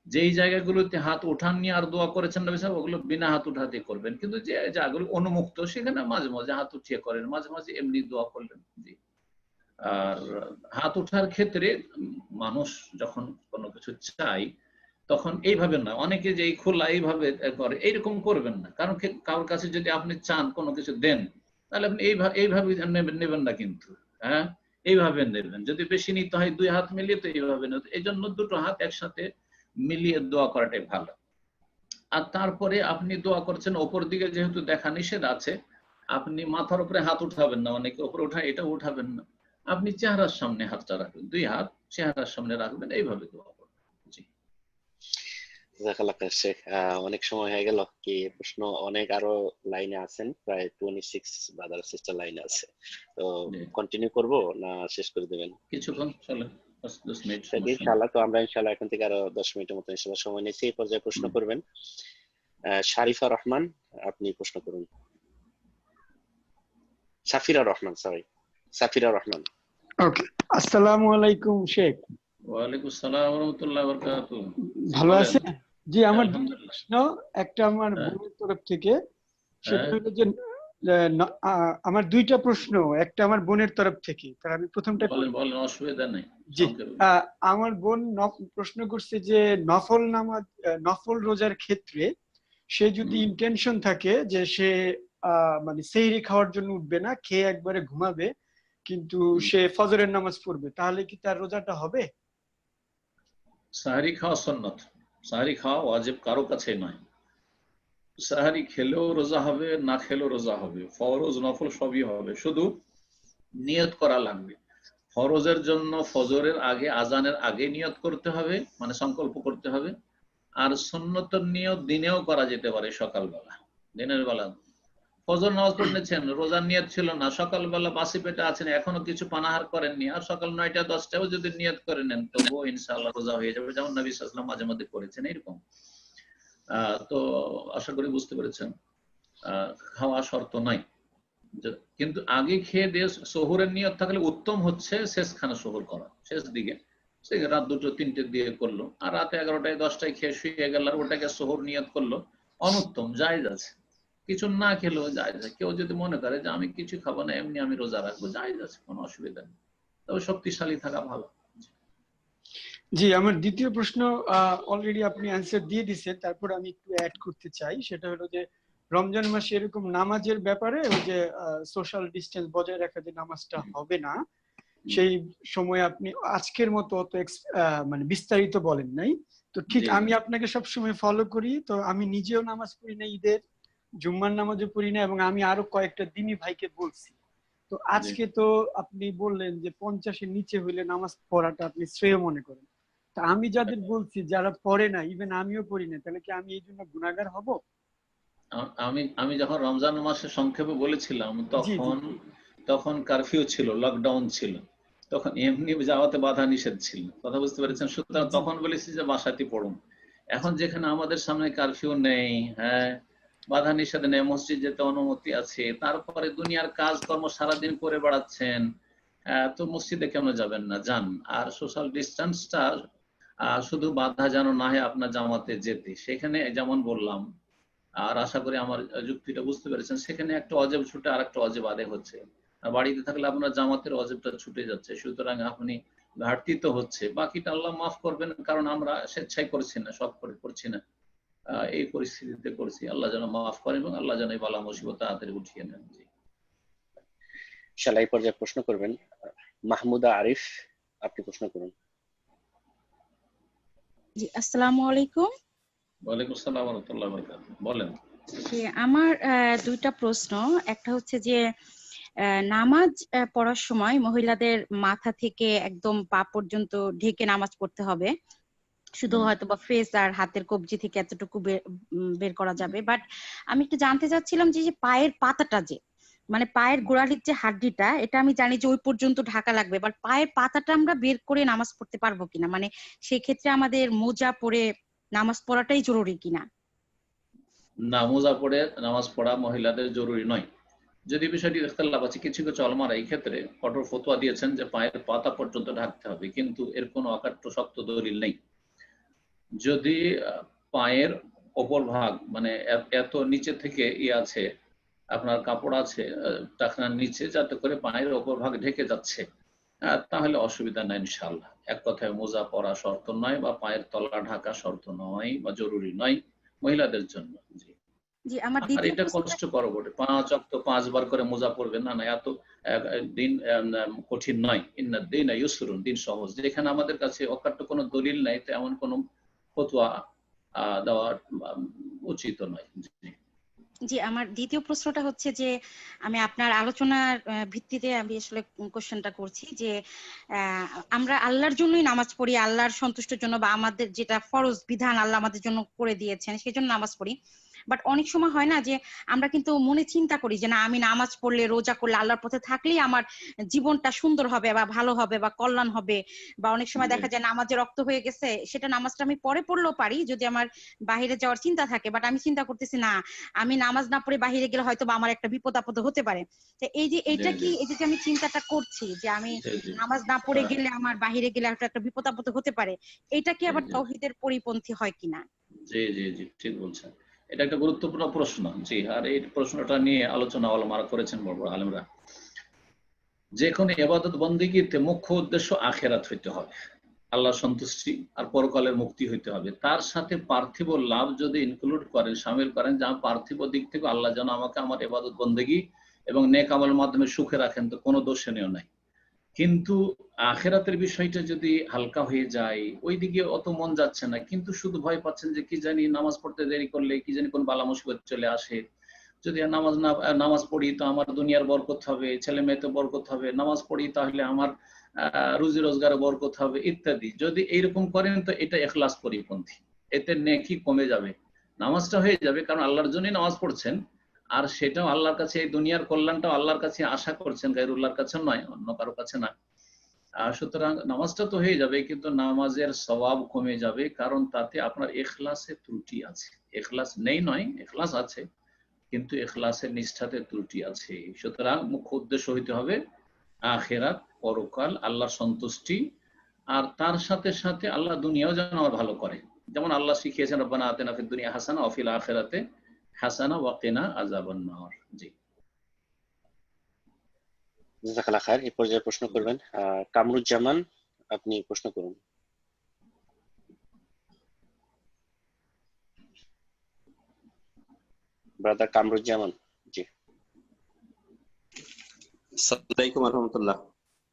যেই জায়গাগুলোতে হাত উঠাননি আর দোয়া করেছেন নবী সাহেব, ওগুলো বিনা হাত উঠাতে করবেন। কিন্তু যে জায়গাগুলো অনুমুক্ত সেখানে মাঝে মাঝে হাত উঠিয়ে করেন, মাঝে মাঝে এমনি দোয়া করলেন। জি। আর হাত উঠার ক্ষেত্রে মানুষ যখন কোনো কিছু চাই তখন এইভাবে না, অনেকে যে খোলা এইভাবে করে, এইরকম করবেন না। কারণ কারোর কাছে যদি আপনি চান কোনো কিছু দেন, তাহলে আপনি এইভাবে নেবেন না, কিন্তু হ্যাঁ এইভাবে নেবেন। যদি বেশি নিতে হয় দুই হাত মিলিয়ে, তো এইভাবে নেবেন। এই জন্য দুটো হাত একসাথে মিলিয়ে দোয়া করাটাই ভালো। আর তারপরে আপনি দোয়া করছেন, ওপর দিকে যেহেতু দেখা নিষেধ আছে, আপনি মাথার উপরে হাত উঠাবেন না, অনেকে উপরে উঠায়, এটা উঠাবেন না। আপনি চেহারার সামনে হাতটা রাখবেন, দুই হাত চেহারার সামনে রাখবেন, এইভাবে দোয়া করবেন। জি, জাযাকাল্লাহ খাইর শেখ। অনেক সময় হয়ে গেল, কি প্রশ্ন অনেক আরো লাইনে আছেন, প্রায় 26 ব্রাদার সিস্টার লাইনে আছে, তো কন্টিনিউ করব না শেষ করে দেবেন? কিছুক্ষণ চলে, 10 মিনিট ইনশাআল্লাহ। তো আমরা ইনশাআল্লাহ এখন থেকে আরো 10 মিনিটের মতো ইনশাআল্লাহ সময় নিয়েছি। এই পর্যায়ে প্রশ্ন করবেন শারিফা রহমান, আপনি প্রশ্ন করুন। সাফিরা রহমান, সরি, সাফিরা রহমান। ওকে, আসসালামু আলাইকুম শেখ। ওয়ালাইকুম আসসালাম ওয়া রাহমাতুল্লাহি ওয়া বারাকাতুহু। ভালো আছেন? জি, আমার দুটো প্রশ্ন, একটা আমার বোনের তরফ থেকে, সেটা হলো যে আমার দুইটা প্রশ্ন, একটা আমার বোনের তরফ থেকে। তার আমি প্রথমটা বলেন, অসুবিধা নেই। জি, আমার বোন প্রশ্ন করছে যে নফল নামাজ, নফল রোজার ক্ষেত্রে সে যদি ইন্টেনশন থাকে যে সে মানে সেহরি খাওয়ার জন্য উঠবে না, খেয়ে একবারে ঘুমাবে, কিন্তু সে ফজরের নামাজ পড়বে, তাহলে কি তার রোজাটা হবে? সাহারি খাওয়া সুন্নাত, সাহারি খাওয়া ওয়াজিব কারো কাছে নয়। সাহারি খেলেও রোজা হবে, না খেলেও রোজা হবে, ফরজ নফল সবই হবে, শুধু নিয়ত করা লাগবে। ফরজের জন্য ফজরের আগে, আজানের আগে নিয়ত করতে হবে, মানে সংকল্প করতে হবে। আর সুন্নতের নিয়ত দিনেও করা যেতে পারে, সকালবেলা, দিনের বেলা। ফজর নামাজ পড়েছেন, রোজার নিয়ত ছিল না, সকালবেলা বাসি পেটে আছেন, এখনো কিছু পানাহার করেননি, আর সকাল 9টা 10টাও যদি নিয়ত করে নেন, তবুও ইনশাআল্লাহ রোজা হয়ে যাবে, যেমন নবী সাল্লাল্লাহু আলাইহি ওয়াসাল্লাম মাঝে মধ্যে করেছেন এরকম। তো আশা করি বুঝতে পেরেছেন। খাওয়া শর্ত নাই, কিন্তু আগে খেয়ে দিয়ে সহুরের নিয়ত থাকলে উত্তম হচ্ছে শেষখানে সহুর করা, শেষ দিকে, সে রাত 2টো 3টে দিয়ে করলো, আর রাতে 11টায় 10টায় খেয়ে শুয়ে গেল, আর ওটাকে সহুর নিয়ত করলো, অনুত্তম, জায়েজ আছে। কিছু না খেলেও জায়েজ আছে। কেউ যদি মনে করে যে আমি কিছু খাবো না, এমনি আমি রোজা রাখবো, জায়েজ আছে, কোনো অসুবিধা নেই, তবে শক্তিশালী থাকা ভালো। জি, আমার দ্বিতীয় প্রশ্ন অলরেডি আপনি অ্যান্সার দিয়ে দিয়েছেন, তারপর আমি একটু অ্যাড করতে চাই। সেটা হলো যে রমজান মাসে এরকম নামাজের ব্যাপারে ওই যে সোশ্যাল ডিস্টেন্স বজায় রাখা, যে নামাজটা হবে না, সেই সময় আপনি আজকের মতো অত মানে বিস্তারিত বলেন নাই। তো ঠিক আমি আপনাকে সবসময় ফলো করি, তো আমি নিজেও নামাজ পড়ি না, ঈদের জুম্মার নামাজও পড়ি না, এবং আমি আরো কয়েকটা দিনী ভাইকে বলছি। তো আজকে তো আপনি বললেন যে 50-এর নিচে হইলে নামাজ পড়াটা আপনি শ্রেয় মনে করেন। তা আমি যাদের বলছি যারা পড়ে না, ইভেন আমিও পড়ি না, তাহলে কি আমি এই জন্য গুনাহগার হব? আমি যখন রমজান মাসে সংক্ষেপে বলেছিলাম, তখন কারফিউ ছিল, লকডাউন ছিল, তখন এমনি যাওয়াতে বাধা নিষেধ ছিল, কথা বুঝতে পেরেছেন? সুতরাং তখন বলেছি যে বাসাতে পড়ুন। এখন যেখানে আমাদের সামনে কারফিউ নেই, হ্যাঁ, বাধা নিষেধ নেই, মসজিদ যেতে অনুমতি আছে, তারপরে দুনিয়ার কাজকর্ম সারাদিন করে বেড়াচ্ছেন, তো মসজিদে কেন যাবেন না, যান। আর সোশ্যাল ডিস্টেন্সটা শুধু বাধা যেন না হয় আপনার জামাতে যেতে, সেখানে যেমন বললাম, আর আশা করি আমার যুক্তিটা বুঝতে পেরেছেন, সেখানে একটা অজেব ছুটে আর একটা অজেব আদায় হচ্ছে, আর বাড়িতে থাকলে আপনার জামাতের অজেবটা ছুটে যাচ্ছে। সুতরাং আপনি ঘাটতি তো হচ্ছে, বাকিটা আল্লাহ মাফ করবেন, কারণ আমরা স্বেচ্ছায় করছি না, সব করে করছি না, এই পরিস্থিতিতে করছি। আল্লাহ যেন মাফ করেন এবং আল্লাহ যেন এই বালা মুসিবত তাড়াতাড়ি উঠিয়ে নেন। ইনশাআল্লাহ এই পর্যায়ে প্রশ্ন করবেন মাহমুদা আরিফ, আপনি প্রশ্ন করুন। জি, আসসালামু আলাইকুম। ওয়ালাইকুম আসসালাম ওয়া রাহমাতুল্লাহি ওয়া বারাকাতুহু। বলেন। জি, আমার দুইটা প্রশ্ন। একটা হচ্ছে যে নামাজ পড়ার সময় মহিলাদের মাথা থেকে একদম পা পর্যন্ত ঢেকে নামাজ পড়তে হবে, শুধু হয়তো বা ফেস আর হাতের কবজি থেকে এতটুকু বের করা যাবে। বাট আমি একটু জানতে চাচ্ছিলাম যে পায়ের পাতাটা, যে মানে পায়ের গোড়ালির যে হাড্ডিটা, এটা আমি জানি যে ওই পর্যন্ত ঢাকা লাগবে, বাট পায়ের পাতাটা আমরা বের করে নামাজ পড়তে পারবো কিনা, মানে সেই ক্ষেত্রে আমাদের মোজা পরে নামাজ পড়াটাই জরুরি কিনা? না, মোজা পরে নামাজ পড়া মহিলাদের জরুরি নয়। যদি বিষয়টি ইখতিলাফ আছে, কিছু কিছু উলামারা এই ক্ষেত্রে কঠোর ফতোয়া দিয়েছেন যে পায়ের পাতা পর্যন্ত ঢাকতে হবে, কিন্তু এর কোনো অকাট্য শক্ত দলিল নেই। যদি পায়ের ওপর ভাগ মানে এত নিচে থেকে আছে, আপনার কাপড় আছে টাকনার নিচে, যাতে করে পায়ের ওপর ভাগ ঢেকে যাচ্ছে, তাহলে অসুবিধা নাই ইনশাআল্লাহ। এক কথায় মোজা পরা শর্ত নয় বা পায়ের তলা ঢাকা শর্ত নয় বা জরুরি নয় মহিলাদের জন্য। জি, আমার আর এটা কষ্টকর বটে, 5 ওয়াক্ত 5 বার করে মোজা পড়বে, না না, এত দিন কঠিন নয়। ইন্না দীনা ইউসরুন, দিন সহজ। যেখানে আমাদের কাছে অকাট্য কোনো দলিল নাই, তো এমন কোনো ফতোয়া দেওয়া উচিত নয়। জি, আমার দ্বিতীয় প্রশ্নটা হচ্ছে যে আমি আপনার আলোচনার ভিত্তিতে আমি আসলে কোশ্চেনটা করছি যে আমরা আল্লাহর জন্যই নামাজ পড়ি, আল্লাহর সন্তুষ্টির জন্য, বা আমাদের যেটা ফরজ বিধান আল্লাহ আমাদের জন্য করে দিয়েছেন সেজন্য নামাজ পড়ি। বাট অনেক সময় হয় না যে আমরা কিন্তু মনে চিন্তা করি যে না, আমি নামাজ পড়লে, রোজা করলে, আল্লাহর পথে থাকলেই আমার জীবনটা সুন্দর হবে বা ভালো হবে বা কল্যাণ হবে। বা অনেক সময় দেখা যায় নামাজে রক্ত হয়ে গেছে, সেটা নামাজটা আমি পরে পড়লেও পারি যদি আমার বাহিরে যাওয়ার চিন্তা থাকে, বাট আমি চিন্তা করতেছি না, আমি নামাজ না পড়ে বাহিরে গেলে হয়তো বা আমার একটা বিপদ আপদ হতে পারে। তো এই যে এইটা কি, এই যে আমি চিন্তাটা করছি যে আমি নামাজ না পড়ে গেলে, আমার বাহিরে গেলে একটা বিপদ আপদ হতে পারে, এটা কি আবার তাওহীদের পরিপন্থী হয় কিনা? জি জি জি, ঠিক বলছেন। এটা একটা গুরুত্বপূর্ণ প্রশ্ন। জি, আর এই প্রশ্নটা নিয়ে আলোচনা ওলামারা করেছেন বড় বড় আলেমরা। যে কোনো ইবাদত বন্দেগীতে মুখ্য উদ্দেশ্য আখিরাত হইতে হবে, আল্লাহ সন্তুষ্টি আর পরকালের মুক্তি হইতে হবে। তার সাথে পার্থিব লাভ যদি ইনক্লুড করেন, শামিল করেন, যা পার্থিব দিক থেকে আল্লাহ যেন আমাকে আমার ইবাদত বন্দেগী এবং নেক আমলের মাধ্যমে সুখে রাখেন, তো কোনো দোষণীয় নাই। কিন্তু আখিরাতের বিষয়টা যদি হালকা হয়ে যায়, ওই দিকে অত মন যাচ্ছে না, কিন্তু শুধু ভয় পাচ্ছেন যে কি জানি নামাজ পড়তে দেরি করলে কি জানি কোন বালা মুসিবত চলে আসে, যদি নামাজ পড়ি তো আমার দুনিয়ার বরকত হবে, ছেলে মেয়েতে বরকত হবে, নামাজ পড়ি তাহলে আমার রুজি রোজগারে বরকত হবে ইত্যাদি। যদি এইরকম করেন তো এটা ইখলাস পরিপন্থী, এতে নেকি কমে যাবে। নামাজটা হয়ে যাবে কারণ আল্লাহর জন্যই নামাজ পড়ছেন, আর সেটাও আল্লাহর কাছে, এই দুনিয়ার কল্যাণটাও আল্লাহর কাছে আশা করছেন, গায়রুল্লাহর কাছে নয়, অন্য কারো কাছে না। সুতরাং নামাজটা তো হয়ে যাবে, কিন্তু নামাজের সওয়াব কমে যাবে, কারণ তাতে আপনার ইখলাসে ত্রুটি আছে। ইখলাস নেই নয়, ইখলাস আছে, কিন্তু ইখলাসের নিষ্ঠাতে ত্রুটি আছে। সুতরাং মুখ্য উদ্দেশ্য হইতে হবে আখিরাত, পরকাল, আল্লাহর সন্তুষ্টি, আর তার সাথে সাথে আল্লাহ দুনিয়াও যেন আমার ভালো করে। যেমন আল্লাহ শিখিয়েছেন রব্বানা আতিনা ফিদ দুনিয়া হাসানা ওয়া ফিল আখিরাতি হাসানা ওয়া কিনা আযাবান নার। জি, জাযাকাল্লাহ খায়ের। এই পর্যায়ে প্রশ্ন করবেন কামরুজ্জামান, আপনি প্রশ্ন করুন। ব্রাদার কামরুজ্জামান। জি, আসসালামু আলাইকুম ওয়া রাহমাতুল্লাহ।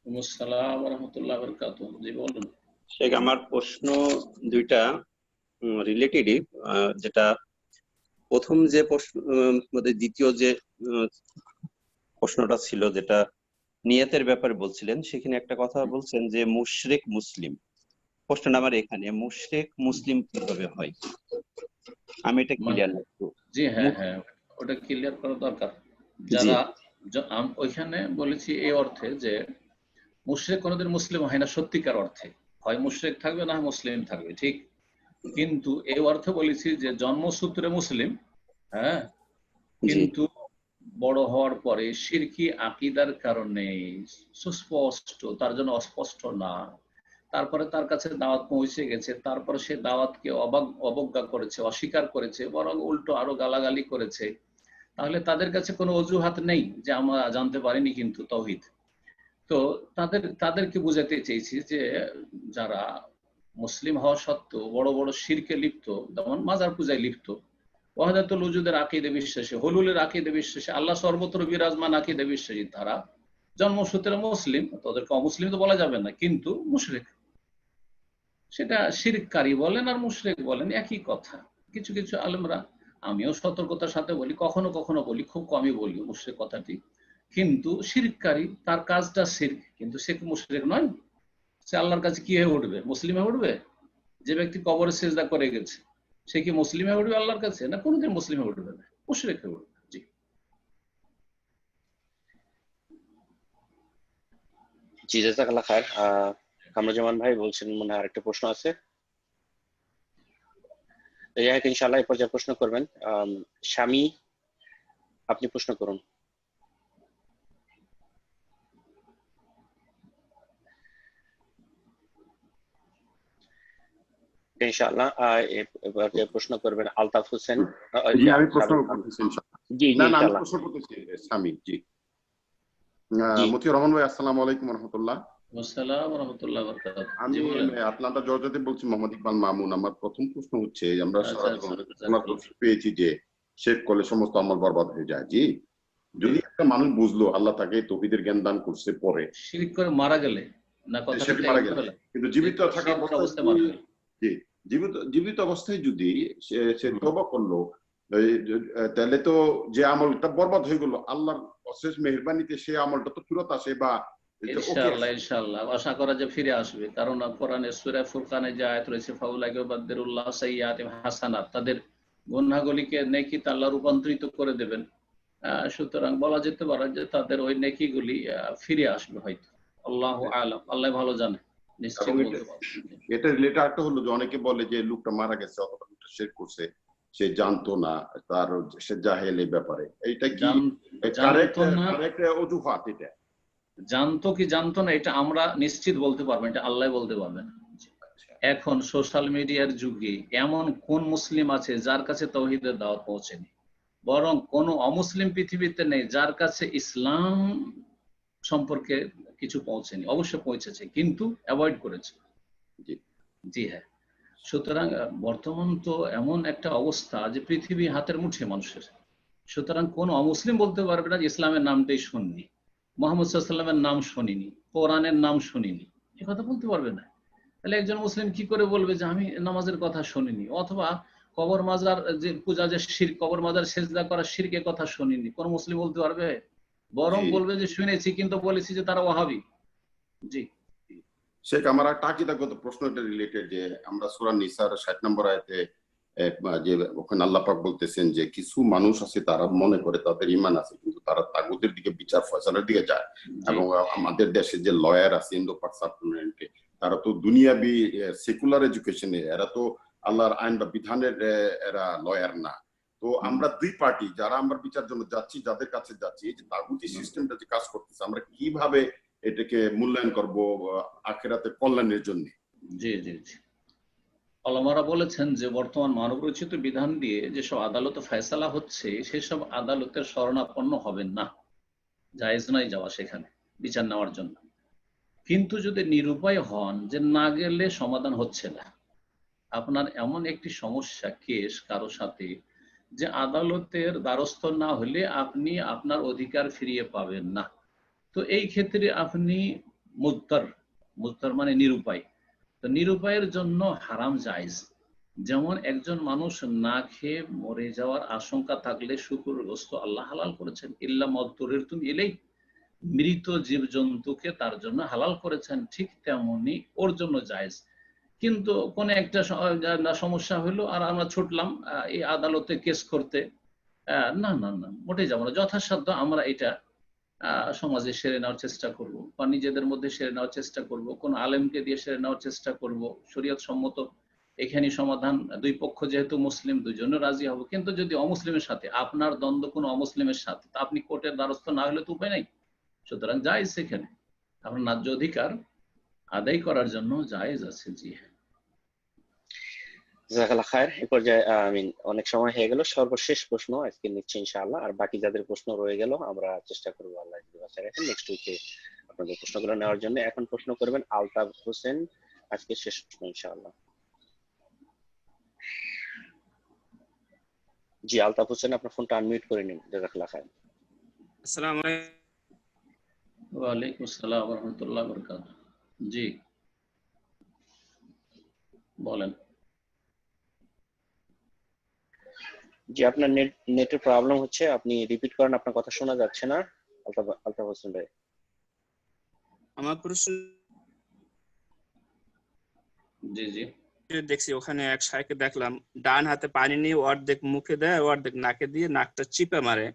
ওয়া আসসালাম ওয়া রাহমাতুল্লাহি ওয়া বারাকাতুহু। জি, বলুন। শেখ, আমার প্রশ্ন দুইটা রিলেটেডই। যেটা প্রথম যে প্রশ্ন, দ্বিতীয় যে প্রশ্নটা ছিল, যেটা নিয়তের ব্যাপারে বলছিলেন, সেখানে একটা কথা বলছেন যে মুশরিক মুসলিম। প্রশ্নটা আমার এখানে, মুশরিক মুসলিম কিভাবে হয়, আমি এটা ক্লিয়ার না। জি হ্যাঁ হ্যাঁ, ওটা ক্লিয়ার করা দরকার। যারা ওইখানে বলেছি এই অর্থে যে মুশরিক কোনোদিন মুসলিম হয় না সত্যিকার অর্থে, হয় মুশরিক থাকবে না মুসলিম থাকবে, ঠিক। কিন্তু এই অর্থে বলেছি যে জন্মসূত্রে মুসলিম, হ্যাঁ, কিন্তু বড় হওয়ার পরে শিরকি আকীদার কারণে সুস্পষ্ট, তার জন্য অস্পষ্ট না, তারপরে তার কাছে দাওয়াত পৌঁছে গেছে, তারপরে সে দাওয়াতকে অবজ্ঞা করেছে, অস্বীকার করেছে, বরং উল্টো আরো গালাগালি করেছে, তাহলে তাদের কাছে কোনো অজুহাত নেই যে আমরা জানতে পারিনি কিন্তু তাওহীদ। তো তাদেরকে বুঝাতে চেয়েছি যে যারা মুসলিম হওয়া সত্ত্বেও বড় বড় শিরকে লিপ্ত, যেমন মাজার পূজায় লিপ্ত, ওয়াহদাতুল উজুদের আকীদা বিশ্বাসী, হুলুলের আকীদা বিশ্বাসী, আল্লাহ সর্বত্র বিরাজমান আকীদা বিশ্বাসী, তারা জন্মসূত্রে মুসলিম, তাদেরকে অমুসলিম তো বলা যাবে না, কিন্তু মুশরিক। সেটা শিরককারী বলেন আর মুশরিক বলেন একই কথা। কিছু কিছু আলেমরা, আমিও সতর্কতার সাথে বলি, কখনো কখনো বলি, খুব কমই বলি মুশরিক কথাটি, কিন্তু শিরককারী, তার কাজটা শিরক, কিন্তু সে মুশরিক নয়। সে আল্লাহর কাছে কি হয়ে উঠবে? মুসলিম হয়ে উঠবে? যে ব্যক্তি কবরে সিজদা করে গেছে সে কি মুসলিম হয়ে উঠবে আল্লাহর কাছে? না, কোনোদিন মুসলিম হয়ে উঠবে না, মুশরিক হয়ে উঠবে। জি জি, জাযাকাল্লাহ খায়ের। কামরুজ্জামান ভাই বলছেন মনে হয় আরেকটা প্রশ্ন আছে। ইনশাআল্লাহ এই পর্যায়ে প্রশ্ন করবেন স্বামী, আপনি প্রশ্ন করুন। ইনশাআল্লাহ এবার প্রশ্ন করবেন আলতাফ হোসেন। জি, আমি প্রশ্ন করতেছি ইনশাআল্লাহ। জি জি, না না, আমি ইনশাআল্লাহ। প্রশ্ন করতেছি স্বামী। জি, মতিউর রহমান ভাই, আসসালামু আলাইকুম ওয়া রাহমাতুল্লাহ। আসসালামু ওয়া রাহমাতুল্লাহি ওয়া বারাকাতুহু। আমি জি বলেন। আটলান্টা জর্জিয়া থেকে বলছি, মোহাম্মদ ইকবাল মামুন। আমার প্রথম প্রশ্ন হচ্ছে, আমরা আচ্ছা সারা আচ্ছা, জীবন জাযাকাল্লাহ। পেয়েছি যে শেখ করলে সমস্ত আমল বরবাদ হয়ে যায়। জি, যদি একটা মানুষ বুঝলো আল্লাহ তাকে তৌহিদের জ্ঞান দান করছে, পরে শিরক করে মারা গেলে না, কথাটা সে মারা গেল, কিন্তু জীবিত থাকা অবস্থায় মারা গেল। জি, জীবিত অবস্থায় যদি সে তওবা করলো, তাহলে তো যে আমলটা বরবাদ হয়ে গেল, আল্লাহর অশেষ মেহেরবানিতে সে আমলটা তো ফেরত আসে, বা ইনশাআল্লাহ ইনশাআল্লাহ আশা করা যে ফিরে আসবে, কারণ কোরআনের সূরা ফুরকানে যে আয়াত রয়েছে, ফাউলাইকা বাদদিরুল্লাহ সাইয়্যাতিহিম হাসানাত, তাদের গুনাহগুলিকে নেকিতে আল্লাহ রূপান্তরিত করে দেবেন। সুতরাং বলা যেতে পারে যে তাদের ওই নেকিগুলি ফিরে আসবে হয়তো। আল্লাহু আ'লাম, আল্লাহ ভালো জানে, নিশ্চিত বলতে পারবো। এটা রিলেটেড একটা হলো যে অনেকে বলে যে লোকটা মারা গেছে অথবা লোকটা শিরক করছে, সে জানতো না, তার সে জাহেল এই ব্যাপারে, এইটা কি কারেক্ট অজুহাত? এটা জানতো কি জানতো না এটা আমরা নিশ্চিত বলতে পারবো, এটা আল্লাহ বলতে পারবেন। এখন সোশ্যাল মিডিয়ার যুগে এমন কোন মুসলিম আছে যার কাছে তাওহীদের দাওয়াত পৌঁছেনি? বরং কোন অমুসলিম পৃথিবীতে নেই যার কাছে ইসলাম সম্পর্কে কিছু পৌঁছেনি। অবশ্য পৌঁছেছে, কিন্তু অ্যাভয়েড করেছে। জি হ্যাঁ। সুতরাং বর্তমান তো এমন একটা অবস্থা যে পৃথিবী হাতের মুঠে মানুষের। সুতরাং কোন অমুসলিম বলতে পারবে না যে ইসলামের নামটাই শুনিনি, মুহাম্মদ সাল্লাল্লাহু আলাইহি ওয়াসাল্লামের নাম শুনিনি, কোরআনের নাম শুনিনি, এ কথা বলতে পারবে না। তাহলে একজন মুসলিম কি করে বলবে যে আমি নামাজের কথা শুনিনি, অথবা কবর মাজার যে পূজা, যে শিরক, কবর মাজার সেজদা করা শিরকের কথা শুনিনি? কোন মুসলিম বলতে পারবে? বরং বলবে যে শুনেছি, কিন্তু বলেছি যে তারা ওয়াহাবি। জি শেখ, আমার একটা আকীদাগত প্রশ্ন, এটা রিলেটেড, যে আমরা সূরা নিসার 60 নম্বর আয়াতে যে ওখানে আল্লাহ পাক বলতেছেন যে কিছু মানুষ আছে তারা মনে করে তাদের ঈমান আছে, কিন্তু তারা তাগুতের দিকে, বিচার ফয়সালার দিকে যায়। এবং আমাদের দেশে যে লয়ার আছে ইন্দো পাক সাবকন্টিনেন্টে, তারা তো দুনিয়াবি সেকুলার এডুকেশনে, এরা তো আল্লাহর আইন বা বিধানের এরা লয়ার না। তো আমরা দুই পার্টি যারা আমরা বিচার জন্য যাচ্ছি, যাদের কাছে যাচ্ছি, এই যে তাগুতি সিস্টেমটা যে কাজ করতেছে, আমরা কিভাবে এটাকে মূল্যায়ন করব আখিরাতের কল্যাণের জন্য? জি জি জি, ওলামারা বলেছেন যে বর্তমান মানব রচিত বিধান দিয়ে যেসব আদালতে ফয়সালা হচ্ছে, সেসব আদালতের শরণাপন্ন হবেন না, জায়েজ নয় যাওয়া সেখানে বিচার নেওয়ার জন্য। কিন্তু যদি নিরুপায় হন যে না গেলে সমাধান হচ্ছে না, আপনার এমন একটি সমস্যা, কেস কারো সাথে, যে আদালতের দ্বারস্থ না হলে আপনি আপনার অধিকার ফিরিয়ে পাবেন না, তো এই ক্ষেত্রে আপনি মুজতার মানে নিরুপায়। তো নিরুপায়ের জন্য হারাম জায়েজ। যেমন একজন মানুষ না খেয়ে মরে যাওয়ার আশঙ্কা থাকলে শুকরের গোশত আল্লাহ হালাল করেছেন, ইল্লা মদ্দুরের তুমি এলেই, মৃত জীবজন্তুকে তার জন্য হালাল করেছেন, ঠিক তেমনি ওর জন্য জায়েজ। কিন্তু কোন একটা সমস্যা হলো আর আমরা ছুটলাম এই আদালতে কেস করতে, না না না, মোটেই যাবো না। যথাসাধ্য আমরা এটা সমাজে সেরে নেওয়ার চেষ্টা করব, বা নিজেদের মধ্যে সেরে নেওয়ার চেষ্টা করব, কোন আলেমকে দিয়ে সেরে নেওয়ার চেষ্টা করব, শরীয়ত সম্মত এখানে সমাধান। দুই পক্ষ যেহেতু মুসলিম, দুজনে রাজি হব। কিন্তু যদি অমুসলিমের সাথে আপনার দ্বন্দ্ব কোনো অমুসলিমের সাথে, তা আপনি কোর্টের দ্বারস্থ না হলে তো উপায় নাই। সুতরাং জায়েজ, সেখানে আপনার ন্যায্য অধিকার আদায় করার জন্য জায়েজ আছে। জি হ্যাঁ, জাযাকাল্লাহ খায়ের। এই পর্যায়ে অনেক সময় হয়ে গেল, সর্বশেষ প্রশ্ন আজকে নিচ্ছি ইনশাআল্লাহ। আর বাকি যাদের প্রশ্ন রয়ে গেল আমরা চেষ্টা করবো আল্লাহ যদি বাঁচায় রাখেন নেক্সট উইকে আপনাদের প্রশ্নগুলো নেওয়ার জন্য। এখন প্রশ্ন করবেন আলতাফ হোসেন, আজকে শেষ প্রশ্ন ইনশাআল্লাহ। জি আলতাফ হোসেন, আপনার ফোনটা আনমিউট করে নিন। জাযাকাল্লাহ খায়ের। আসসালামু আলাইকুম। ওয়ালাইকুম আসসালাম ওয়া রাহমাতুল্লাহি ওয়া বারাকাতুহু। জি বলেন। জি, আপনার নেটের প্রবলেম হচ্ছে, আপনি রিপিট করেন, আপনার কথা শোনা যাচ্ছে না। আলতাফ হোসেন ভাই, আমার প্রশ্ন জি জি দেখছি ওখানে এক শাইখকে দেখলাম ডান হাতে পানি নিয়ে অর্ধেক মুখে দেয়, অর্ধেক নাকে দিয়ে নাকটা চিপে মারে।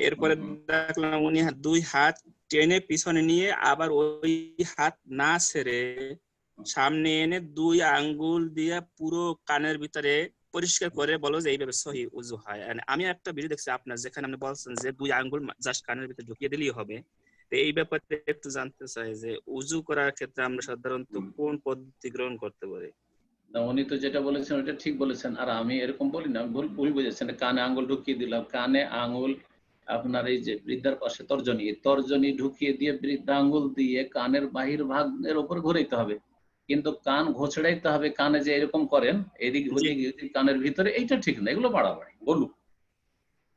এরপরে দেখলাম উনি দুই হাত টেনে পিছনে নিয়ে আবার ওই হাত না ছেড়ে সামনে এনে দুই আঙ্গুল দিয়ে পুরো কানের ভিতরে পরিষ্কার করে বলো যে এইভাবে সহি উজু হয়। আমি একটা ভিডিও দেখছি আপনার, যেখানে আপনি বলছেন যে দুই আঙ্গুল জাস্ট কানের ভিতরে ঢুকিয়ে দিলেই হবে। তো এই ব্যাপারে একটু জানতে চাই যে উজু করার ক্ষেত্রে আমরা সাধারণত কোন পদ্ধতি গ্রহণ করতে পারি? না, উনি তো যেটা বলেছেন ওটা ঠিক বলেছেন, আর আমি এরকম বলি না, ভুল বুঝেছেন। কানে আঙ্গুল ঢুকিয়ে দিলাম, কানে আঙ্গুল আপনার এই যে বৃদ্ধার পাশে তর্জনী ঢুকিয়ে দিয়ে বৃদ্ধা আঙ্গুল দিয়ে কানের বাহির ভাগের উপর ঘুরাইতে হবে, কিন্তু কান ঘোছড়াইতে হবে। কানে যে এরকম করেন এদিক ওদিক কানের ভিতরে, এইটা ঠিক না, এগুলো বাড়াবাড়ি বলুন।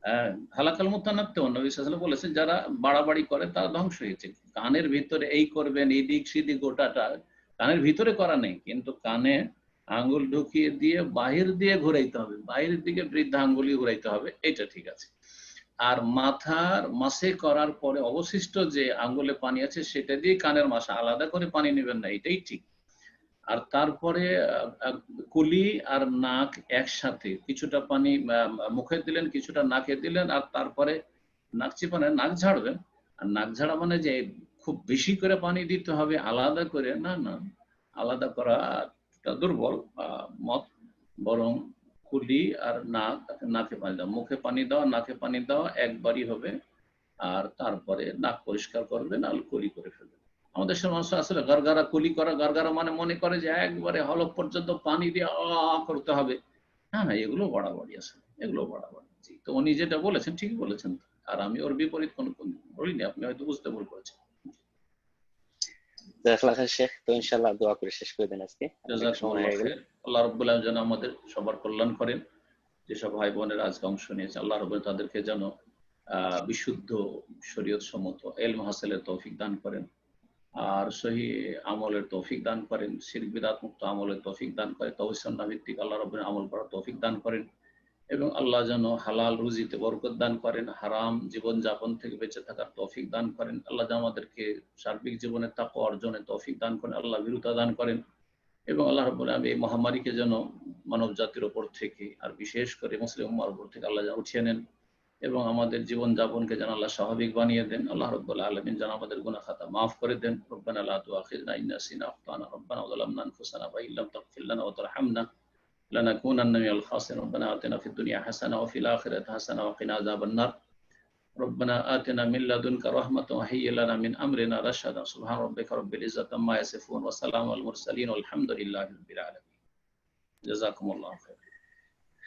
হ্যাঁ, হালাকাল মুতানাত্তে নবী সাল্লাল্লাহু আলাইহি ওয়াসাল্লাম বলেছেন যারা বাড়াবাড়ি করে তারা ধ্বংস হয়েছে। কানের ভিতরে এই করবেন, এদিক সেদিক গোটাটা কানের ভিতরে করা নেই, কিন্তু কানে আঙ্গুল ঢুকিয়ে দিয়ে বাহির দিয়ে ঘুরাইতে হবে, বাহিরের দিকে বৃদ্ধা আঙ্গুলি ঘুরাইতে হবে, এটা ঠিক আছে। আর মাথার মাসে করার পরে অবশিষ্ট যে আঙ্গুলে পানি আছে সেটা দিয়ে কানের মাসে, আলাদা করে পানি নেবেন না, এটাই ঠিক। আর তারপরে কুলি আর নাক একসাথে, কিছুটা পানি মুখে দিলেন, কিছুটা নাকে দিলেন, আর তারপরে নাক চিপানে নাক ঝাড়বেন। আর নাক ঝাড়া মানে যে খুব বেশি করে পানি দিতে হবে আলাদা করে, না না, আলাদা করা দুর্বল মত। বরং কুলি আর নাকে পানি দেওয়া, মুখে পানি দেওয়া, নাকে পানি দেওয়া একবারই হবে। আর তারপরে নাক পরিষ্কার করবেন আর কুলি করে ফেলবেন। আমাদের সমাজ আসলে গারগারা কুলি করা, গারগারা মানে মনে করে যে একবারে হলক পর্যন্ত পানি দিয়ে করতে হবে। হ্যাঁ, এগুলো বাড়াবাড়ি আছে, এগুলো বাড়াবাড়ি। জি, তো উনি যেটা বলেছেন ঠিকই বলেছেন, আর আমি ওর বিপরীত কোনো বলিনি, আপনি হয়তো বুঝতে ভুল করেছেন। শেখ, তো ইনশাআল্লাহ দোয়া করে শেষ করে দেন আজকে। আল্লাহ রাব্বুল আলামিন যেন আমাদের সবার কল্যাণ করেন। যেসব ভাই বোনেরা আজকে অংশ নিয়েছে, আল্লাহ রাব্বুল তাদেরকে যেন বিশুদ্ধ শরীয়ত সম্মত ইলম হাসিলের তৌফিক দান করেন, আর সহি আমলের তৌফিক দান করেন, শিরক বিদআত মুক্ত আমলের তৌফিক দান করেন, তাওহীদ সুন্নাহ ভিত্তিক আল্লাহ রাব্বুল আমল করার তৌফিক দান করেন, এবং আল্লাহ যেন হালাল রুজিতে বরকত দান করেন, হারাম জীবন যাপন থেকে বেঁচে থাকার তৌফিক দান করেন। আল্লাহ যেন আমাদেরকে সার্বিক জীবনে তাকওয়া অর্জনের তৌফিক দান করেন, আল্লাহ ভীরুতা দান করেন, এবং আল্লাহ রাব্বুল আলামিন এই মহামারীকে যেন মানব জাতির উপর থেকে, আর বিশেষ করে মুসলিম উম্মাহর উপর থেকে আল্লাহ যেন উঠিয়ে নেন, এবং আমাদের জীবন যাপনকে যেন আল্লাহ স্বাভাবিক বানিয়ে দেন। আল্লাহ রাব্বুল আলামিন যেন আমাদের গুনাহ খাতা মাফ করে দেন। রব্বানা লা তুআখিযনা ইন নাসিনা আও আখতানা, রব্বানা যালামনা আনফুসানা ওয়া ইল্লাম তাগফির লানা ওয়া তারহামনা লানাকুনান্না মিনাল খাসিরিন। রব্বানা আতিনা ফিদ দুনিয়া হাসানাহ ওয়া ফিল আখিরাতি হাসানাহ ওয়া কিনা আযাবান নার। রব্বানা আতিনা মিন লাদুনকা রাহমাতাও ওয়া হাইয়্যি লানা মিন আমরিনা রাশাদা। সুবহান রাব্বিকা রাব্বিল ইজ্জাতি আম্মা ইয়াসিফুন ওয়া সালামুন আলাল মুরসালিন ওয়া আলহামদুলিল্লাহি রাব্বিল আলামিন। জাযাকুমুল্লাহু খাইরান।